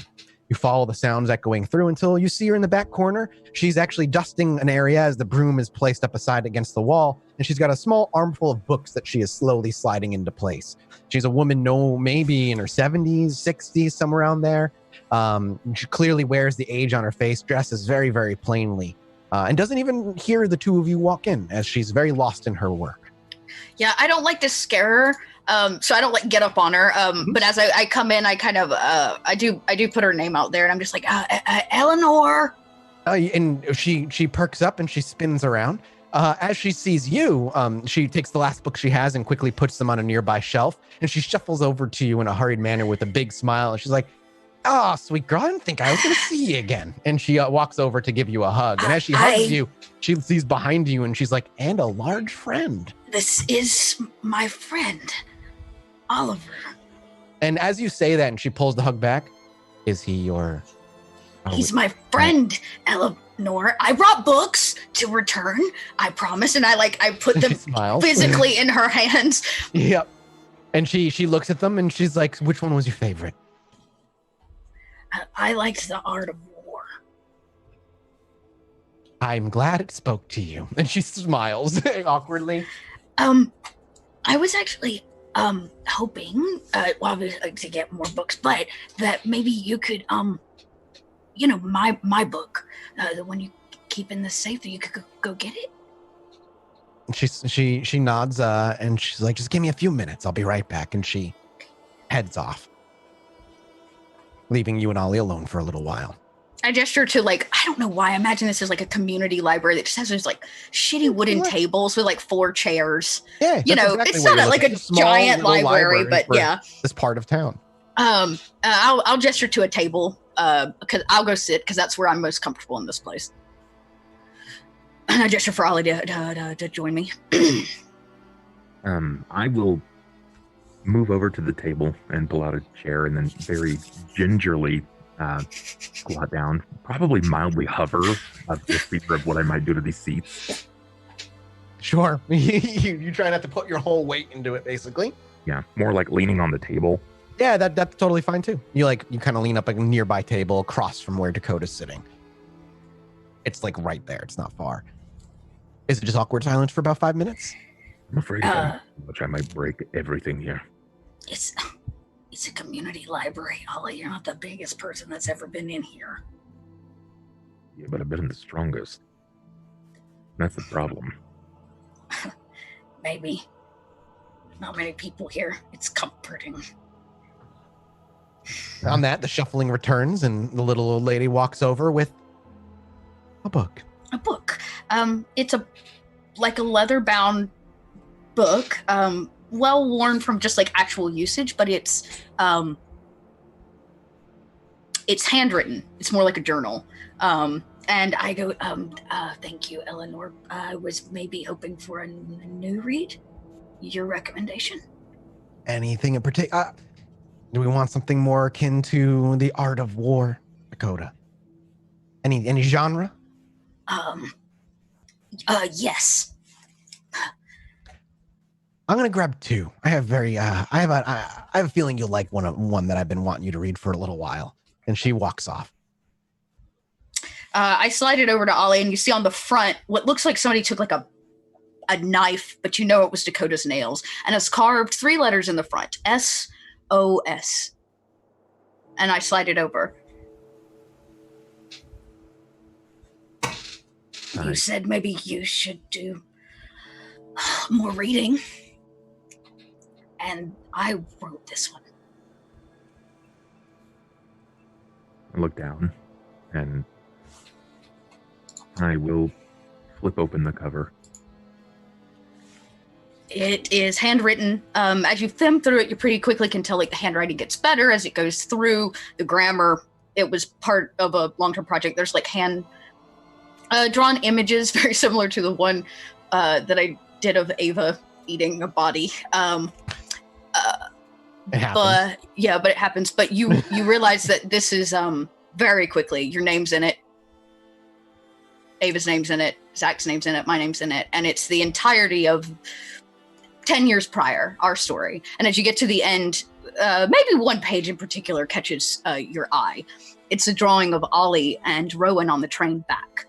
You follow the sounds echoing through until you see her in the back corner. She's actually dusting an area as the broom is placed up aside against the wall, and she's got a small armful of books that she is slowly sliding into place. She's a woman, maybe in her 70s, 60s, somewhere around there. She clearly wears the age on her face, dresses very, very plainly, and doesn't even hear the two of you walk in, as she's very lost in her work. Yeah, I don't like to scare her. So I don't get up on her. But as I come in, I kind of, I do put her name out there, and I'm just like, Eleanor. And she perks up and she spins around. As she sees you, she takes the last book she has and quickly puts them on a nearby shelf. And she shuffles over to you in a hurried manner with a big smile. And she's like, "Oh, sweet girl, I didn't think I was going to see you again." And she walks over to give you a hug. And as she hugs you, she sees behind you and she's like, "And a large friend. This is my friend, Oliver." And as you say that and she pulls the hug back, "Is he your..." He's my friend, Eleanor. I brought books to return, I promise. And I put them physically in her hands. Yep. And she looks at them and she's like, "Which one was your favorite?" I liked The Art of War. "I'm glad it spoke to you." And she smiles awkwardly. I was actually hoping to get more books, but that maybe you could my book, the one you keep in the safe, that you could go get it. She nods and she's like, "Just give me a few minutes, I'll be right back." And she heads off, leaving you and Ollie alone for a little while. I gesture to I don't know why. I imagine this is like a community library that just has those shitty wooden tables with 4 chairs. Yeah, exactly, it's not like a giant library, but yeah, this part of town. I'll gesture to a table because I'll go sit because that's where I'm most comfortable in this place. And I gesture for Ollie to join me. I will move over to the table and pull out a chair and then very gingerly squat down, probably mildly hover of the feature of what I might do to these seats. Sure. You try not to put your whole weight into it, basically. Yeah, more like leaning on the table. Yeah, that's totally fine too. You kind of lean up a nearby table across from where Dakota's sitting. It's right there. It's not far. Is it just awkward silence for about 5 minutes? I'm afraid I might break everything here. It's a community library, Ollie. You're not the biggest person that's ever been in here. Yeah, but I've been the strongest. That's the problem. Maybe. Not many people here. It's comforting. On that, the shuffling returns and the little old lady walks over with a book. A book. It's a leather-bound book. Well worn from just actual usage, but it's handwritten. It's more like a journal. And I go, thank you, Eleanor. I was maybe hoping for a new read. Your recommendation? Anything in particular? Do we want something more akin to The Art of War, Dakota? Any genre? Yes. I'm gonna grab 2. I have a feeling you'll like one that I've been wanting you to read for a little while. And she walks off. I slide it over to Ollie, and you see on the front what looks like somebody took a a knife, but you know it was Dakota's nails, and it's carved 3 letters in the front, SOS. And I slide it over. You Nice. said maybe you should do more reading. And I wrote this one. I look down, and I will flip open the cover. It is handwritten. As you thumb through it, you pretty quickly can tell like the handwriting gets better as it goes through. The grammar, it was part of a long-term project. There's like hand drawn images, very similar to the one that I did of Ava eating a body. It happens. But it happens. But you realize that this is very quickly. Your name's in it. Ava's name's in it. Zach's name's in it. My name's in it. And it's the entirety of 10 years prior, our story. And as you get to the end, maybe one page in particular catches your eye. It's a drawing of Ollie and Rowan on the train back.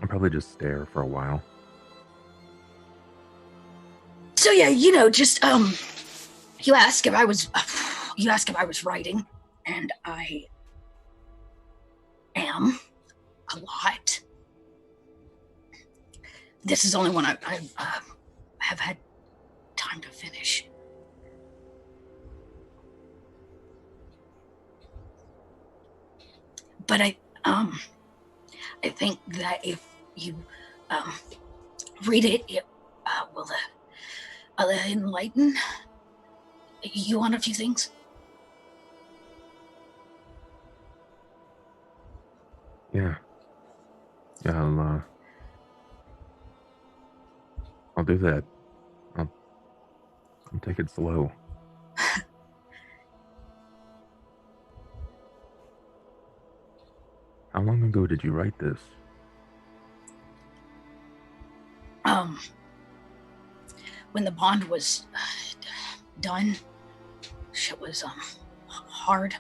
I'll probably just stare for a while. So yeah, just you ask if I was writing, and I am a lot. This is only one I have had time to finish. But I think that if you read it, it will enlighten you on a few things. Yeah. Yeah, I'll do that. I'll take it slow. How long ago did you write this? When the bond was done, shit was hard.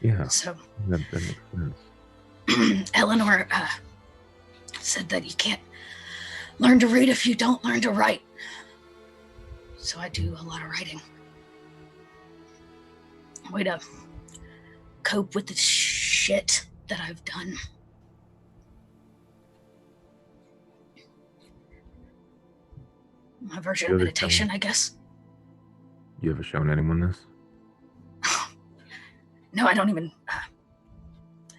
Yeah. So That makes sense. Eleanor said that you can't learn to read if you don't learn to write. So I do a lot of writing. Way to cope with the shit that I've done. My version of meditation, I guess. You ever shown anyone this? No, I don't even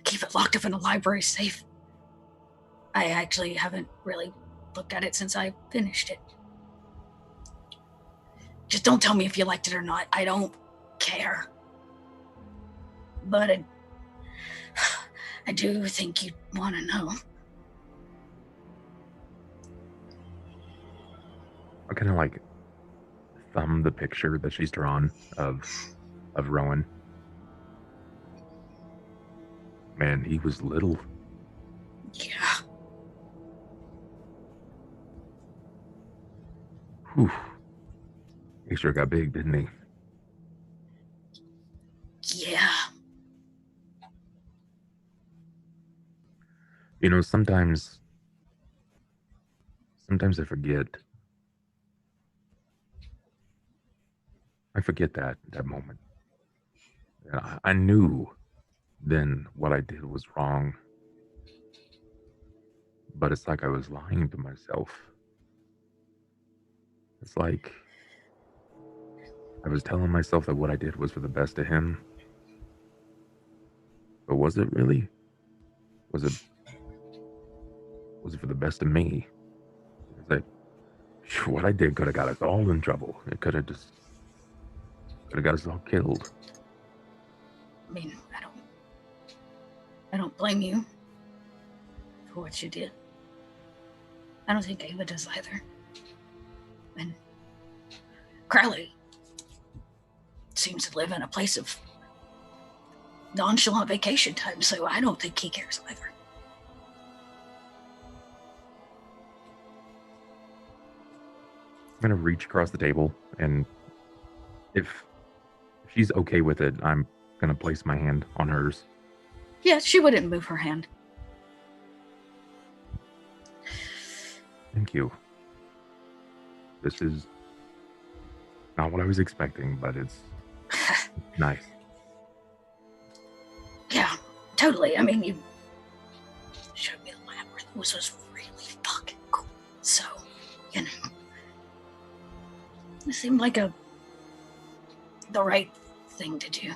keep it locked up in a library safe. I actually haven't really looked at it since I finished it. Just don't tell me if you liked it or not. I don't care. But I do think you'd want to know. I kind of like thumb the picture that she's drawn of Rowan. Man, he was little. Yeah. Whew. He sure got big, didn't he? Yeah. You know, sometimes I forget. I forget that moment. I knew then what I did was wrong. But it's like I was lying to myself. It's like I was telling myself that what I did was for the best of him. But was it really? Was it for the best of me? Because what I did could have got us all in trouble. It could have got us all killed. I mean, I don't blame you for what you did. I don't think Ava does either. And Crowley seems to live in a place of nonchalant vacation time, so I don't think he cares either. I'm gonna reach across the table, and if she's okay with it, I'm gonna place my hand on hers. Yeah, she wouldn't move her hand. Thank you. This is not what I was expecting, but it's nice. Yeah, totally. I mean, you showed me the labyrinth, which was really fucking cool. So, you know, it seemed like the right thing to do.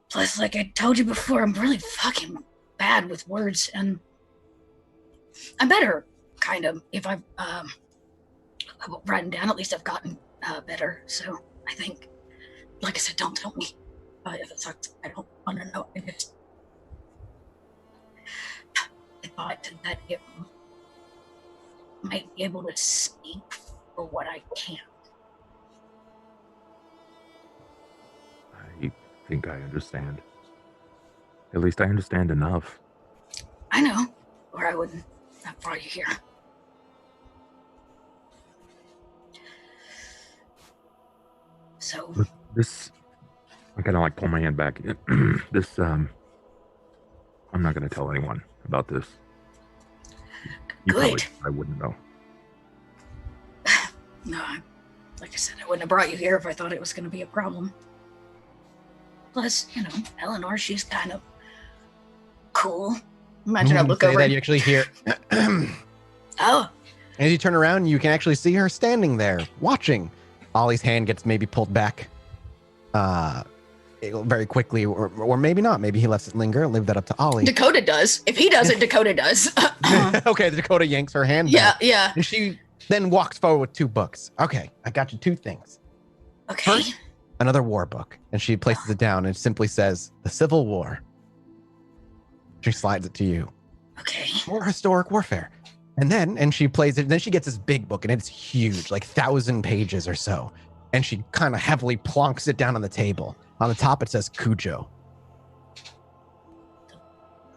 Plus, like I told you before, I'm really fucking bad with words, and I'm better, kind of, if I've written down. At least I've gotten better. So I think, like I said, don't tell me if it sucks. I don't want to know. I thought that it might be able to speak for what I can't. I think I understand. At least I understand enough. I know, or I wouldn't have brought you here. So This, I kind of like pull my hand back. This, I'm not going to tell anyone about this. You Good. I wouldn't know. No, like I said, I wouldn't have brought you here if I thought it was going to be a problem. Plus, you know, Eleanor, she's kind of cool. Imagine I look over. That you actually hear. Oh. As you turn around, you can actually see her standing there, watching. Ollie's hand gets maybe pulled back very quickly, or maybe not. Maybe he lets it linger. Leave that up to Ollie. Dakota does. If he does it, Dakota does. Okay, Dakota yanks her hand back. Yeah. And she then walks forward with 2 books. Okay, I got you 2 things. Okay. First, another war book. And she places it down and it simply says, The Civil War. She slides it to you. Okay. More historic warfare. And she plays it. Then she gets this big book, and it's huge, like 1,000 pages or so. And she kind of heavily plonks it down on the table. On the top, it says Cujo.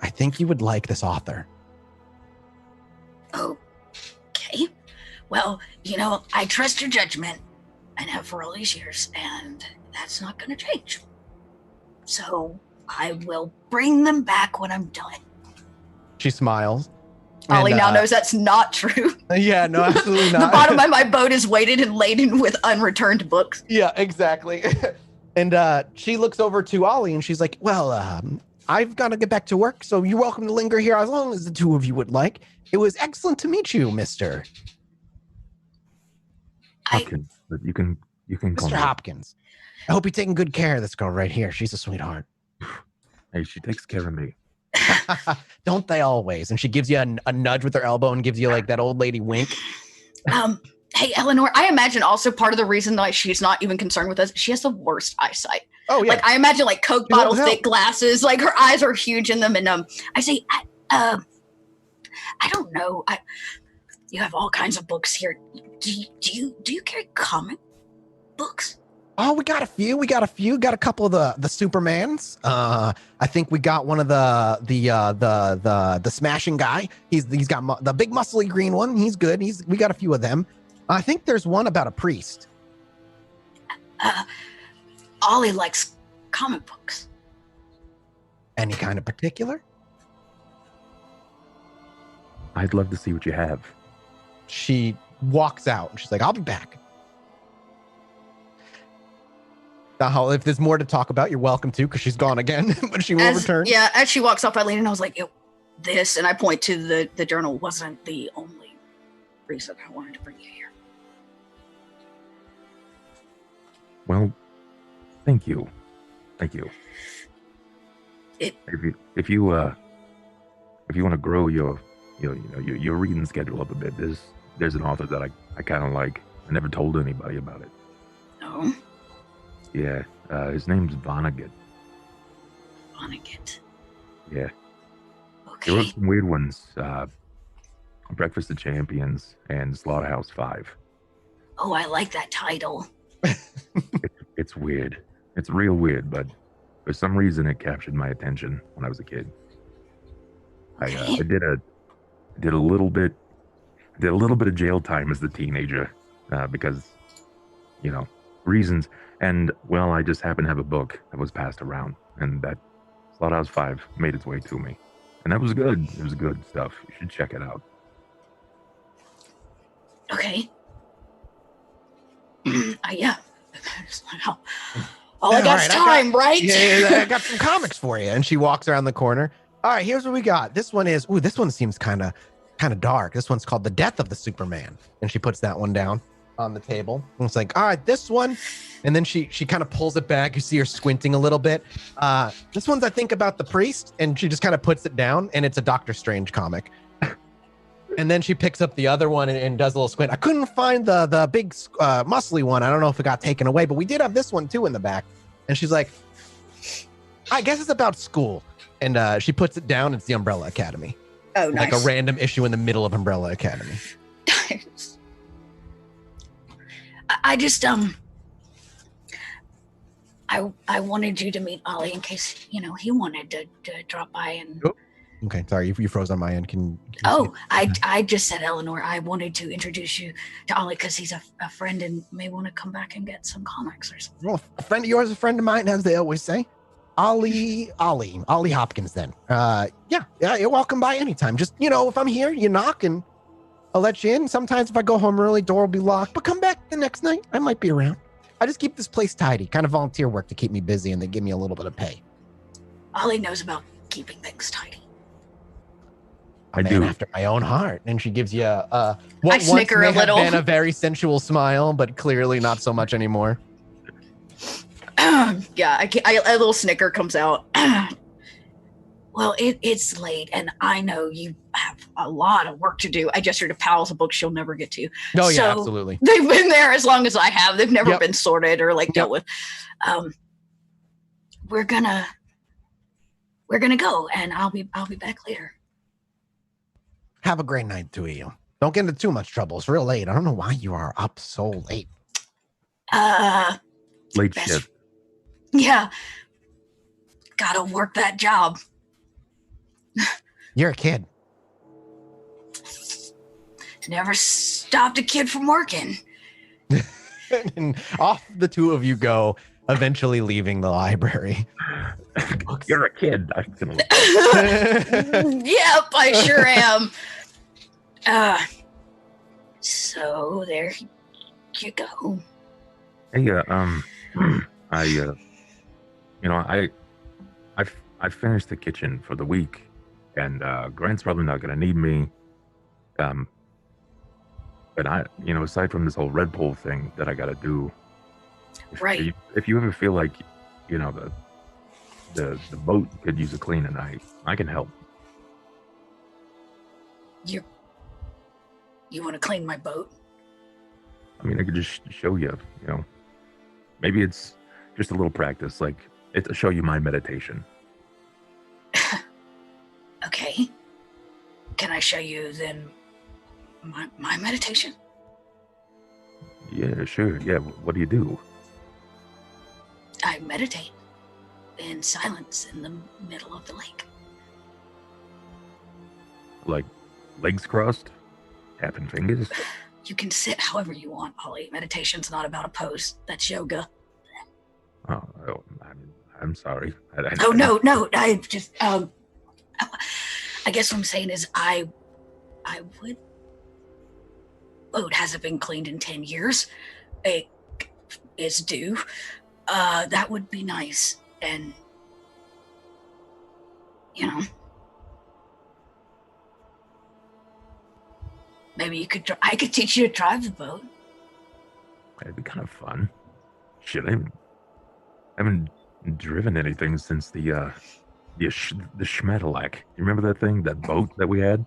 I think you would like this author. Okay. Well, you know, I trust your judgment and have for all these years, and that's not going to change. So I will bring them back when I'm done. She smiles. Ollie now knows that's not true. Yeah, no, absolutely not. The bottom of my boat is weighted and laden with unreturned books. Yeah, exactly. And she looks over to Ollie and she's like, well, I've got to get back to work, so you're welcome to linger here as long as the 2 of you would like. It was excellent to meet you, Mr. Hopkins, but you can call Mr. me. Hopkins. I hope you're taking good care of this girl right here. She's a sweetheart. Hey, she takes care of me. Don't they always? And she gives you a nudge with her elbow and gives you like that old lady wink. Hey, Eleanor, I imagine also part of the reason why she's not even concerned with us, she has the worst eyesight. Oh, yeah. Like, I imagine, like, Coke bottle thick glasses, like, her eyes are huge in them, and, I say, I don't know, you have all kinds of books here. Do you carry comic books? Oh, we got a few. Got a couple of the Supermans. I think we got one of the smashing guy. He's got the big muscly green one. He's good. We got a few of them. I think there's one about a priest. Ollie likes comic books. Any kind of particular? I'd love to see what you have. She walks out and she's like, I'll be back. Now, if there's more to talk about, you're welcome to, because she's gone again, but she will return. Yeah, as she walks off, I lean and I was like, this, and I point to the journal, wasn't the only reason I wanted to bring you here. Well, thank you. If you want to grow your reading schedule up a bit, there's an author that I kind of like. I never told anybody about it. No. Yeah, his name's Vonnegut. Vonnegut. Yeah. Okay. He wrote some weird ones. Breakfast of Champions and Slaughterhouse 5. Oh, I like that title. It's weird. It's real weird, but for some reason it captured my attention when I was a kid. Okay. I did a little bit of jail time as a teenager because, reasons. And well, I just happened to have a book that was passed around, and that Slaughterhouse 5 made its way to me, and that was good. It was good stuff. You should check it out. Okay. Yeah. All I got's time, right? Yeah, I got some comics for you. And she walks around the corner. All right, here's what we got. This one is, this one seems kind of dark. This one's called The Death of the Superman. And she puts that one down on the table. And it's like, all right, this one. And then she kind of pulls it back. You see her squinting a little bit. This one's, I think, about the priest. And she just kind of puts it down. And it's a Doctor Strange comic. And then she picks up the other one and does a little squint. I couldn't find the big muscly one. I don't know if it got taken away, but we did have this one too in the back. And she's like, I guess it's about school. And she puts it down. It's the Umbrella Academy. Oh, nice. Like a random issue in the middle of Umbrella Academy. I just I wanted you to meet Ollie in case he wanted to drop by and. Oh. Okay, sorry, you froze on my end. Can I just said Eleanor. I wanted to introduce you to Ollie because he's a friend and may want to come back and get some comics or something. Well, a friend of yours is a friend of mine, as they always say. Ollie Hopkins. Then, yeah, you're welcome by anytime. Just if I'm here, you knock and I'll let you in. Sometimes if I go home early, door will be locked. But come back the next night. I might be around. I just keep this place tidy, kind of volunteer work to keep me busy, and they give me a little bit of pay. Ollie knows about keeping things tidy. I do. After my own heart. And she gives you what I snicker a little. Been a very sensual smile, but clearly not so much anymore. Yeah, a little snicker comes out. Well, it's late, and I know you have a lot of work to do. I gesture to piles of books she'll never get to. Oh, yeah, absolutely. They've been there as long as I have. They've never been sorted or dealt with. We're gonna go, and I'll be back later. Have a great night, two of you. Don't get into too much trouble. It's real late. I don't know why you are up so late. Late shift. Yeah. Gotta work that job. You're a kid. Never stopped a kid from working. And off the two of you go, eventually leaving the library. You're a kid. Yep, I sure am. So there you go. Hey, I finished the kitchen for the week, and Grant's probably not gonna need me. But aside from this whole Red Bull thing that I gotta do, if you ever feel like, the boat could use a clean, and I can help. You want to clean my boat? I mean, I could just show you, maybe it's just a little practice, like to show you my meditation. Okay. Can I show you then my meditation? Yeah, sure. Yeah, what do you do? I meditate in silence in the middle of the lake. Like legs crossed? Tapping fingers? You can sit however you want, Ollie. Meditation's not about a pose. That's yoga. Oh, I'm sorry. No. I just, I guess what I'm saying is I would. Boat hasn't been cleaned in 10 years. It is due. That would be nice. And, maybe I could teach you to drive the boat. That'd be kind of fun. Shit, I haven't driven anything since the Schmetterlack. You remember that thing, that boat that we had?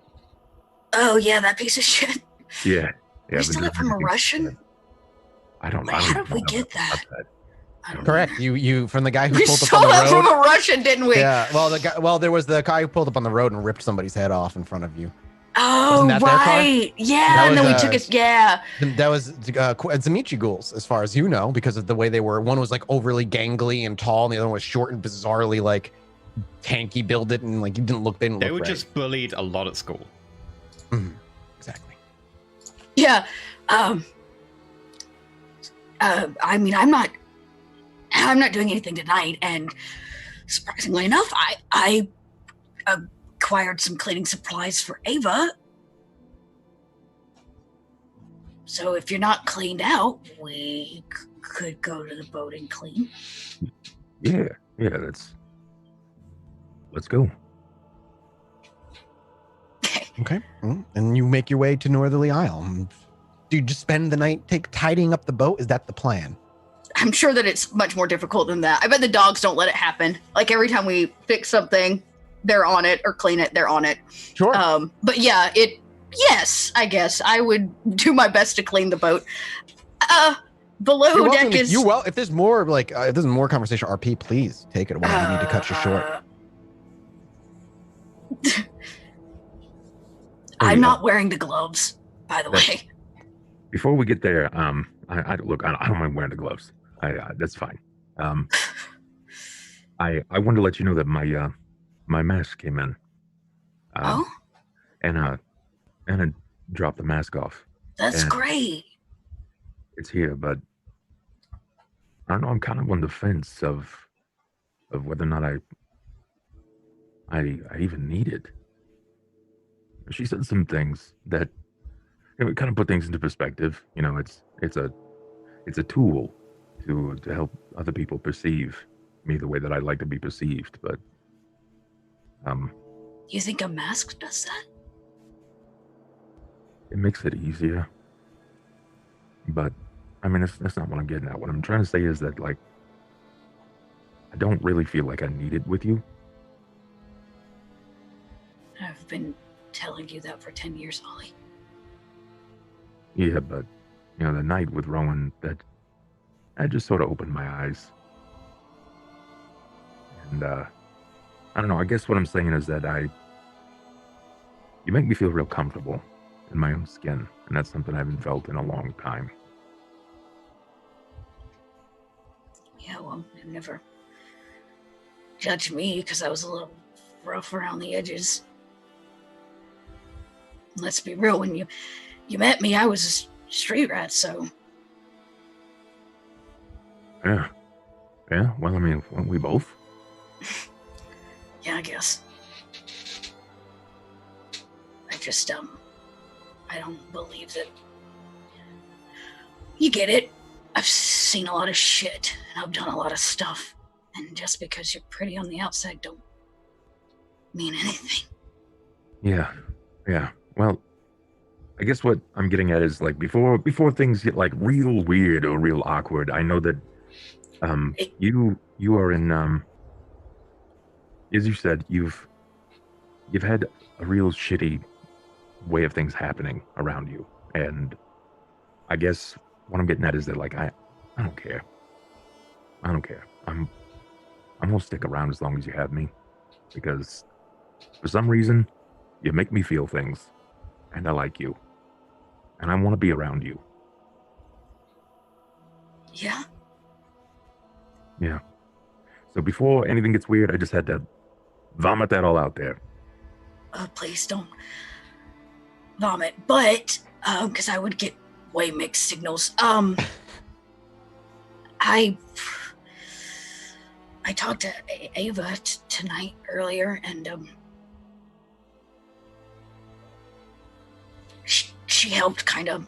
Oh yeah, that piece of shit. Yeah. We stole it from a Russian? I don't know. How did we get that? Correct. You from the guy who we pulled up on the road. We stole road. it from a Russian, didn't we? Yeah. Well, there was the guy who pulled up on the road and ripped somebody's head off in front of you. Oh, right. Yeah, and then we took it. Yeah. That was Zamichi ghouls, as far as you know, because of the way they were. One was like overly gangly and tall, and the other one was short and bizarrely like tanky builded, and like they didn't look They were right. just bullied a lot at school. Exactly. Yeah. I mean, I'm not doing anything tonight, and surprisingly enough, I acquired some cleaning supplies for Ava. So if you're not cleaned out, we could go to the boat and clean. Yeah, let's go. Okay. And you make your way to Northerly Isle. Do you just spend the night tidying up the boat? Is that the plan? I'm sure that it's much more difficult than that. I bet the dogs don't let it happen. Like every time we fix something, they're on it, or clean it, they're on it. Sure. But yeah, yes, I guess I would do my best to clean the boat. Below deck is if there's more if there's more conversation, RP, please take it away. We need to cut you short. I'm not wearing the gloves, by the way. Before we get there, I don't mind wearing the gloves. That's fine. I wanted to let you know that my mask came in. And I dropped the mask off. That's great. It's here, but I don't know. I'm kind of on the fence of whether or not I even need it. She said some things that kind of put things into perspective. You know, it's a tool to help other people perceive me the way that I like to be perceived. But you think a mask does that? It makes it easier. But I mean, that's not what I'm getting at. What I'm trying to say is that, like, I don't really feel like I need it with you. I've been telling you that for 10 years, Ollie. Yeah, but, you know, the night with Rowan, that just sort of opened my eyes. And, I don't know, I guess what I'm saying is that you make me feel real comfortable in my own skin, and that's something I haven't felt in a long time. Yeah, well, you never judged me because I was a little rough around the edges. Let's be real, when you met me, I was a street rat, so... Yeah, well, I mean, weren't we both? Yeah, I guess. I just, I don't believe that... You get it. I've seen a lot of shit, and I've done a lot of stuff. And just because you're pretty on the outside don't mean anything. Yeah. Well, I guess what I'm getting at is, like, before things get, like, real weird or real awkward, I know that you are in, as you said, you've had a real shitty way of things happening around you, and I guess what I'm getting at is that, like, I don't care. I'm gonna stick around as long as you have me, because for some reason you make me feel things, and I like you, and I want to be around you. Yeah? Yeah. So before anything gets weird, I just had to vomit that all out there. Please don't vomit, but because I would get way mixed signals. I talked to Ava tonight earlier, and she helped kind of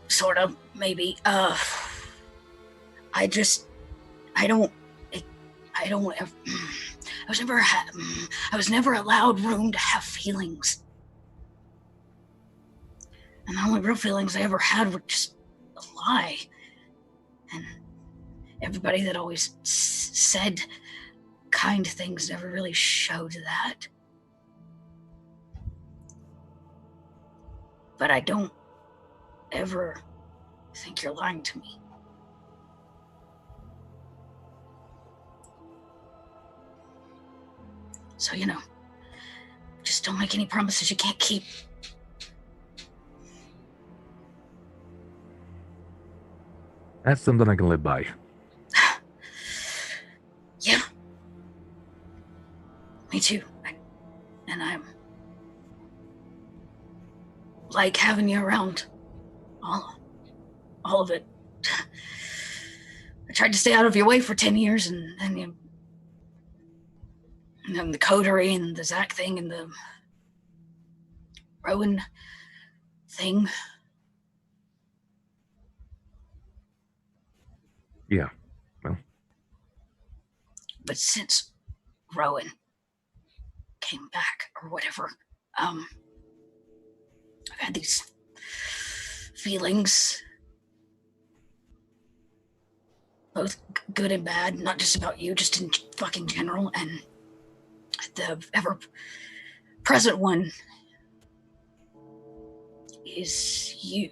sort of maybe I was never allowed room to have feelings. And the only real feelings I ever had were just a lie. And everybody that always said kind things never really showed that. But I don't ever think you're lying to me. So, you know, just don't make any promises you can't keep. That's something I can live by. Yeah. Me too. And I'm like having you around all all of it. I tried to stay out of your way for 10 years, and then the coterie and the Zach thing and the Rowan thing. Yeah, well. But since Rowan came back or whatever, I've had these feelings, both good and bad, not just about you, just in fucking general, and the ever present one is you.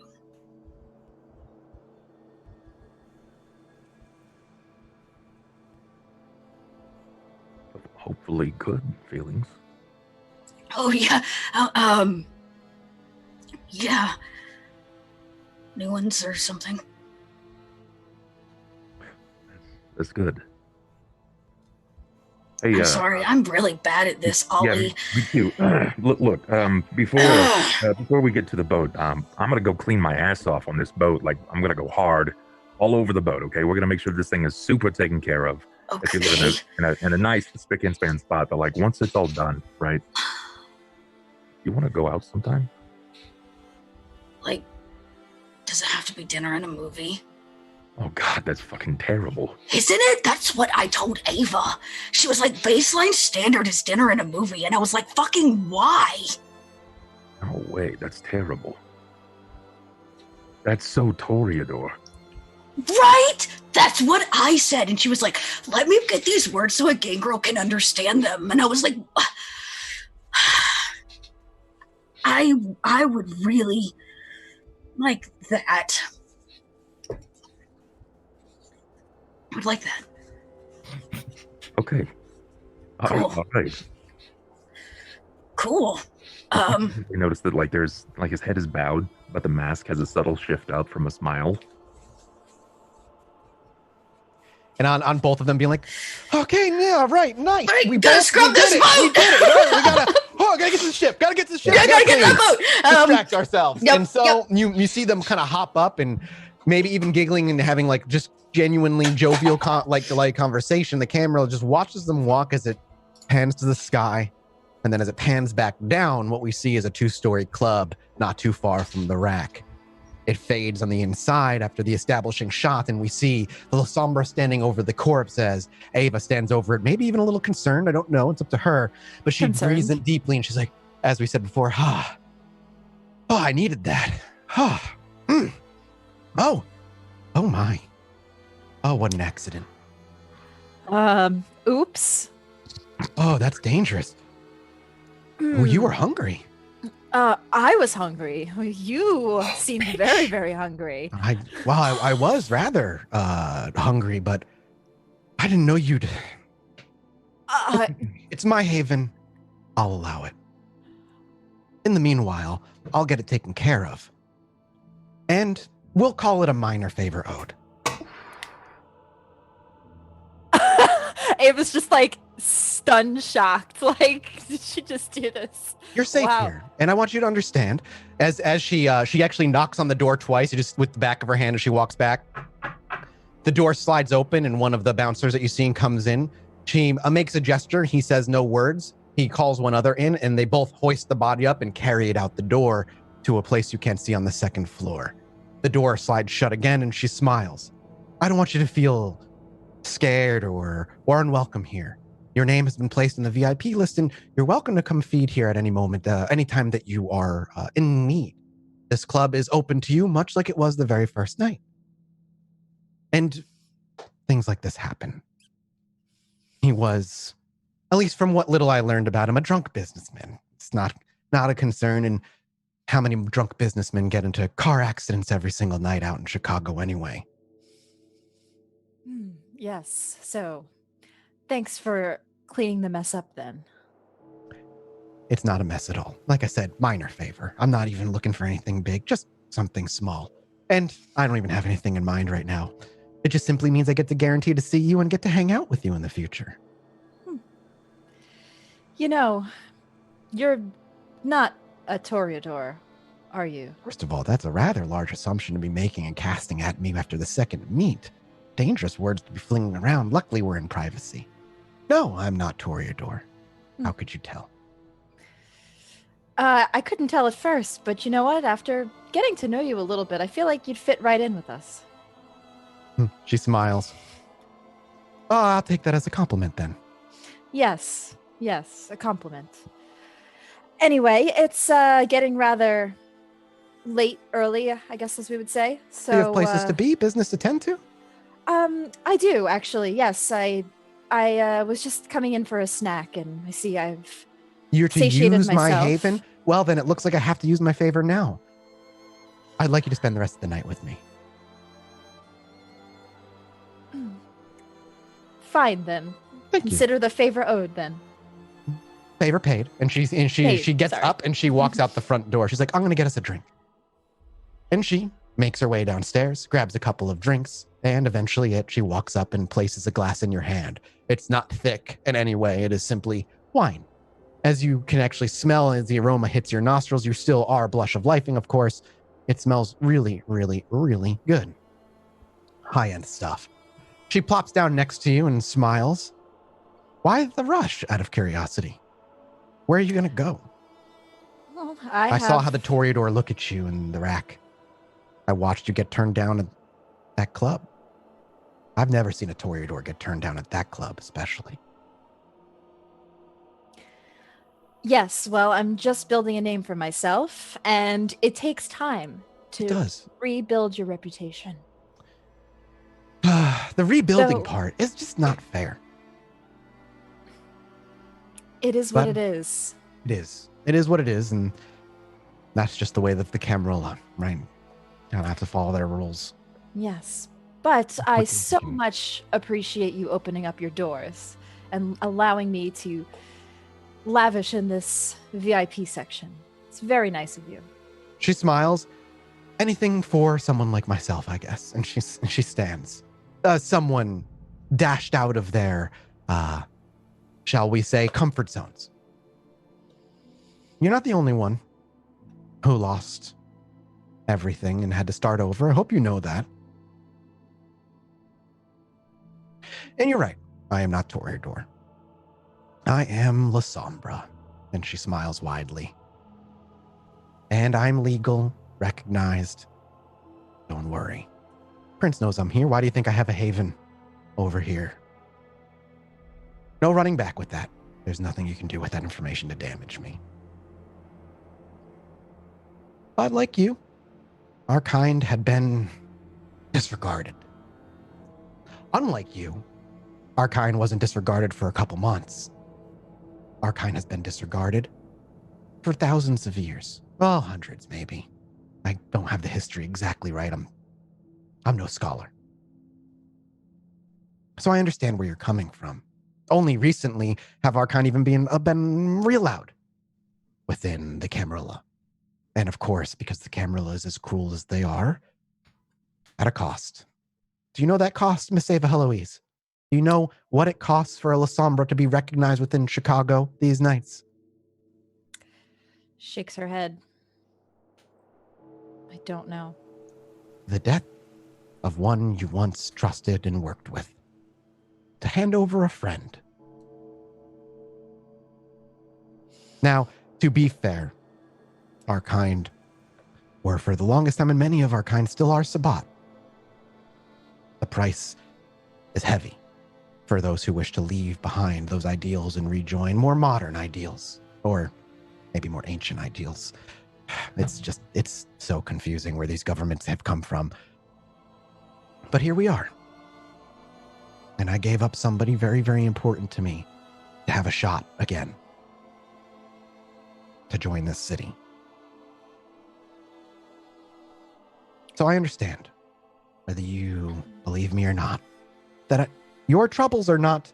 Hopefully good feelings. Oh yeah, yeah, new ones or something. That's good. Hey, I'm sorry, I'm really bad at this, Ollie. Yeah, me too. Look. Before we get to the boat, I'm gonna go clean my ass off on this boat. Like, I'm gonna go hard all over the boat. Okay, we're gonna make sure this thing is super taken care of. Okay. If you live in a nice spick and span spot, but like once it's all done, right? You want to go out sometime? Like, does it have to be dinner and a movie? Oh God, that's fucking terrible. Isn't it? That's what I told Ava. She was like, baseline standard is dinner and a movie. And I was like, fucking why? No way, that's terrible. That's so Toreador. Right? That's what I said. And she was like, let me get these words so a gay girl can understand them. And I was like, I would really like that. I would like that. Okay. Cool. All right. Cool. You notice that like there's like his head is bowed, but the mask has a subtle shift out from a smile. And on both of them being like, okay, yeah, right, nice. Right, We gotta scrub this did boat. We did it. All right, gotta get to the ship. Gotta get to the ship. Yeah, gotta get to the boat. Distract ourselves. Yep, and so you see them kind of hop up and maybe even giggling and having like just genuinely jovial conversation. The camera just watches them walk as it pans to the sky. And then as it pans back down, what we see is a 2-story club not too far from the rack. It fades on the inside after the establishing shot, and we see the Sombra standing over the corpse as Ava stands over it, maybe even a little concerned. I don't know. It's up to her. But she breathes in deeply, and she's like, as we said before, I needed that. Oh my. Oh, what an accident. Oops. Oh, that's dangerous. Oh, you were hungry. I was hungry. You seemed very, very hungry. I was rather hungry, but I didn't know you'd. It's my haven. I'll allow it. In the meanwhile, I'll get it taken care of. And we'll call it a minor favor owed. Ava's just like stunned, shocked. Like, did she just do this? You're safe here, and I want you to understand. As she actually knocks on the door twice, just with the back of her hand as she walks back. The door slides open, and one of the bouncers that you've seen comes in. She makes a gesture. He says no words. He calls one other in, and they both hoist the body up and carry it out the door to a place you can't see on the second floor. The door slides shut again, and she smiles. I don't want you to feel scared or unwelcome here. Your name has been placed in the VIP list, and you're welcome to come feed here at any moment, anytime that you are in need. This club is open to you, much like it was the very first night. And things like this happen. He was, at least from what little I learned about him, a drunk businessman. It's not a concern, and how many drunk businessmen get into car accidents every single night out in Chicago anyway. Yes, so thanks for cleaning the mess up then. It's not a mess at all. Like I said, minor favor. I'm not even looking for anything big, just something small. And I don't even have anything in mind right now. It just simply means I get to guarantee to see you and get to hang out with you in the future. You know, you're not a Toreador, are you? First of all, that's a rather large assumption to be making and casting at me after the second meet. Dangerous words to be flinging around. Luckily, we're in privacy. No, I'm not Toreador. How could you tell? I couldn't tell at first, but you know what? After getting to know you a little bit, I feel like you'd fit right in with us. She smiles. Oh, I'll take that as a compliment then. Yes, a compliment. Anyway, it's getting rather late, early, I guess as we would say. So Do you have places to be, business to tend to? I do actually. Yes, I was just coming in for a snack, and I see I've You're to satiated use my myself. haven? Well, then it looks like I have to use my favor now. I'd like you to spend the rest of the night with me. Fine then. Thank you. Consider the favor owed then. Favor paid. And she gets sorry. up and she walks out the front door. She's like, I'm going to get us a drink. And she makes her way downstairs, grabs a couple of drinks, and eventually she walks up and places a glass in your hand. It's not thick in any way. It is simply wine. As you can actually smell as the aroma hits your nostrils, you still are blush of lifing, of course. It smells really, really, really good. High-end stuff. She plops down next to you and smiles. Why the rush, out of curiosity? Where are you going to go? Well, I saw how the Toreador look at you in the rack. I watched you get turned down at that club. I've never seen a Toreador get turned down at that club, especially. Yes, well, I'm just building a name for myself, and it takes time It to does. rebuild your reputation. The rebuilding So- part is just not fair. It is what But- it is. It is. It is what it is, and that's just the way that the Camarilla, right? Gotta have to follow their rules. Yes. But I What so you- much appreciate you opening up your doors and allowing me to lavish in this VIP section. It's very nice of you. She smiles. Anything for someone like myself, I guess. And she stands. Someone dashed out of their, shall we say, comfort zones. You're not the only one who lost everything and had to start over. I hope you know that. And you're right. I am not Toreador. I am La Sombra. And she smiles widely. And I'm legal, recognized. Don't worry. Prince knows I'm here. Why do you think I have a haven over here? No running back with that. There's nothing you can do with that information to damage me. But like you, our kind had been disregarded. Unlike you, our kind wasn't disregarded for a couple months. Our kind has been disregarded for thousands of years. Well, hundreds, maybe. I don't have the history exactly right. I'm no scholar. So I understand where you're coming from. Only recently have our kind even been reallowed within the Camarilla. And of course, because the Camarilla is as cruel as they are, at a cost. Do you know that cost, Miss Ava Heloise? Do you know what it costs for a La Sombra to be recognized within Chicago these nights? Shakes her head. I don't know. The death of one you once trusted and worked with. To hand over a friend. Now, to be fair, our kind were for the longest time, and many of our kind still are Sabbat. The price is heavy for those who wish to leave behind those ideals and rejoin more modern ideals, or maybe more ancient ideals. It's so confusing where these governments have come from. But here we are. And I gave up somebody very, very important to me to have a shot again to join this city. So I understand, whether you believe me or not, that your troubles are not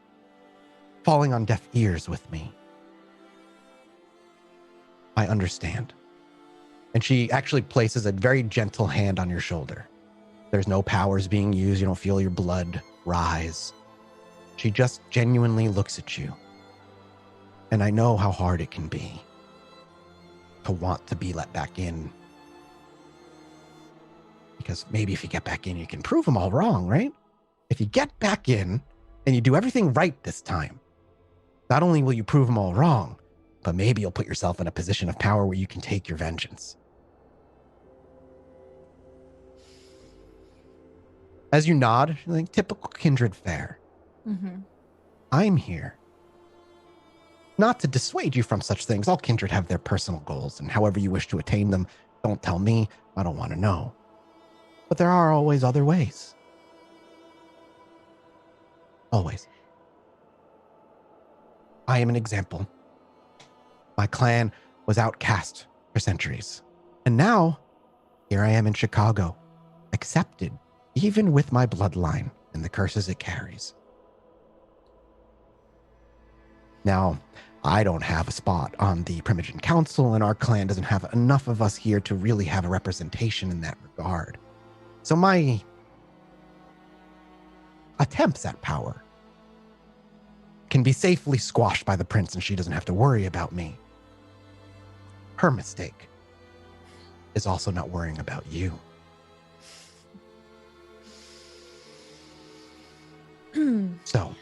falling on deaf ears with me. I understand. And she actually places a very gentle hand on your shoulder. There's no powers being used. You don't feel your blood rise. She just genuinely looks at you. And I know how hard it can be to want to be let back in Because maybe if you get back in, you can prove them all wrong, right? If you get back in and you do everything right this time, not only will you prove them all wrong, but maybe you'll put yourself in a position of power where you can take your vengeance. As you nod, like typical kindred fare. Mm-hmm. I'm here. Not to dissuade you from such things. All kindred have their personal goals, and however you wish to attain them, don't tell me. I don't want to know. But there are always other ways. Always. I am an example. My clan was outcast for centuries. And now, here I am in Chicago, accepted, even with my bloodline and the curses it carries. Now, I don't have a spot on the Primogen Council, and our clan doesn't have enough of us here to really have a representation in that regard. So my attempts at power can be safely squashed by the prince, and she doesn't have to worry about me. Her mistake is also not worrying about you. So,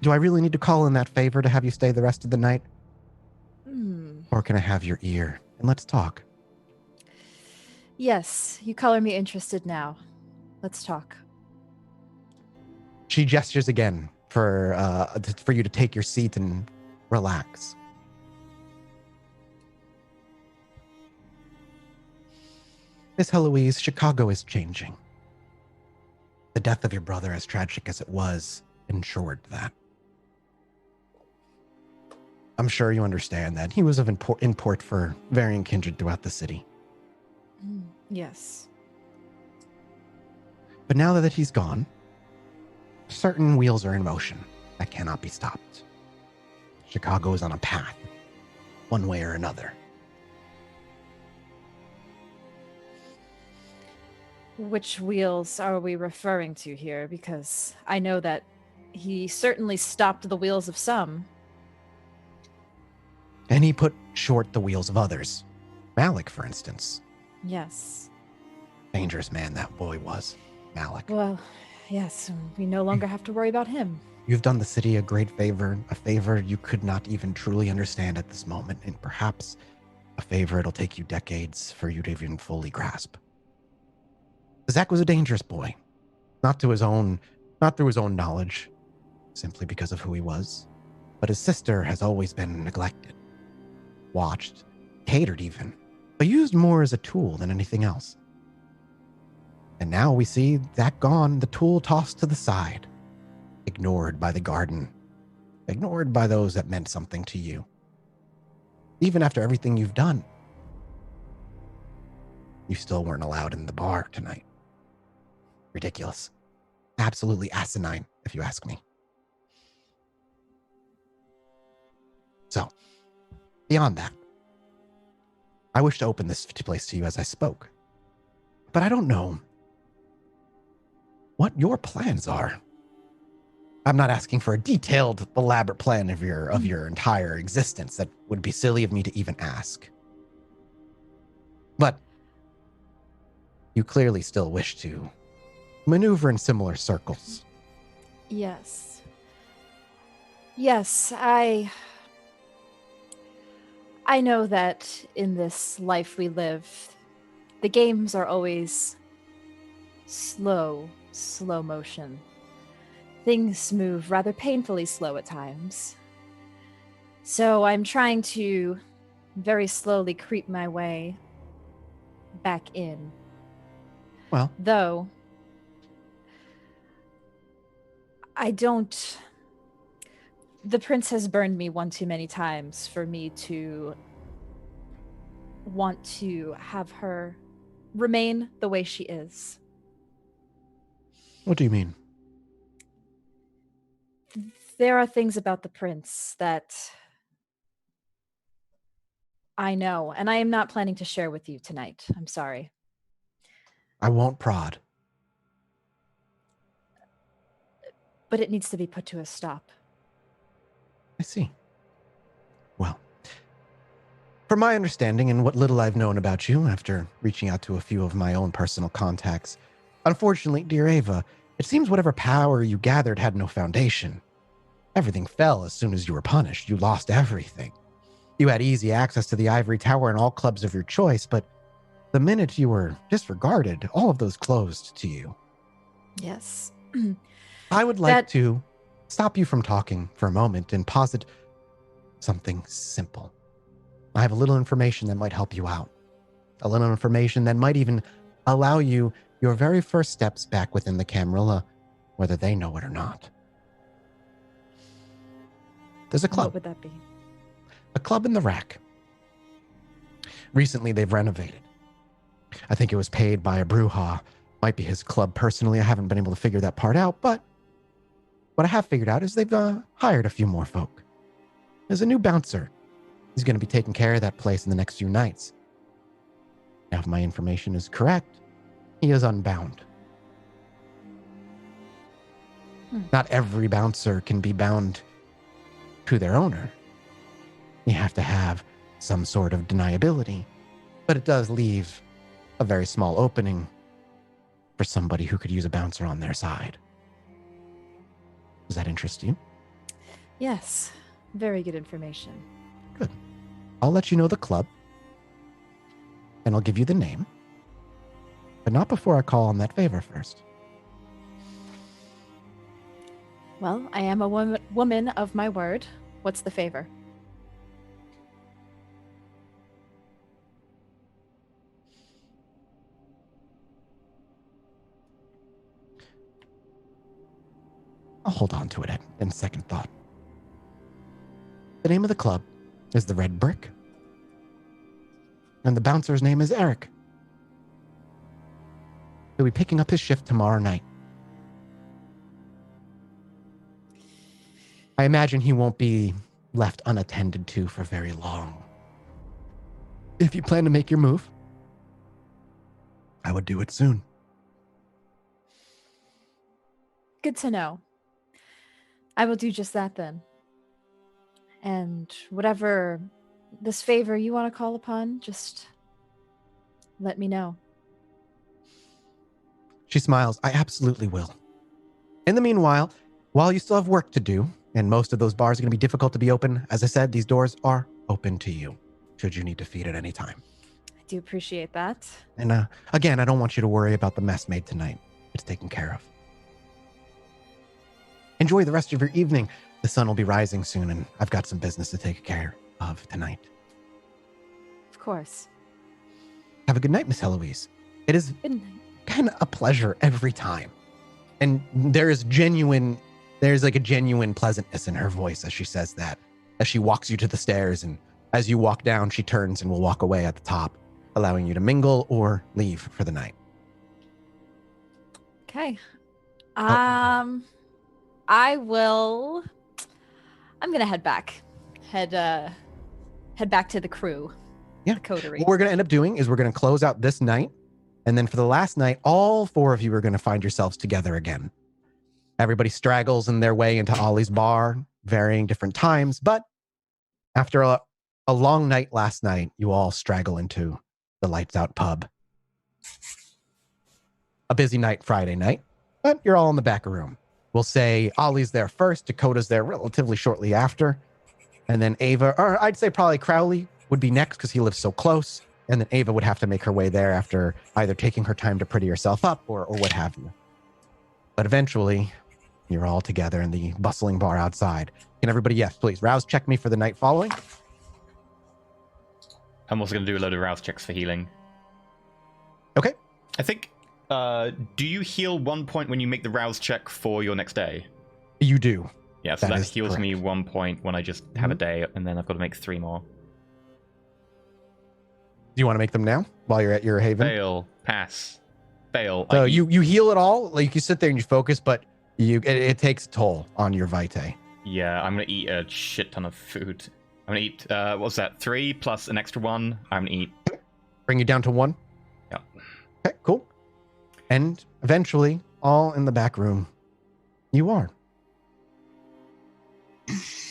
do I really need to call in that favor to have you stay the rest of the night? Or can I have your ear and let's talk? Yes, you color me interested now. Let's talk. She gestures again for you to take your seat and relax. Miss Heloise, Chicago is changing. The death of your brother, as tragic as it was, ensured that. I'm sure you understand that. He was of import for varying kindred throughout the city. Yes. But now that he's gone, certain wheels are in motion that cannot be stopped. Chicago is on a path, one way or another. Which wheels are we referring to here? Because I know that he certainly stopped the wheels of some. And he put short the wheels of others. Malik, for instance. Yes. Dangerous man that boy was, Malik. Well, yes, we no longer have to worry about him. You've done the city a great favor, a favor you could not even truly understand at this moment, and perhaps a favor it'll take you decades for you to even fully grasp. Zach was a dangerous boy, not through his own knowledge, simply because of who he was. But his sister has always been neglected, watched, catered even, but used more as a tool than anything else. And now we see Zach gone, the tool tossed to the side, ignored by the garden, ignored by those that meant something to you. Even after everything you've done, you still weren't allowed in the bar tonight. Ridiculous. Absolutely asinine, if you ask me. So, beyond that, I wish to open this place to you as I spoke. But I don't know what your plans are. I'm not asking for a detailed, elaborate plan of your entire existence. That would be silly of me to even ask. But you clearly still wish to maneuver in similar circles. Yes. Yes, I know that in this life we live, the games are always slow motion. Things move rather painfully slow at times. So I'm trying to very slowly creep my way back in. Well, though the prince has burned me one too many times for me to want to have her remain the way she is. what do you mean? There are things about the prince that I know, and I am not planning to share with you tonight. I'm sorry. I won't prod. But it needs to be put to a stop. I see. Well, From my understanding and what little I've known about you after reaching out to a few of my own personal contacts, unfortunately, dear Ava, it seems whatever power you gathered had no foundation. Everything fell as soon as you were punished. You lost everything. You had easy access to the Ivory Tower and all clubs of your choice, but the minute you were disregarded, all of those closed to you. Yes. I would like to stop you from talking for a moment and posit something simple. I have a little information that might help you out. A little information that might even allow you your very first steps back within the Camarilla, whether they know it or not. There's a club. What would that be? A club in the Rack. Recently, they've renovated. I think it was paid by a Bruja. Might be his club personally. I haven't been able to figure that part out, but what I have figured out is they've hired a few more folk. There's a new bouncer. He's going to be taking care of that place in the next few nights. Now, if my information is correct, he is unbound. Not every bouncer can be bound to their owner. You have to have some sort of deniability, but it does leave a very small opening for somebody who could use a bouncer on their side. Does that interest you? Yes. Very good information. Good. I'll let you know the club, and I'll give you the name, but not before I call on that favor first. Well, I am a woman of my word. What's the favor? I'll hold on to it in second thought. The name of the club is the Red Brick, and the bouncer's name is Eric. He'll be picking up his shift tomorrow night. I imagine he won't be left unattended to for very long. If you plan to make your move, I would do it soon. Good to know. I will do just that then. And whatever this favor you want to call upon, just let me know. She smiles. I absolutely will. In the meanwhile, while you still have work to do, and most of those bars are going to be difficult to be open, as I said, these doors are open to you, should you need to feed at any time. I do appreciate that. And again, I don't want you to worry about the mess made tonight. It's taken care of. Enjoy the rest of your evening. The sun will be rising soon, and I've got some business to take care of tonight. Of course. Have a good night, Miss Heloise. It is Good night. kind of a pleasure every time. And there's like a genuine pleasantness in her voice as she says that, as she walks you to the stairs, and as you walk down, she turns and will walk away at the top, allowing you to mingle or leave for the night. Okay. Oh. I'm gonna head back. Head back to the crew. Yeah. The coterie. What we're going to end up doing is we're going to close out this night. And then for the last night, all four of you are going to find yourselves together again. Everybody straggles in their way into Ollie's bar, varying different times. But after a long night last night, you all straggle into the Lights Out pub. A busy night Friday night, but you're all in the back room. We'll say Ollie's there first, Dakota's there relatively shortly after, and then Ava, or I'd say probably Crowley would be next because he lives so close, and then Ava would have to make her way there after either taking her time to pretty herself up or what have you. But eventually, you're all together in the bustling bar outside. Can everybody, yes, please, rouse check me for the night following? I'm also going to do a load of rouse checks for healing. Okay. I think, do you heal 1 point when you make the rouse check for your next day? You do. Yeah, so that is heals correct. me 1 point when I just have a day, and then I've got to make 3 more. Do you want to make them now while you're at your haven? Fail, pass, fail. So you heal it all, like you sit there and you focus, but it takes a toll on your vitae. Yeah, I'm gonna eat a shit ton of food. I'm gonna eat, what was that, 3 plus an extra 1? I'm gonna eat. Bring you down to 1? Yeah. Okay, cool. And eventually, all in the back room, you are.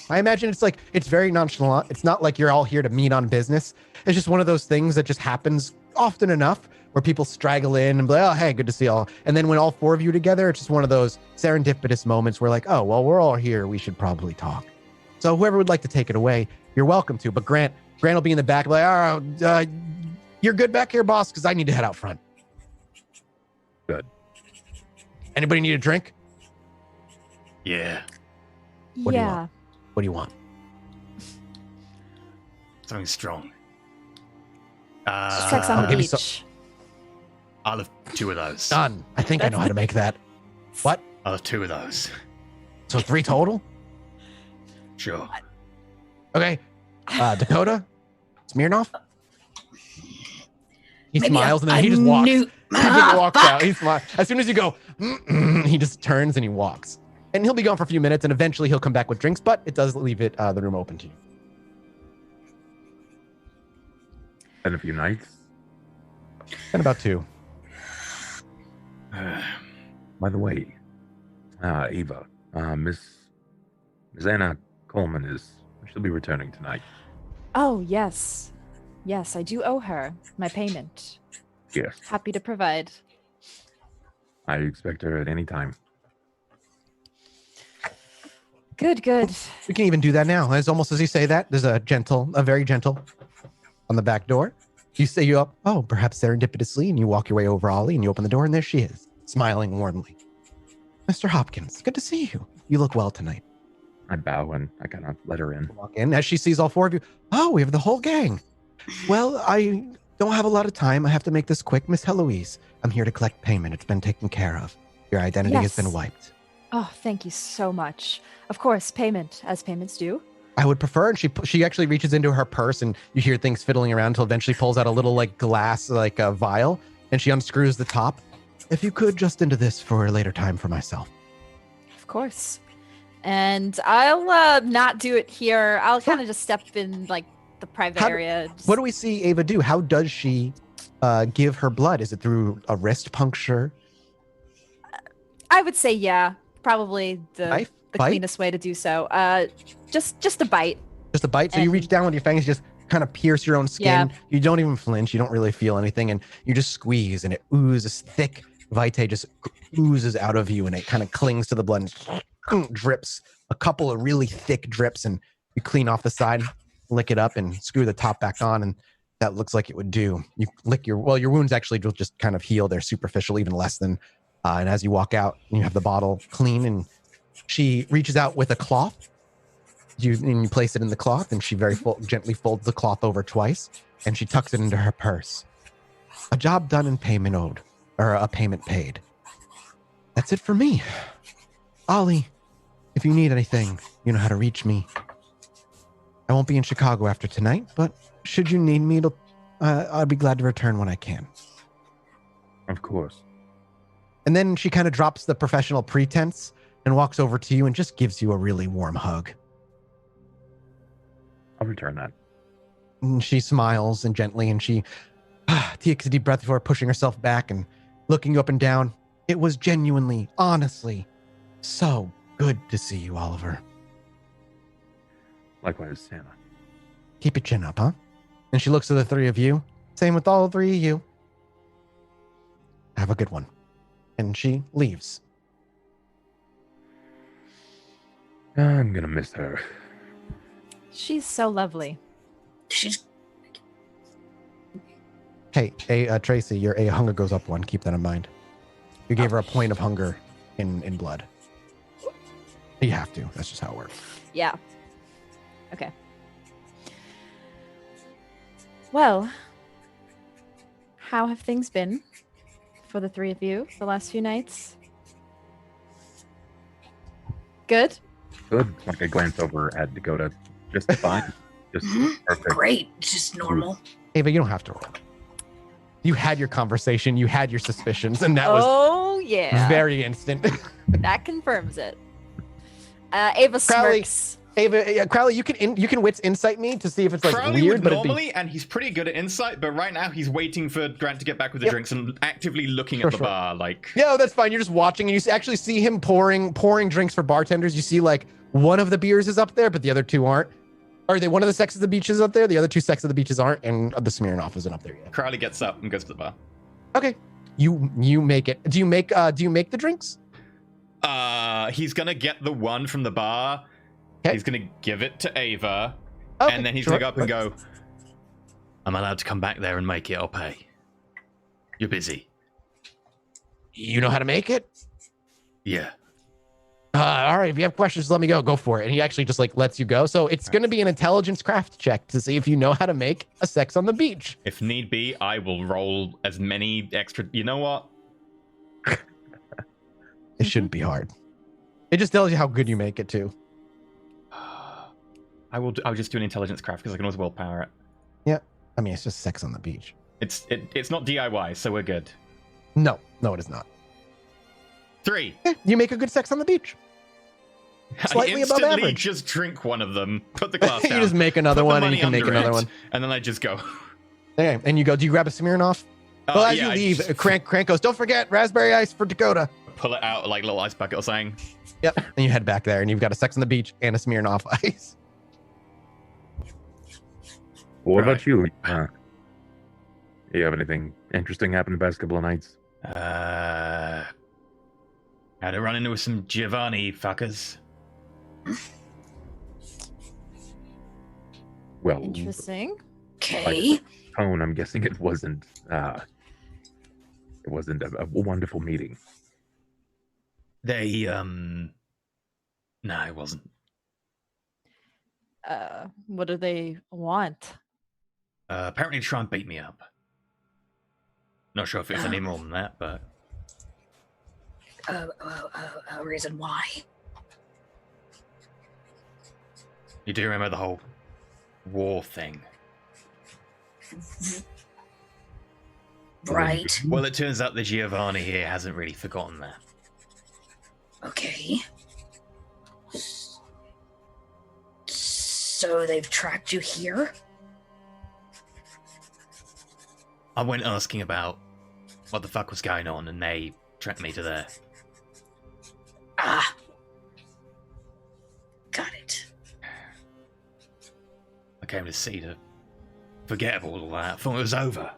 I imagine it's very nonchalant. It's not like you're all here to meet on business. It's just one of those things that just happens often enough where people straggle in and be like, oh, hey, good to see y'all. And then when all four of you are together, it's just one of those serendipitous moments where like, oh, well, we're all here. We should probably talk. So whoever would like to take it away, you're welcome to. But Grant will be in the back like, oh, you're good back here, boss, because I need to head out front. Good. Anybody need a drink? Yeah. What do you want? What do you want? Something strong. Sex on the give me beach. I'll have 2 of those. Done. I think I know how to make that. What? I'll have 2 of those. So 3 total? Sure. Okay. Dakota? Smirnoff? He Maybe smiles and then a he just walks. new- He just walks fuck. out. He smiles. As soon as you go, he just turns and he walks. And he'll be gone for a few minutes and eventually he'll come back with drinks, but it does leave the room open to you. And a few nights. And about 2. By the way, Eva, Miss Anna Coleman she'll be returning tonight. Oh, yes. Yes, I do owe her my payment. Yes. Happy to provide. I expect her at any time. Good, good. We can even do that now. As almost as you say that, there's a very gentle on the back door. You say you up, oh, perhaps serendipitously, and you walk your way over Ollie and you open the door and there she is, smiling warmly. Mr. Hopkins, good to see you. You look well tonight. I bow and I kind of let her in. Walk in as she sees all 4 of you. Oh, we have the whole gang. Well, I don't have a lot of time. I have to make this quick. Miss Heloise, I'm here to collect payment. It's been taken care of. Your identity has been Yes. wiped. Oh, thank you so much. Of course, payment, as payments do. I would prefer, and she actually reaches into her purse, and you hear things fiddling around until eventually pulls out a little like glass, like a vial, and she unscrews the top. If you could, just into this for a later time for myself. Of course. And I'll not do it here. I'll kind of just step in like the private area. What do we see Ava do? How does she give her blood? Is it through a wrist puncture? I would say, yeah, probably the Knife? the Bite? cleanest way to do so. Just a bite. Just a bite. So you reach And- down with your fangs, just kind of pierce your own skin. Yeah. You don't even flinch. You don't really feel anything, and you just squeeze, and it oozes thick. Vitae just oozes out of you, and it kind of clings to the blood and drips. A couple of really thick drips, and you clean off the side, lick it up, and screw the top back on, and that looks like it would do. You lick your wounds actually will just kind of heal. They're superficial, even less than. And as you walk out, you have the bottle clean, and she reaches out with a cloth. You place it in the cloth, and she very gently folds the cloth over twice, and she tucks it into her purse. A job done and payment owed, or a payment paid. That's it for me. Ollie, if you need anything, you know how to reach me. I won't be in Chicago after tonight, but should you need me, I'd be glad to return when I can. Of course. And then she kind of drops the professional pretense and walks over to you and just gives you a really warm hug. I'll return that. And she smiles and gently, and she takes a deep breath before pushing herself back and looking you up and down. It was genuinely, honestly, so good to see you, Oliver. Likewise, Santa. Keep your chin up, huh? And she looks at the 3 of you. Same with all 3 of you. Have a good one. And she leaves. I'm gonna miss her. She's so lovely. She's Hey, Tracy, your A hunger goes up 1. Keep that in mind. You gave her a point of hunger in blood. You have to. That's just how it works. Yeah. Okay. Well, how have things been for the 3 of you the last few nights? Good? Good. Like I glance over at Dakota. Just fine. Just perfect. great, just normal. Ava, you don't have to roll. You had your conversation. You had your suspicions, and that was Oh, yeah. very instant. That confirms it. Ava Crowley. smirks. Ava, Crowley, you can wits insight me to see if it's like Crowley weird, would but normally, and he's pretty good at insight, but right now he's waiting for Grant to get back with the Yep. drinks and actively looking Sure, at the sure. bar, like... No, that's fine. You're just watching, and you actually see him pouring drinks for bartenders. You see like one of the beers is up there, but the other two aren't. Are they one of the Sex of the Beaches up there? The other two Sex of the Beaches aren't, and the Smirnoff isn't up there yet. Crowley gets up and goes to the bar. Okay, you make it. Do you make the drinks? He's gonna get the one from the bar. Okay. He's gonna give it to Ava, Okay, and then he's sure. gonna go up and go, I'm allowed to come back there and make it, I'll pay. You're busy. You know how to make it? Yeah. All right, if you have questions, let me go for it. And he actually just like lets you go. So it's going to be an intelligence craft check to see if you know how to make a sex on the beach. If need be, I will roll as many extra... You know what? It shouldn't be hard. It just tells you how good you make it too. I'll just do an intelligence craft because I can always willpower it. Yeah, I mean it's just sex on the beach. It's not DIY, so we're good. No, it is not. 3. Yeah, you make a good sex on the beach. Slightly I above instantly average. just drink one of them, put the glass You down. just make another put the one, and you money can make under another it, one. and then I just go. Okay, and you go. Do you grab a Smirnoff? Well, as you leave, Crank goes. Don't forget raspberry ice for Dakota. Pull it out like a little ice bucket or something. Yep. And you head back there, and you've got a sex on the beach and a Smirnoff ice. What Right. about you? You have anything interesting happen the past couple of nights? Had to run into some Giovanni fuckers. Well, Interesting. Okay. tone, I'm guessing it wasn't a wonderful meeting. They no, it wasn't. What do they want? Apparently try and beat me up. Not sure if it's any more than that, but A reason why? you do remember the whole war thing. Right. Well, it turns out the Giovanni here hasn't really forgotten that. Okay. So they've tracked you here? I went asking about what the fuck was going on, and they tracked me to there. Ah. Got it. I came to see to forget about all that. I thought it was over.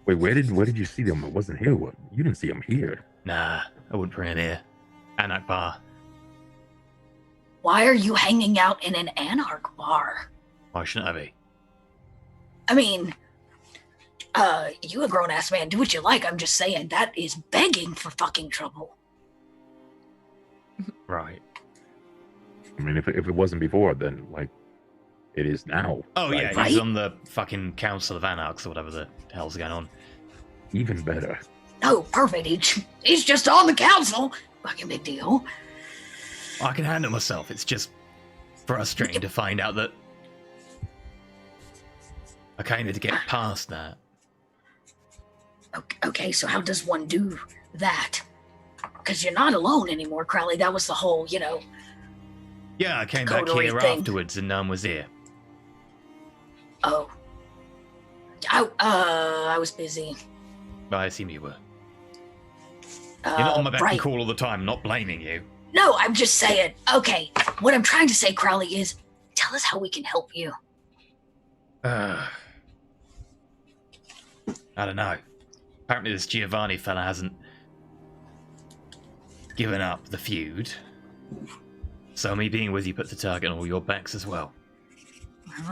Wait, where did you see them? It wasn't here. What? You didn't see them here. Nah, I wouldn't bring it here. Anak bar. Why are you hanging out in an anarch bar? Why shouldn't I be? I mean, you a grown-ass man, do what you like. I'm just saying, that is begging for fucking trouble. Right. I mean, if it wasn't before, then like it is now. Oh Like, yeah, Right? he's on the fucking Council of Anarchs or whatever the hell's going on. even better. Oh, perfect. He's just on the council. Fucking big deal. I can handle myself. It's just frustrating to find out that I kind of need to get past that. Okay, so how does one do that? Because you're not alone anymore, Crowley. That was the whole, Yeah, I came back Coterie here thing. afterwards and no one was here. oh. I was busy. But I assume you were. You're not on my beck right. and call all the time. I'm not blaming you. No, I'm just saying. Okay, what I'm trying to say, Crowley, is tell us how we can help you. I don't know. Apparently this Giovanni fella hasn't given up the feud. So me being with you puts a target on all your backs as well.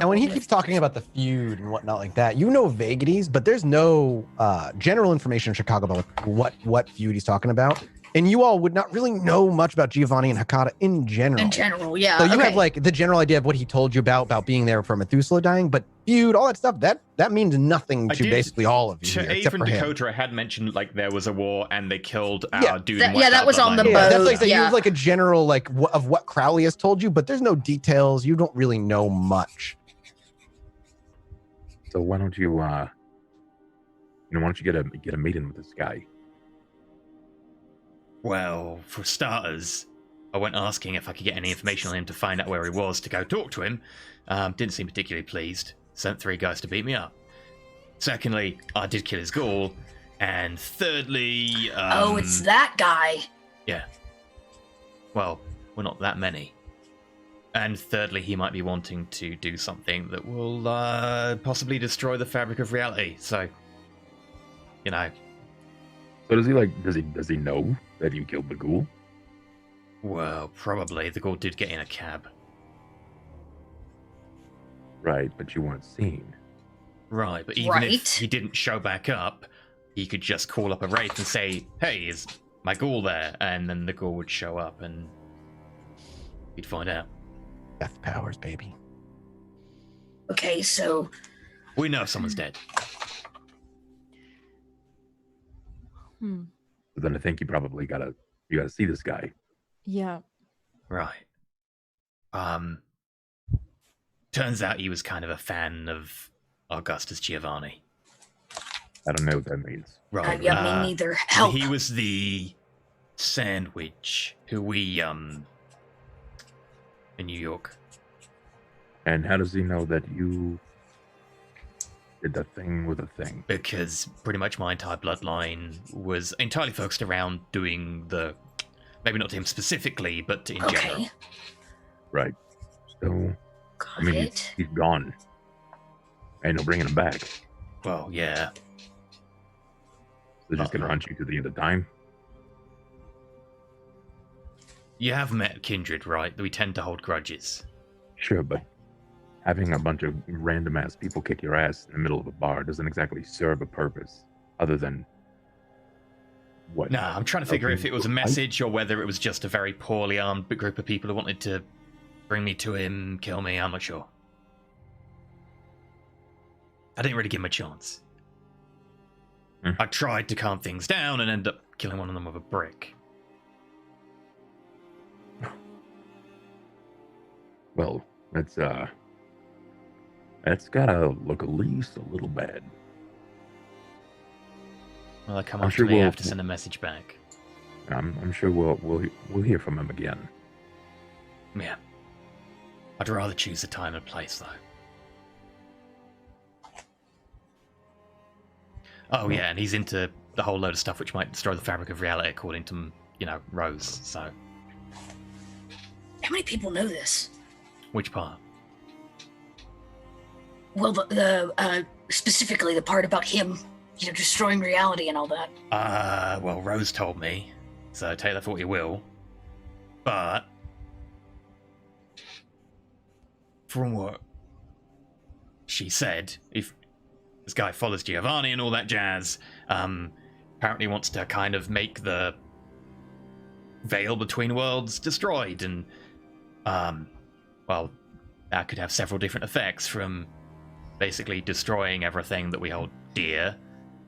And when he keeps talking about the feud and whatnot like that, you know vagaries, but there's no general information in Chicago about what feud he's talking about. And you all would not really know much about Giovanni and Hakata in general. In general, yeah. So you okay. have like the general idea of what he told you about being there for Methuselah dying, but feud, all that stuff, that means nothing I to did- basically all of you To here, except even for him. Dakota, I had mentioned like there was a war and they killed our Yeah. dude. That- in yeah, White that was on the Bloodline. Yeah, boat. that's like saying you yeah. have like a general like of what Crowley has told you, but there's no details. You don't really know much. So why don't you, why don't you get a meeting with this guy? Well, for starters, I went asking if I could get any information on him to find out where he was to go talk to him. Didn't seem particularly pleased. Sent 3 guys to beat me up. Secondly, I did kill his ghoul. And thirdly... oh, it's that guy. Yeah. Well, we're not that many. And thirdly, he might be wanting to do something that will possibly destroy the fabric of reality. So, you know. So does he know that you killed the ghoul? Well, probably. The ghoul did get in a cab. Right, but you weren't seen. Right, but even if he didn't show back up, he could just call up a wraith and say, hey, is my ghoul there? And then the ghoul would show up and he'd find out. Death powers, baby. Okay, so... we know someone's dead. Hmm. But then I think you probably gotta see this guy. Yeah. Right. Turns out he was kind of a fan of Augustus Giovanni. I don't know what that means. Right. yeah, me neither. Help. He was the sandwich who we, in New York. And how does he know that you did the thing with the thing? Because pretty much my entire bloodline was entirely focused around doing the... maybe not to him specifically, but in general. Right. So, I mean, he's gone. Ain't no bringing him back. Well, yeah. They're just gonna hunt you to the end of time. You have met kindred, right? We tend to hold grudges. Sure, but having a bunch of random ass people kick your ass in the middle of a bar doesn't exactly serve a purpose, other than what? Nah, I'm trying to figure if it was a message or whether it was just a very poorly armed group of people who wanted to bring me to him, kill me. I'm not sure. I didn't really give him a chance. I tried to calm things down and ended up killing one of them with a brick. Well, that's gotta look at least a little bad. Well, I come I'm after sure me, I we'll- have to send a message back. I'm sure we'll hear from him again. Yeah. I'd rather choose a time and place, though. Oh, yeah, and he's into the whole load of stuff which might destroy the fabric of reality, according to, Rose, so... How many people know this? Which part? Well, the specifically the part about him, destroying reality and all that. Well, Rose told me, so take that for what you will. But... from what she said, if this guy follows Giovanni and all that jazz, apparently wants to kind of make the veil between worlds destroyed, and well, that could have several different effects, from basically destroying everything that we hold dear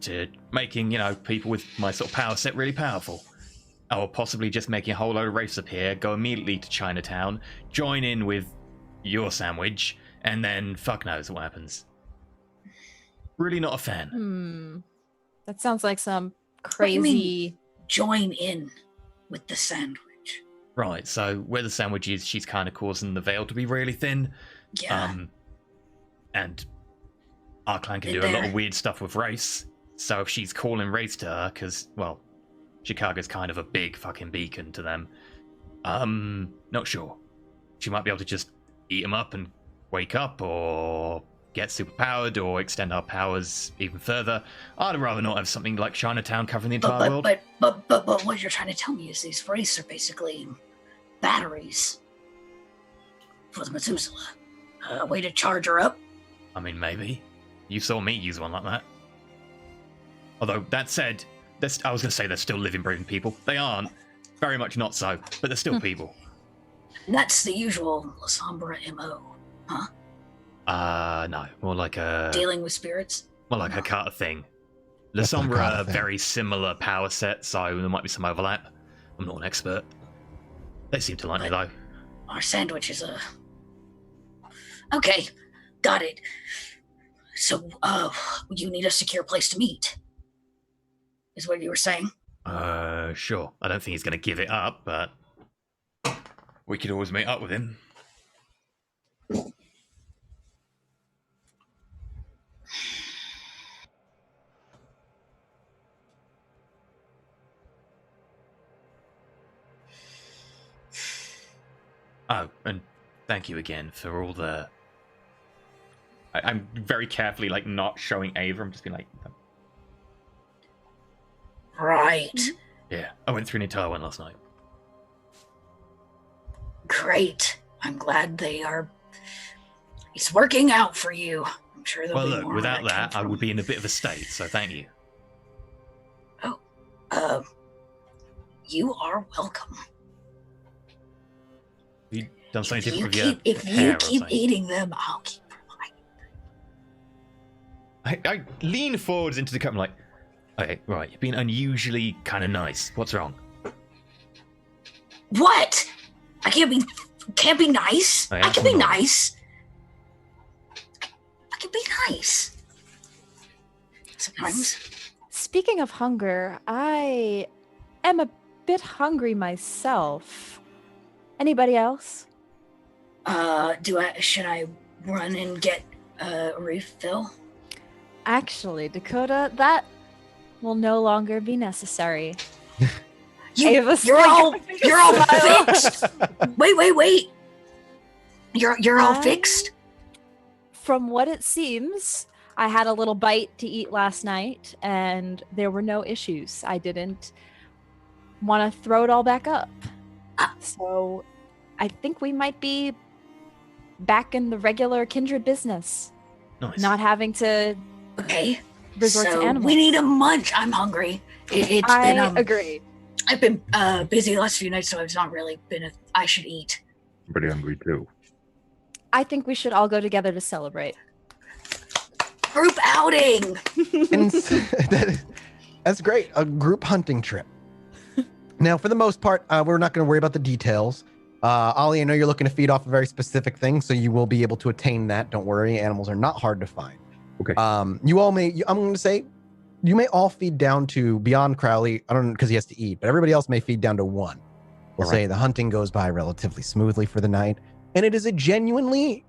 to making, people with my sort of power set really powerful. Or possibly just making a whole load of wraiths appear, go immediately to Chinatown, join in with your sandwich, and then fuck knows what happens. Really not a fan. That sounds like some What do you mean, crazy... join in with the sandwich? Right, so where the sandwich is, she's kind of causing the veil to be really thin. Yeah. And our clan can Been do a lot there. of weird stuff with race. So if she's calling race to her, because, well, Chicago's kind of a big fucking beacon to them. Not sure. She might be able to just eat them up and wake up, or get superpowered, or extend our powers even further. I'd rather not have something like Chinatown covering the entire world. But what you're trying to tell me is these wraiths are basically batteries for the Methuselah. A way to charge her up? I mean, maybe. You saw me use one like that. Although, that said, I was going to say they're still living, breathing people. They aren't. Very much not so. But they're still people. That's the usual La Sombra MO, huh? No. More like a... Dealing with spirits? More like a Carter thing. La That's not a Sombra Carter are thing. very similar power set, so there might be some overlap. I'm not an expert. They seem to like me, though. Our sandwich is a... Okay, got it. So, you need a secure place to meet, is what you were saying? Sure. I don't think he's going to give it up, but... We could always meet up with him. Oh, and thank you again for all the... I'm very carefully, like, not showing Ava. I'm just being like... Right. Yeah, I went through an entire one last night. Great. I'm glad it's working out for you. I'm sure there'll Well, be look, more without where that, came I would from. be in a bit of a state, so thank you. You are welcome. You done something If different you with your keep hair or something? eating them, I'll keep reminding. I lean forwards into the cup and I'm like, okay, right, you're being unusually kind of nice. What's wrong? What? I can't be nice. Oh, yeah, I that's can be normal. nice. I can be nice. Sometimes. Speaking of hunger, I am a bit hungry myself. Anybody else? Should I run and get a refill? Actually, Dakota, that will no longer be necessary. You're all fixed. Wait. You're all fixed? From what it seems, I had a little bite to eat last night and there were no issues. I didn't want to throw it all back up. So I think we might be back in the regular kindred business. Nice. Not having to resort to animals. We need a munch. I'm hungry. I agree. I've been busy the last few nights, so it's not really been I should eat. I'm pretty hungry too. I think we should all go together to celebrate. Group outing. That's great. A group hunting trip. Now, for the most part, we're not going to worry about the details. Ollie, I know you're looking to feed off a very specific thing, so you will be able to attain that. Don't worry. Animals are not hard to find. Okay. You all may, I'm going to say, you may all feed down to beyond Crowley. I don't know because he has to eat, but everybody else may feed down to one. We'll say the hunting goes by relatively smoothly for the night, and it is a genuinely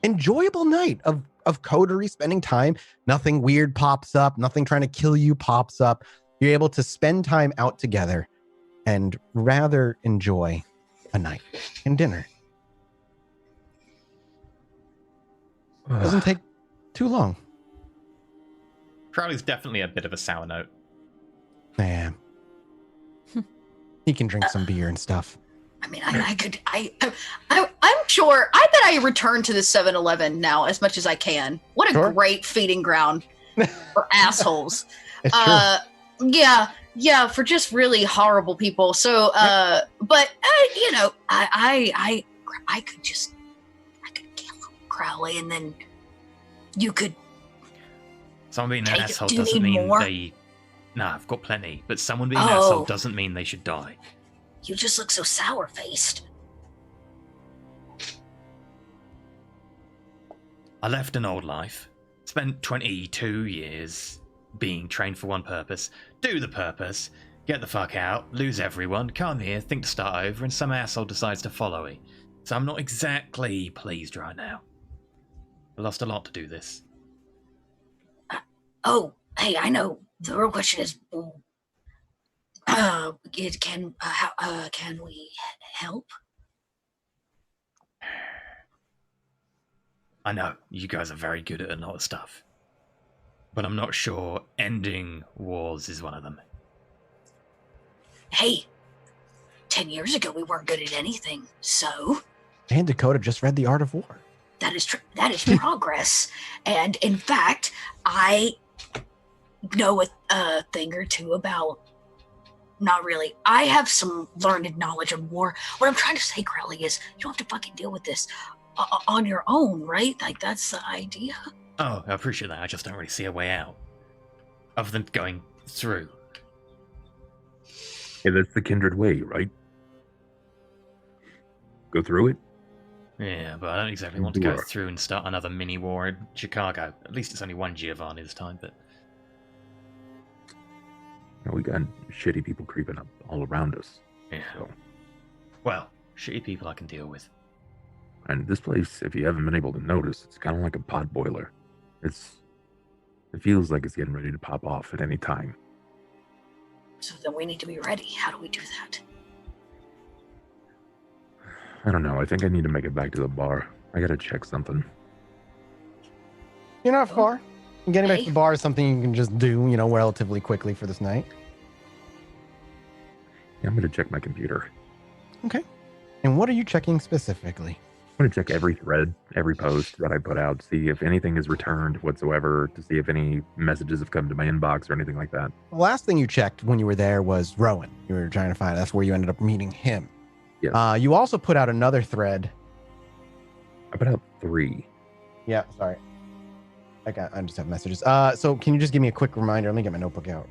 enjoyable night of coterie, spending time. Nothing weird pops up. Nothing trying to kill you pops up. You're able to spend time out together and rather enjoy a night and dinner. Doesn't take too long. Crowley's definitely a bit of a sour note. Yeah. He can drink some beer and stuff. I mean, I'm sure. I bet I return to the 7-Eleven now as much as I can. What a great feeding ground for assholes. It's true. Yeah, for just really horrible people. So, but you know, I could kill Crowley, and then you could. Someone being an asshole do you doesn't need mean more? they. Nah, I've got plenty. But someone being an asshole doesn't mean they should die. You just look so sour-faced. I left an old life. Spent 22 years being trained for one purpose. Do the purpose. Get the fuck out. Lose everyone. Come here. Think to start over. And some asshole decides to follow me. So I'm not exactly pleased right now. I lost a lot to do this. Hey, I know. The real question is, can we help? I know, you guys are very good at a lot of stuff. But I'm not sure ending wars is one of them. Hey, 10 years ago we weren't good at anything, so... And Dakota just read The Art of War. That is progress. And in fact, I know a thing or two about... Not really. I have some learned knowledge of war. What I'm trying to say, Crowley, is you don't have to fucking deal with this on your own, right? Like, that's the idea. Oh, I appreciate that. I just don't really see a way out. Other than going through. Hey, that's the kindred way, right? Go through it? Yeah, but I don't exactly want to go through and start another mini war in Chicago. At least it's only one Giovanni this time, but... We got shitty people creeping up all around us. Yeah. So. Well, shitty people I can deal with. And this place, if you haven't been able to notice, it's kind of like a pot boiler. It feels like it's getting ready to pop off at any time. So then we need to be ready. How do we do that? I don't know. I think I need to make it back to the bar. I gotta check something. You're not far. Getting back to Okay. the bar is something you can just do, you know, relatively quickly for this night. Yeah, I'm gonna check my computer. Okay. And what are you checking specifically? I'm gonna check every thread, every post that I put out, see if anything is returned whatsoever, to see if any messages have come to my inbox or anything like that. The last thing you checked when you were there was Rowan. You were trying to find, that's where you ended up meeting him. Yes. You also put out another thread. I put out 3. Yeah, sorry. I just have messages. So can you just give me a quick reminder? Let me get my notebook out.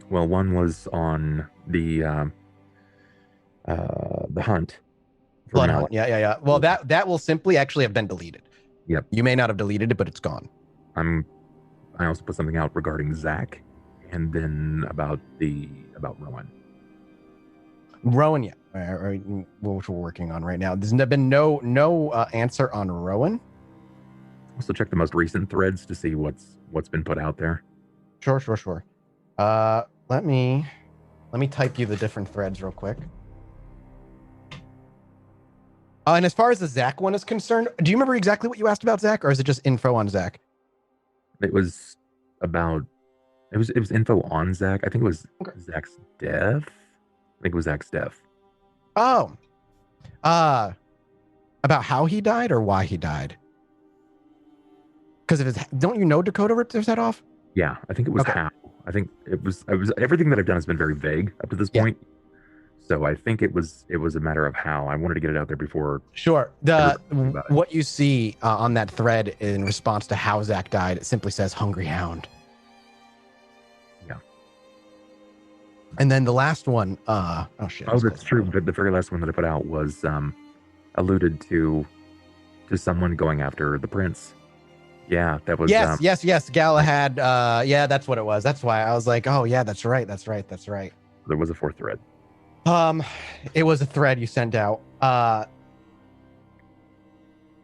Well, one was on the hunt. for Blood Malik. Hunt. Yeah. Well, that will simply actually have been deleted. Yep. You may not have deleted it, but it's gone. I also put something out regarding Zach, and then about Rowan. Rowan, yeah. Which we're working on right now. There's been no answer on Rowan. Also check the most recent threads to see what's been put out there. Sure. Let me type you the different threads real quick. And as far as the Zach one is concerned, do you remember exactly what you asked about Zach, or is it just info on Zach? It was info on Zach. I think it was Zach's death. I think it was Zach's death. Oh, about how he died or why he died? Because don't you know Dakota ripped his head off? Yeah, I think it was Okay. how. I think it was. Everything that I've done has been very vague up to this Yeah. point. So I think it was a matter of how. I wanted to get it out there before. Sure. Everybody about it. What you see on that thread in response to how Zach died, it simply says "Hungry Hound." Yeah. And then the last one. Oh shit. Oh, that's true. But the very last one that I put out was alluded to someone going after the prince. Yeah, that was. Yes. Galahad. Yeah, that's what it was. That's why I was like, oh yeah, that's right. There was a 4th thread. It was a thread you sent out.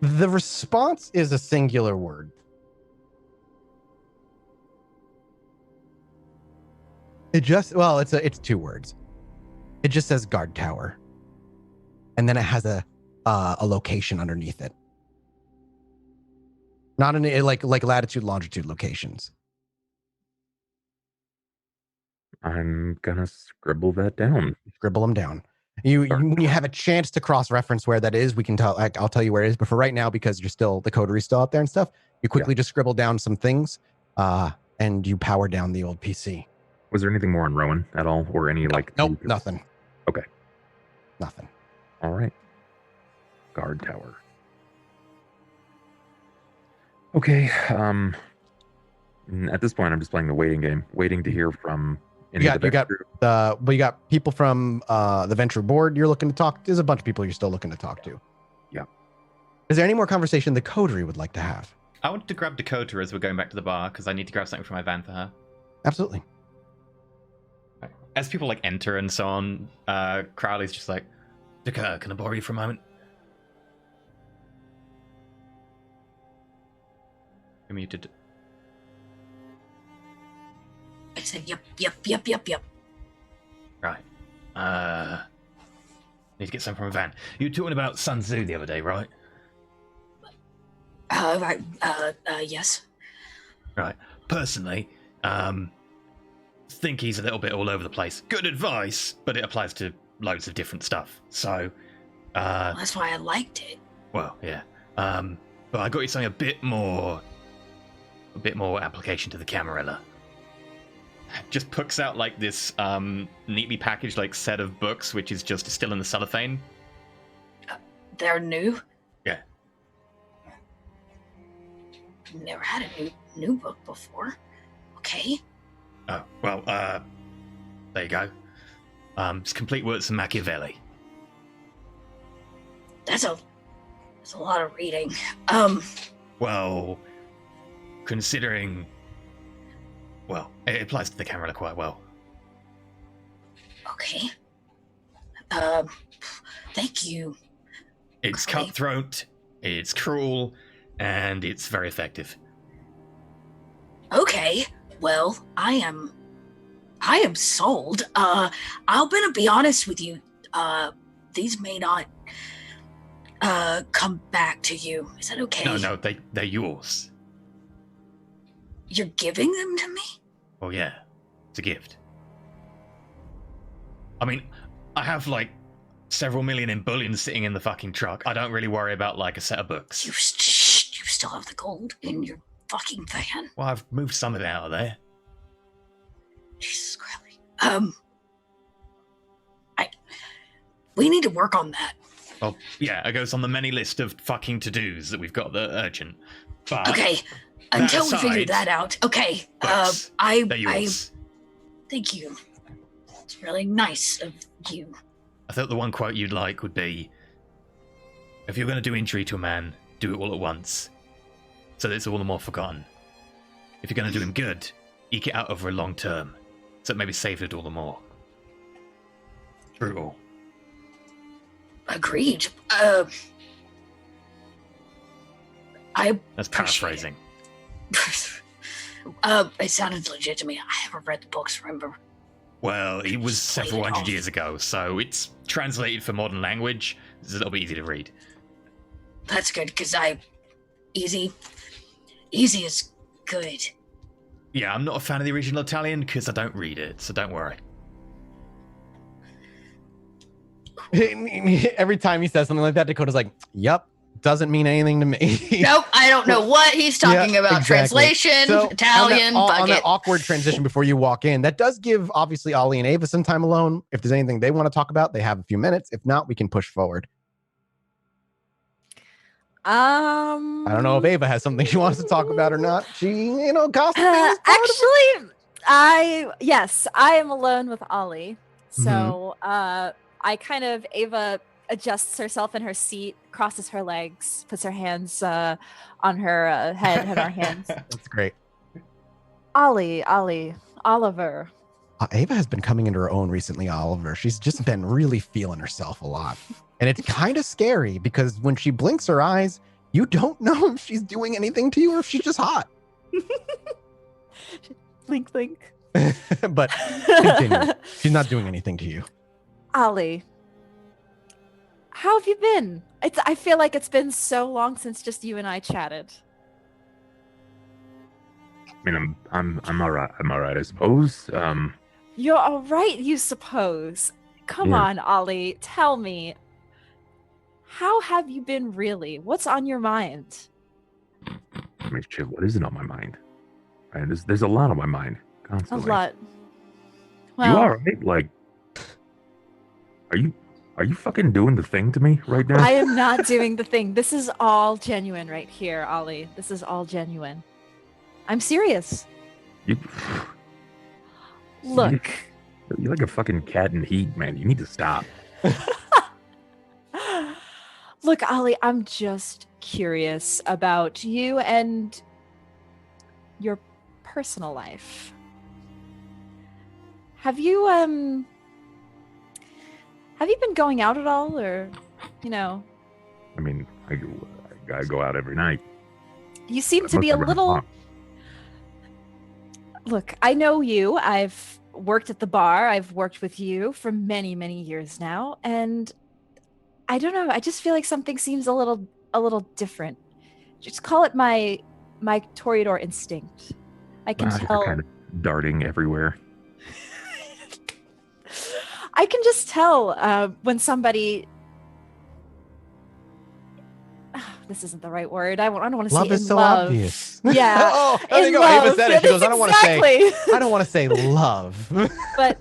The response is a singular word. It's 2 words. It just says guard tower, and then it has a location underneath it. Not in like latitude, longitude locations. I'm gonna scribble that down. Scribble them down. When you have a chance to cross-reference where that is, we can tell. I'll tell you where it is. But for right now, because you're still the coterie still out there and stuff, you quickly just scribble down some things, and you power down the old PC. Was there anything more on Rowan at all, or any Nope, nothing. Okay. Nothing. All right. Guard tower. Okay. At this point, I'm just playing the waiting game, waiting to hear from any You of the got you got people from the venture board you're looking to talk to. There's a bunch of people you're still looking to talk to. Yeah. Is there any more conversation the coterie would like to have? I wanted to grab Dakota as we're going back to the bar because I need to grab something from my van for her. Absolutely. As people enter and so on, Crowley's just like, Dakota, can I borrow you for a moment? You're muted. I said, yep. Right. Need to get something from a van. You were talking about Sun Tzu the other day, right? Right. Yes. Right. Personally, think he's a little bit all over the place. Good advice, but it applies to loads of different stuff. So, Well, that's why I liked it. well, yeah. But I got you something a bit more application to the Camarilla. Just puts out this neatly packaged set of books, which is just still in the cellophane. They're new? Yeah. Never had a new book before. Okay. Oh, well, there you go. It's complete works of Machiavelli. That's a lot of reading. Well, considering... Well, it applies to the Camarilla quite well. Okay. Thank you. It's Great. cutthroat, it's cruel, and it's very effective. Okay. Well, I am sold. I'm gonna be honest with you. These may not come back to you. Is that okay? No, they're yours. You're giving them to me? Oh yeah, it's a gift. I mean, I have like several million in bullion sitting in the fucking truck. I don't really worry about like a set of books. You still have the gold in your fucking van? Well, I've moved some of it out of there. Jesus Christ. We need to work on that. Oh yeah, it goes on the many list of fucking to-dos that we've got that are urgent. But Okay. Until we figure aside, that out. Okay. books, I they're yours. thank you. It's really nice of you. I thought the one quote you'd like would be, if you're going to do injury to a man, do it all at once, so that it's all the more forgotten. If you're going to do him good, eke it out over a long term, so it maybe save it all the more. Brutal. Agreed. I That's appreciate paraphrasing. it sounded legit to me. I haven't read the books, remember? Well, it was Just play several it hundred off. years ago, so it's translated for modern language. It's a little bit easy to read. That's good, because easy is good. Yeah, I'm not a fan of the original Italian because I don't read it, so don't worry. Every time he says something like that, Dakota's like, "Yep, doesn't mean anything to me." Nope, I don't know what he's talking Yeah, about. exactly. Translation, So, Italian, on bucket. that awkward transition before you walk in, that does give obviously Ollie and Ava some time alone. If there's anything they want to talk about, they have a few minutes. If not, we can push forward. I don't know if Ava has something she wants to talk about or not. She, costuming is part of it. Actually, yes, I am alone with Ollie. So I kind of, Ava adjusts herself in her seat, crosses her legs, puts her hands on her head and our hands. That's great. Ollie, Oliver. Ava has been coming into her own recently, Oliver. She's just been really feeling herself a lot. And it's kind of scary because when she blinks her eyes, you don't know if she's doing anything to you or if she's just hot. Blink, blink. But continue. She's not doing anything to you. Ollie, how have you been? I feel like it's been so long since just you and I chatted. I mean, I'm all right. I'm all right, I suppose. You're all right, you suppose. Come Yeah. on, Ollie, tell me. How have you been really? What's on your mind? I mean, shit, what isn't on my mind? Right? There's a lot on my mind A constantly. lot. You Well, are right. Like, are you fucking doing the thing to me right now? I am not doing the thing. This is all genuine right here, Ollie. This is all genuine. I'm serious. You, Look. you're like a fucking cat in heat, man. You need to stop. Look, Ollie, I'm just curious about you and your personal life. Have you been going out at all, or I mean, I go out every night. you seem I to be must a never have little. fun. Look, I know you. I've worked at the bar. I've worked with you for many, many years now, and I don't know. I just feel like something seems a little different. Just call it my Toreador instinct. I can You're tell. kind of darting everywhere. I can just tell when somebody. This isn't the right word. I don't want to say Love in is so love. obvious. Yeah. Oh, there you In go. love. Ava said it. She goes, I don't want to say. Exactly. I don't want to say love. But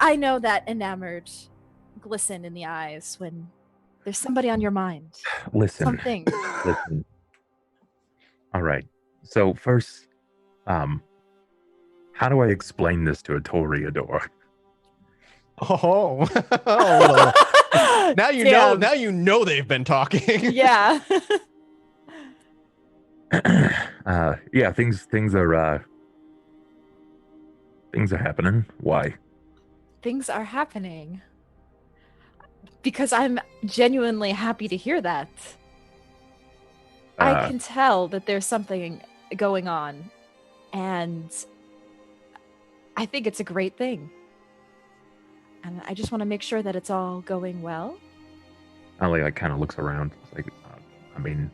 I know that enamored glisten in the eyes when there's somebody on your mind. Listen. Something. Listen. All right. So first, how do I explain this to a Toreador? Oh, oh, now you know. Damn. Now you know they've been talking. Yeah. Yeah, things are happening. Why? Things are happening. because I'm genuinely happy to hear that. I can tell that there's something going on, and I think it's a great thing. And I just want to make sure that it's all going well. Ali, like, kind of looks around. It's like, I mean,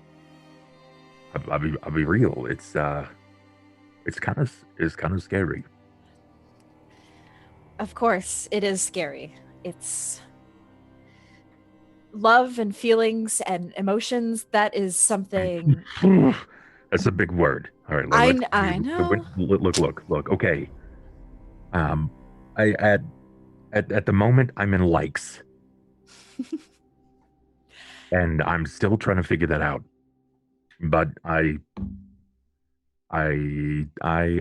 I'll be real. It's kind of scary. Of course, it is scary. It's love and feelings and emotions. That is something. That's a big word. All right, I know. Look. Okay. I at the moment I'm in likes, and I'm still trying to figure that out. But I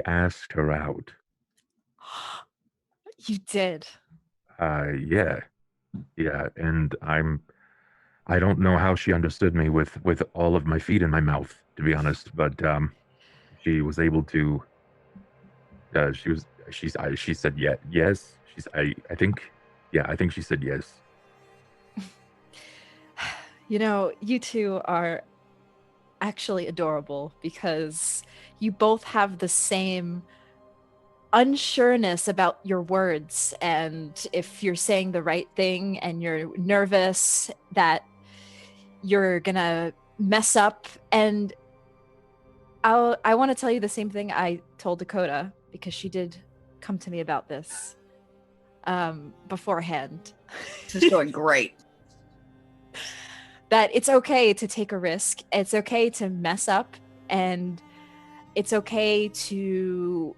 asked her out. You did. Yeah, and I don't know how she understood me with all of my feet in my mouth, to be honest. But she was able to. She said yes. I think she said yes. You know, you two are actually adorable because you both have the same unsureness about your words, and if you're saying the right thing and you're nervous that you're gonna mess up. And I want to tell you the same thing I told Dakota, because she did come to me about this beforehand. This is going great. That it's okay to take a risk. It's okay to mess up, and it's okay to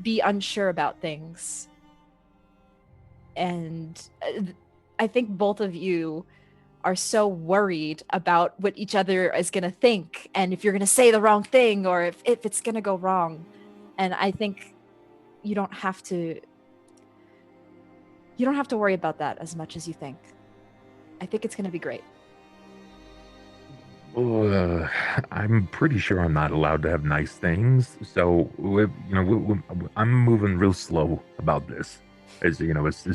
be unsure about things. And I think both of you are so worried about what each other is going to think, and if you're going to say the wrong thing, or if it's going to go wrong. And I think you don't have to worry about that as much as you think. I think it's going to be great. I'm pretty sure I'm not allowed to have nice things, so I'm moving real slow about this. As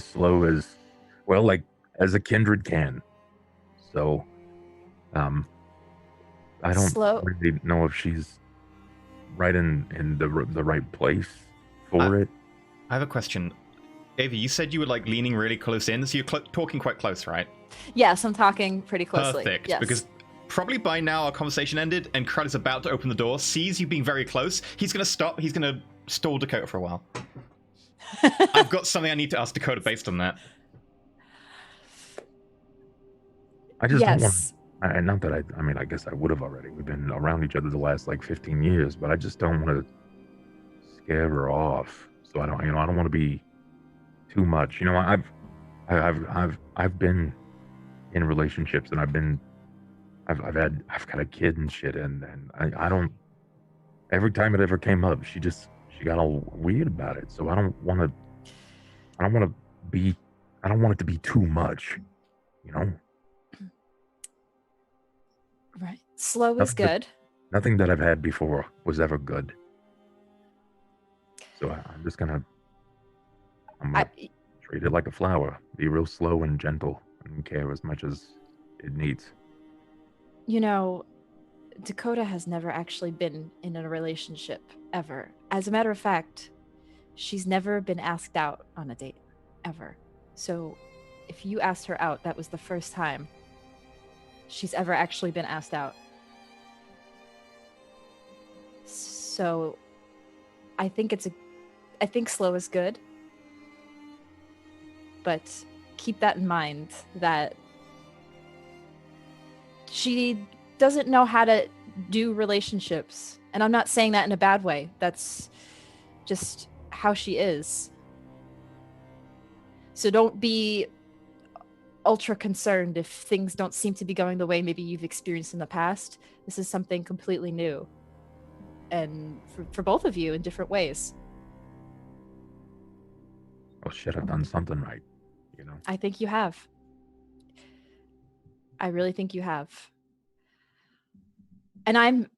slow as, well, like as a kindred can. So, I don't really know if she's right in the right place for it. I have a question. Avi, you said you were like leaning really close in, so you're talking quite close, right? Yes, I'm talking pretty closely. Perfect, yes. Because probably by now our conversation ended, and Crud is about to open the door, sees you being very close. He's going to stop. He's going to stall Dakota for a while. I've got something I need to ask Dakota based on that. I just don't want. Not that I mean, I guess I would have already. We've been around each other the last like 15 years, but I just don't want to scare her off. So I don't want to be too much. I've been in relationships, and I've got a kid and shit, and I don't. Every time it ever came up, she got all weird about it. So I don't want it to be too much, Right. Slow is good. Nothing that I've had before was ever good. So I'm just gonna treat it like a flower. Be real slow and gentle, and care as much as it needs. Dakota has never actually been in a relationship ever. As a matter of fact, she's never been asked out on a date ever. So if you asked her out, that was the first time she's ever actually been asked out. So I think slow is good. But keep that in mind, that she doesn't know how to do relationships. And I'm not saying that in a bad way. That's just how she is. So don't be ultra concerned if things don't seem to be going the way maybe you've experienced in the past. This is something completely new. And for both of you in different ways. Oh shit, I've done something right. I think you have. I really think you have. And I'm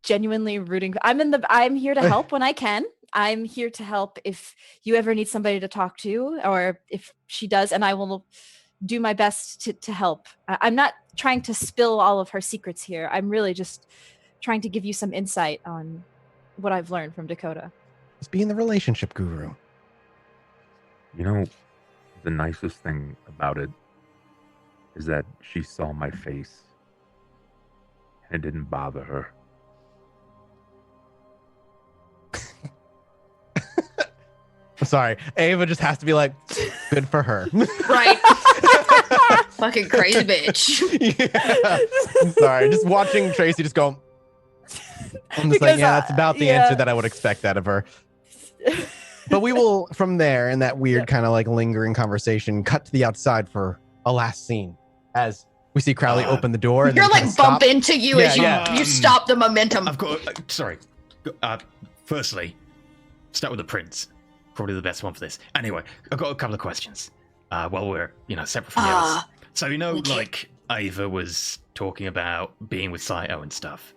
genuinely rooting. I'm here to help when I can. I'm here to help if you ever need somebody to talk to, or if she does, and I will do my best to help. I'm not trying to spill all of her secrets here. I'm really just trying to give you some insight on what I've learned from Dakota. Just being the relationship guru. You know, the nicest thing about it is that she saw my face and it didn't bother her. I'm sorry. Ava just has to be like, good for her. Right. Fucking crazy bitch. Yeah. I'm sorry. Just watching Tracy just go. I'm just like, Because, yeah, that's about the yeah. answer that I would expect out of her. But we will, from there, in that weird kind of like lingering conversation, cut to the outside for a last scene as we see Crowley open the door. And You're then like kinda bump stop. into you Yeah, as you, yeah. you stop the momentum. I've got. Sorry. Firstly, start with the prince. Probably the best one for this. Anyway, I've got a couple of questions. While we're separate from the others. So like Ava was talking about being with Saito and stuff,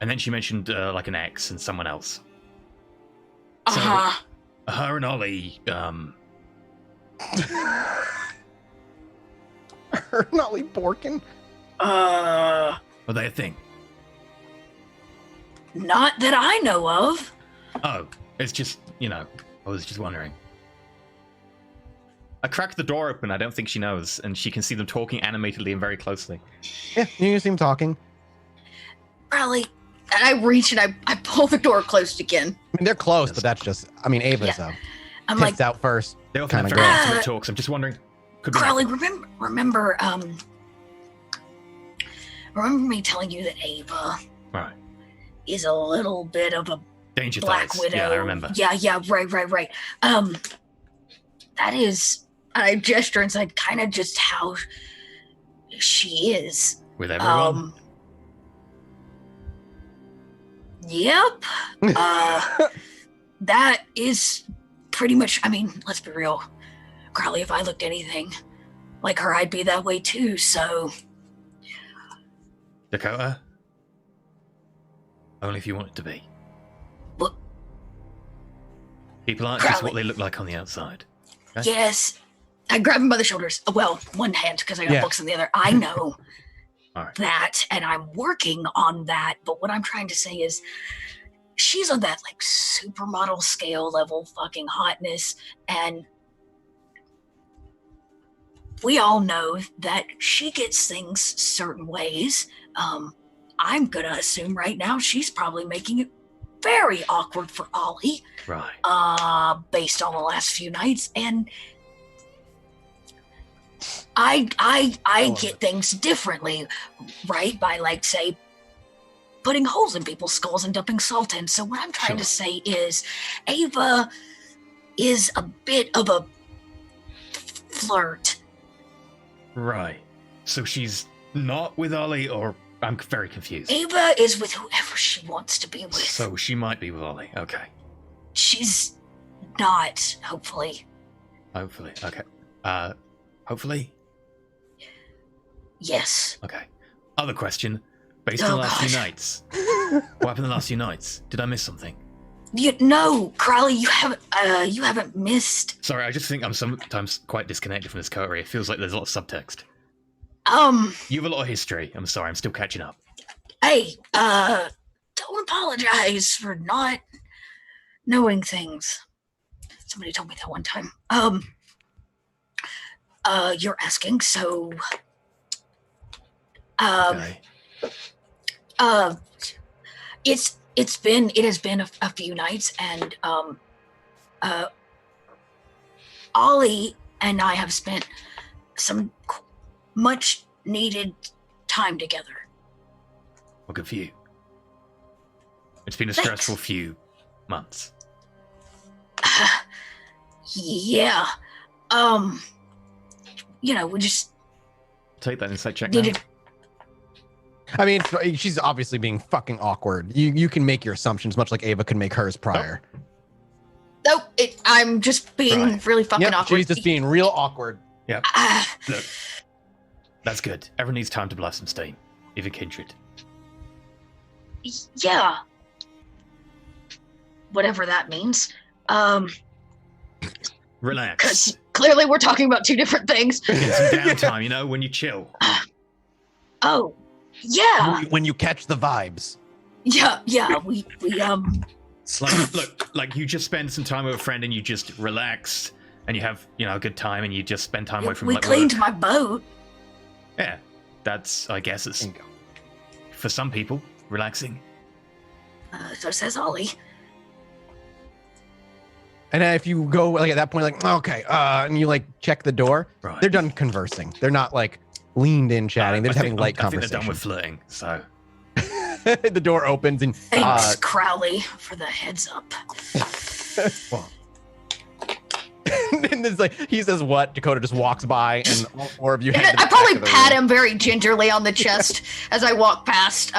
and then she mentioned like an ex and someone else. So her and Ollie. Her and Ollie Borkin? Are they a thing? Not that I know of. Oh, it's just I was just wondering. I cracked the door open. I don't think she knows, and she can see them talking animatedly and very closely. Yeah, you can see him talking. Crowley, and I reach and I pull the door closed again. I mean, they're close, but that's just, I mean, Ava's I'm tits like, out first. They often have Kinda very girl. intimate talks. I'm just wondering. Could be Crowley, remember me telling you that Ava right. is a little bit of a Danger Black thighs. Widow. Yeah, I remember. Yeah, right. That is, I gesture inside, kind of just how she is. With everyone. Yep. That is pretty much. I mean, let's be real, Crowley. If I looked anything like her, I'd be that way too. So, Dakota. Only if you want it to be. What? People aren't just Crowley. what they look like on the outside. Okay? yes, I grab him by the shoulders. Well, one hand because I got Yeah. books in the other. I know All right. that, and I'm working on that. But what I'm trying to say is, she's on that like supermodel scale level fucking hotness, and we all know that she gets things certain ways. I'm gonna assume right now she's probably making it very awkward for Ollie, Right. based on the last few nights, and I get things differently, right? By like say putting holes in people's skulls and dumping salt in. So what I'm trying to say is Ava is a bit of a flirt. Right. So she's not with Ollie, or I'm very confused. Ava is with whoever she wants to be with. So she might be with Ollie. Okay. She's not, hopefully. Hopefully. Okay. Hopefully. Yes. Okay. Other question. Based on the last few nights. What happened the last few nights? Did I miss something? No, Crowley, you haven't missed. Sorry, I just think I'm sometimes quite disconnected from this coterie. It feels like there's a lot of subtext. You have a lot of history. I'm sorry, I'm still catching up. Hey, don't apologize for not knowing things. Somebody told me that one time. You're asking, so Okay. it has been a few nights, and Ollie and I have spent some much needed time together. Well, good for you. It's been a Thanks. stressful few months. Yeah. We just Take that insight check now. needed. I mean, she's obviously being fucking awkward. You can make your assumptions, much like Ava could make hers prior. Nope, I'm just being Right. really fucking Yep, awkward. she's just being real awkward. Look, that's good. Everyone needs time to blast some steam, even kindred. Yeah. Whatever that means. Relax. Because clearly we're talking about two different things. Get some downtime, you know, when you chill. Oh, yeah. When you catch the vibes. Yeah, we Like you just spend some time with a friend and you just relax and you have, you know, a good time and you just spend time away from we like cleaned work. my boat. Yeah, that's, I guess it's, for some people, relaxing. So says Ollie. And if you go like at that point, like, okay, and you like check the door, Right. they're done conversing. They're not like leaned in chatting. They're just having light I think conversation. they're done with flirting, so. The door opens and Thanks, Crowley, for the heads up. Well, and it's like he says what? Dakota just walks by and all four of you head to the I back probably of the pat room. him very gingerly on the chest as I walk past,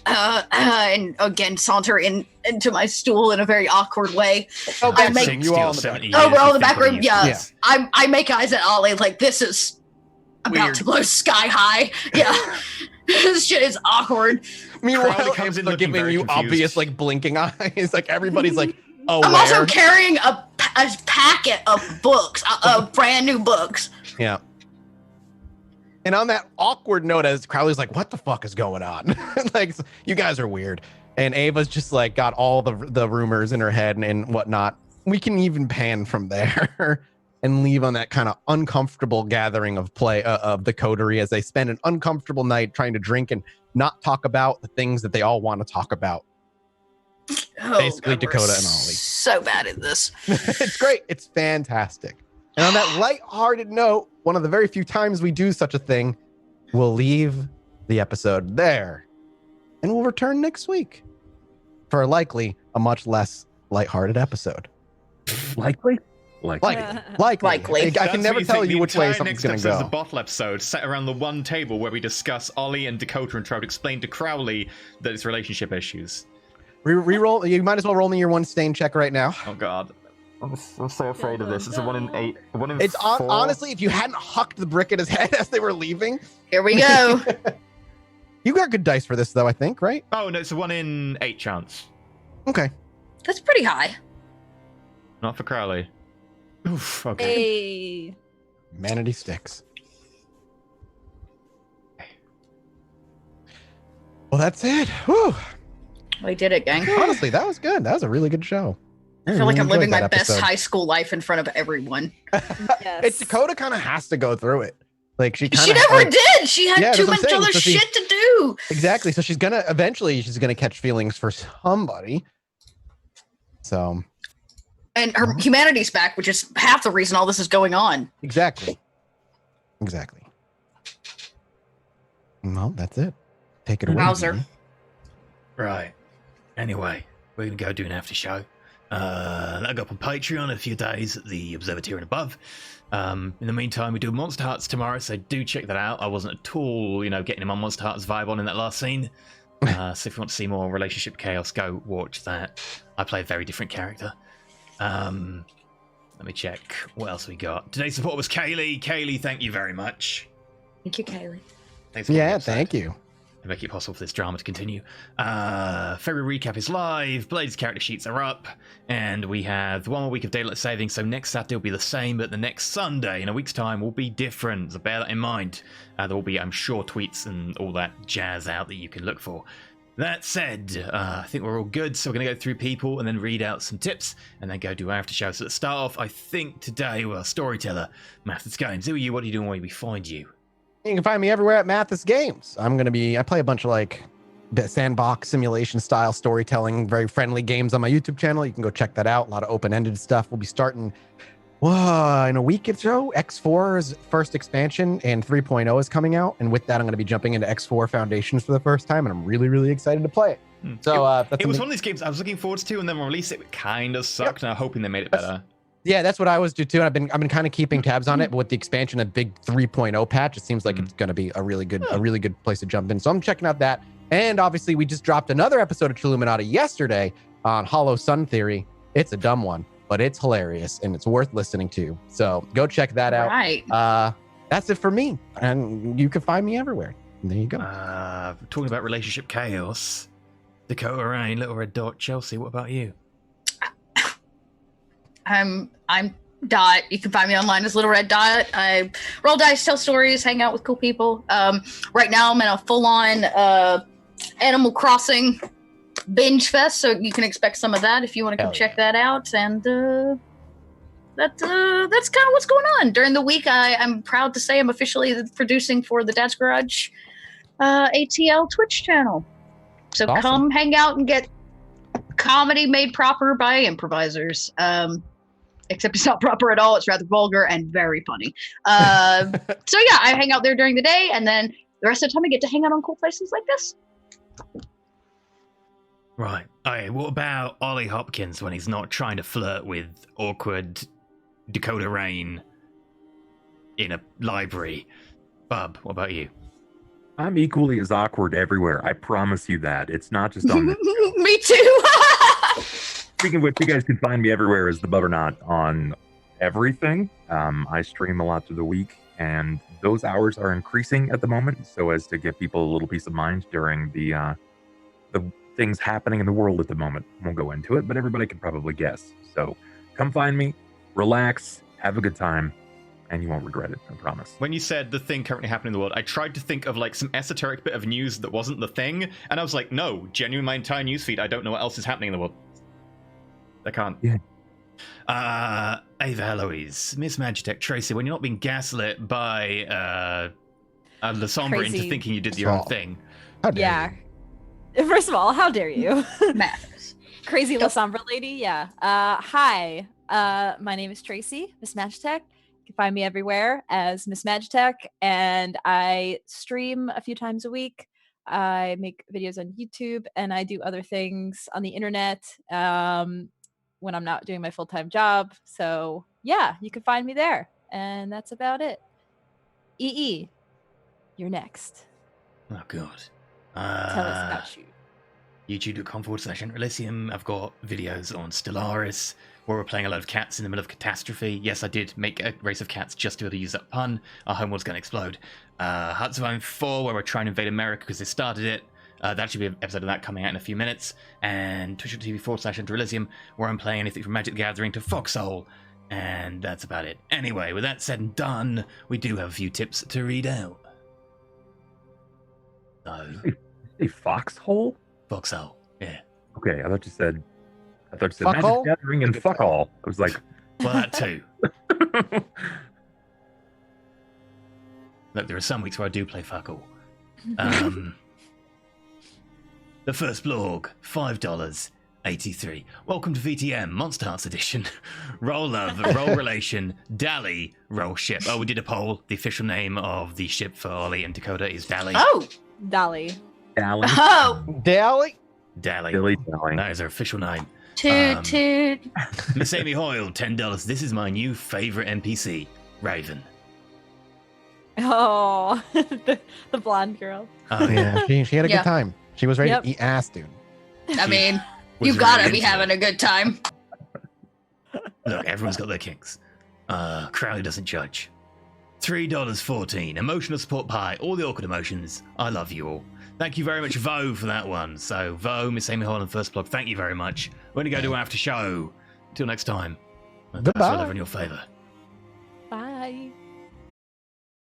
and again saunter into my stool in a very awkward way. Oh, I back make- room. You all in the back. 70 Oh, years, we're all in you the back think room. what Yeah, he is. I make eyes at Ollie like this is about Weird. to blow sky high. Yeah, this shit is awkward. Meanwhile, Crowley comes in they're looking giving very you confused. obvious like blinking eyes. Like everybody's like aware. I'm also carrying a packet of books, brand new books. Yeah. And on that awkward note, as Crowley's like, what the fuck is going on? Like, you guys are weird. And Ava's just like got all the rumors in her head and whatnot. We can even pan from there and leave on that kind of uncomfortable gathering of play of the coterie as they spend an uncomfortable night trying to drink and not talk about the things that they all want to talk about. Oh, Basically, God, we're Dakota and Ollie. So bad at this. It's great. It's fantastic. And on that lighthearted note, one of the very few times we do such a thing, we'll leave the episode there. And we'll return next week for likely a much less lighthearted episode. Likely? Likely. Likely. I That's can what never you tell think. you The which way entire something's next going to episode is go. a bottle episode set around the one table where we discuss Ollie and Dakota and try to explain to Crowley that it's relationship issues. Reroll. You might as well roll me your one stain check right now. Oh God, I'm so afraid of this. It's a 1 in 8. 1 in It's 4. honestly, if you hadn't hucked the brick at his head as they were leaving, Here we go. you got good dice for this, though. I think, right? Oh no, it's a 1 in 8 chance. Okay. That's pretty high. Not for Crowley. Oof. Okay. Hey. Manatee sticks. Well, that's it. Whew. We did it, gang. Honestly, that was good. That was a really good show. I feel like I'm living my that best episode. high school life in front of everyone. Yes. It's Dakota kind of has to go through it. Like she She kind never did. She had Yeah, too that's much what I'm saying. other So she- shit to do. Exactly. So she's gonna eventually catch feelings for somebody. So And her humanity's back, which is half the reason all this is going on. exactly. Well, that's it. Take it away. Wowzer. Henry. Right. Anyway, we're gonna go do an after show. That'll go up on Patreon in a few days at the Observatory and above. In the meantime, we do Monster Hearts tomorrow, so do check that out. I wasn't at all, getting my Monster Hearts vibe on in that last scene. So if you want to see more relationship chaos, go watch that. I play a very different character. Let me check. What else we got? Today's support was Kaylee. Kaylee, thank you very much. Thank you, Kaylee. Thanks for Yeah, the episode. thank you. To make it possible for this drama to continue. February recap is live, Blade's character sheets are up, and we have 1 more week of daylight saving, so next Saturday will be the same, but the next Sunday, in a week's time, will be different, so bear that in mind. There will be, I'm sure, tweets and all that jazz out that you can look for. That said, I think we're all good, so we're going to go through people and then read out some tips, and then go do after shows. So let's start off, I think, today, well, storyteller, Mathis Games. Who are you? What are you doing? Where do we find you? You can find me everywhere at Mathis Games. I play a bunch of like sandbox simulation style storytelling, very friendly games on my YouTube channel. You can go check that out. A lot of open-ended stuff. We'll be starting in a week or so. X4's first expansion and 3.0 is coming out. And with that, I'm going to be jumping into X4 Foundations for the first time. And I'm really, really excited to play it. So It was one of these games I was looking forward to, and then when released it kind of sucked, and I'm hoping they made it better. Yeah, that's what I was do too. I've been kind of keeping tabs on it, but with the expansion of big 3.0 patch, it seems like it's going to be a really good place to jump in. So I'm checking out that. And obviously, we just dropped another episode of Chilluminati yesterday on Hollow Sun Theory. It's a dumb one, but it's hilarious and it's worth listening to. So go check that out. Right. That's it for me, and you can find me everywhere. There you go. Talking about relationship chaos, Dakota Rain, Little Red Dot, Chelsea. What about you? I'm Dot. You can find me online as Little Red Dot. I roll dice, tell stories, hang out with cool people. Right now I'm in a full-on Animal Crossing binge fest, so you can expect some of that if you want to come check that out. And that's kind of what's going on. During the week, I'm proud to say I'm officially producing for the Dad's Garage ATL Twitch channel. So Awesome. Come hang out and get comedy made proper by improvisers. Except it's not proper at all. It's rather vulgar and very funny. So yeah, I hang out there during the day, and then the rest of the time I get to hang out on cool places like this. Right. Okay, what about Ollie Hopkins when he's not trying to flirt with awkward Dakota Rain in a library? Bub, what about you? I'm equally as awkward everywhere. I promise you that. It's not just on this. Me too. Speaking of which, you guys can find me everywhere as the Bubbernaut on everything. I stream a lot through the week, and those hours are increasing at the moment, so as to give people a little peace of mind during the things happening in the world at the moment. Won't go into it, but everybody can probably guess. So come find me, relax, have a good time, and you won't regret it, I promise. When you said the thing currently happening in the world, I tried to think of like some esoteric bit of news that wasn't the thing, and I was like, no, genuinely my entire newsfeed, I don't know what else is happening in the world. I can't. Yeah. Ava Eloise, Miss Magitech, Tracy, when you're not being gaslit by La Sombra into Crazy. thinking you did your own thing. How dare Yeah. you? First of all, how dare you? Mathis. Crazy La Sombra lady, yeah. Hi, my name is Tracy, Miss Magitech. You can find me everywhere as Miss Magitech, and I stream a few times a week. I make videos on YouTube, and I do other things on the internet when I'm not doing my full-time job. So yeah, you can find me there, and that's about it. EE, you're next. Oh, God. Tell us about you. YouTube.com/Elysium. I've got videos on Stellaris, where we're playing a lot of cats in the middle of catastrophe. Yes, I did make a race of cats just to be able to use that pun. Our homeworld's going to explode. Hearts of Iron 4, where we're trying to invade America because they started it. That should be an episode of that coming out in a few minutes. And twitch.tv/Elysium, where I'm playing anything from Magic the Gathering to Foxhole. And that's about it. Anyway, with that said and done, we do have a few tips to read out. So, A foxhole? Foxhole, yeah. Okay, I thought you said Fuck Magic all? Gathering and fuck all. I was like, Well, that too. Look, there are some weeks where I do play fuck all. The first blog, $5.83. Welcome to VTM, Monster Hearts Edition. Roll love, roll relation, Dally, roll ship. Oh, we did a poll. The official name of the ship for Ollie and Dakota is Dally. Oh. Dolly. Dally. Oh. Dally? Dally. Dilly Dally. That is her official name. Toot toot. Miss Amy Hoyle, $10. This is my new favorite NPC, Raven. Oh, the blonde girl. Oh, Yeah, she had a Yeah. good time. She was ready Yep. to eat ass, dude. I mean, Was you gotta really be into having it. a good time. Look, everyone's got their kinks. Crowley doesn't judge. $3.14. Emotional support pie. All the awkward emotions. I love you all. Thank you very much, Vo, for that one. So, Vo, Miss Amy Hall, and First Blog, thank you very much. We're going to go do after show. Till next time. Goodbye. In your favor. Bye.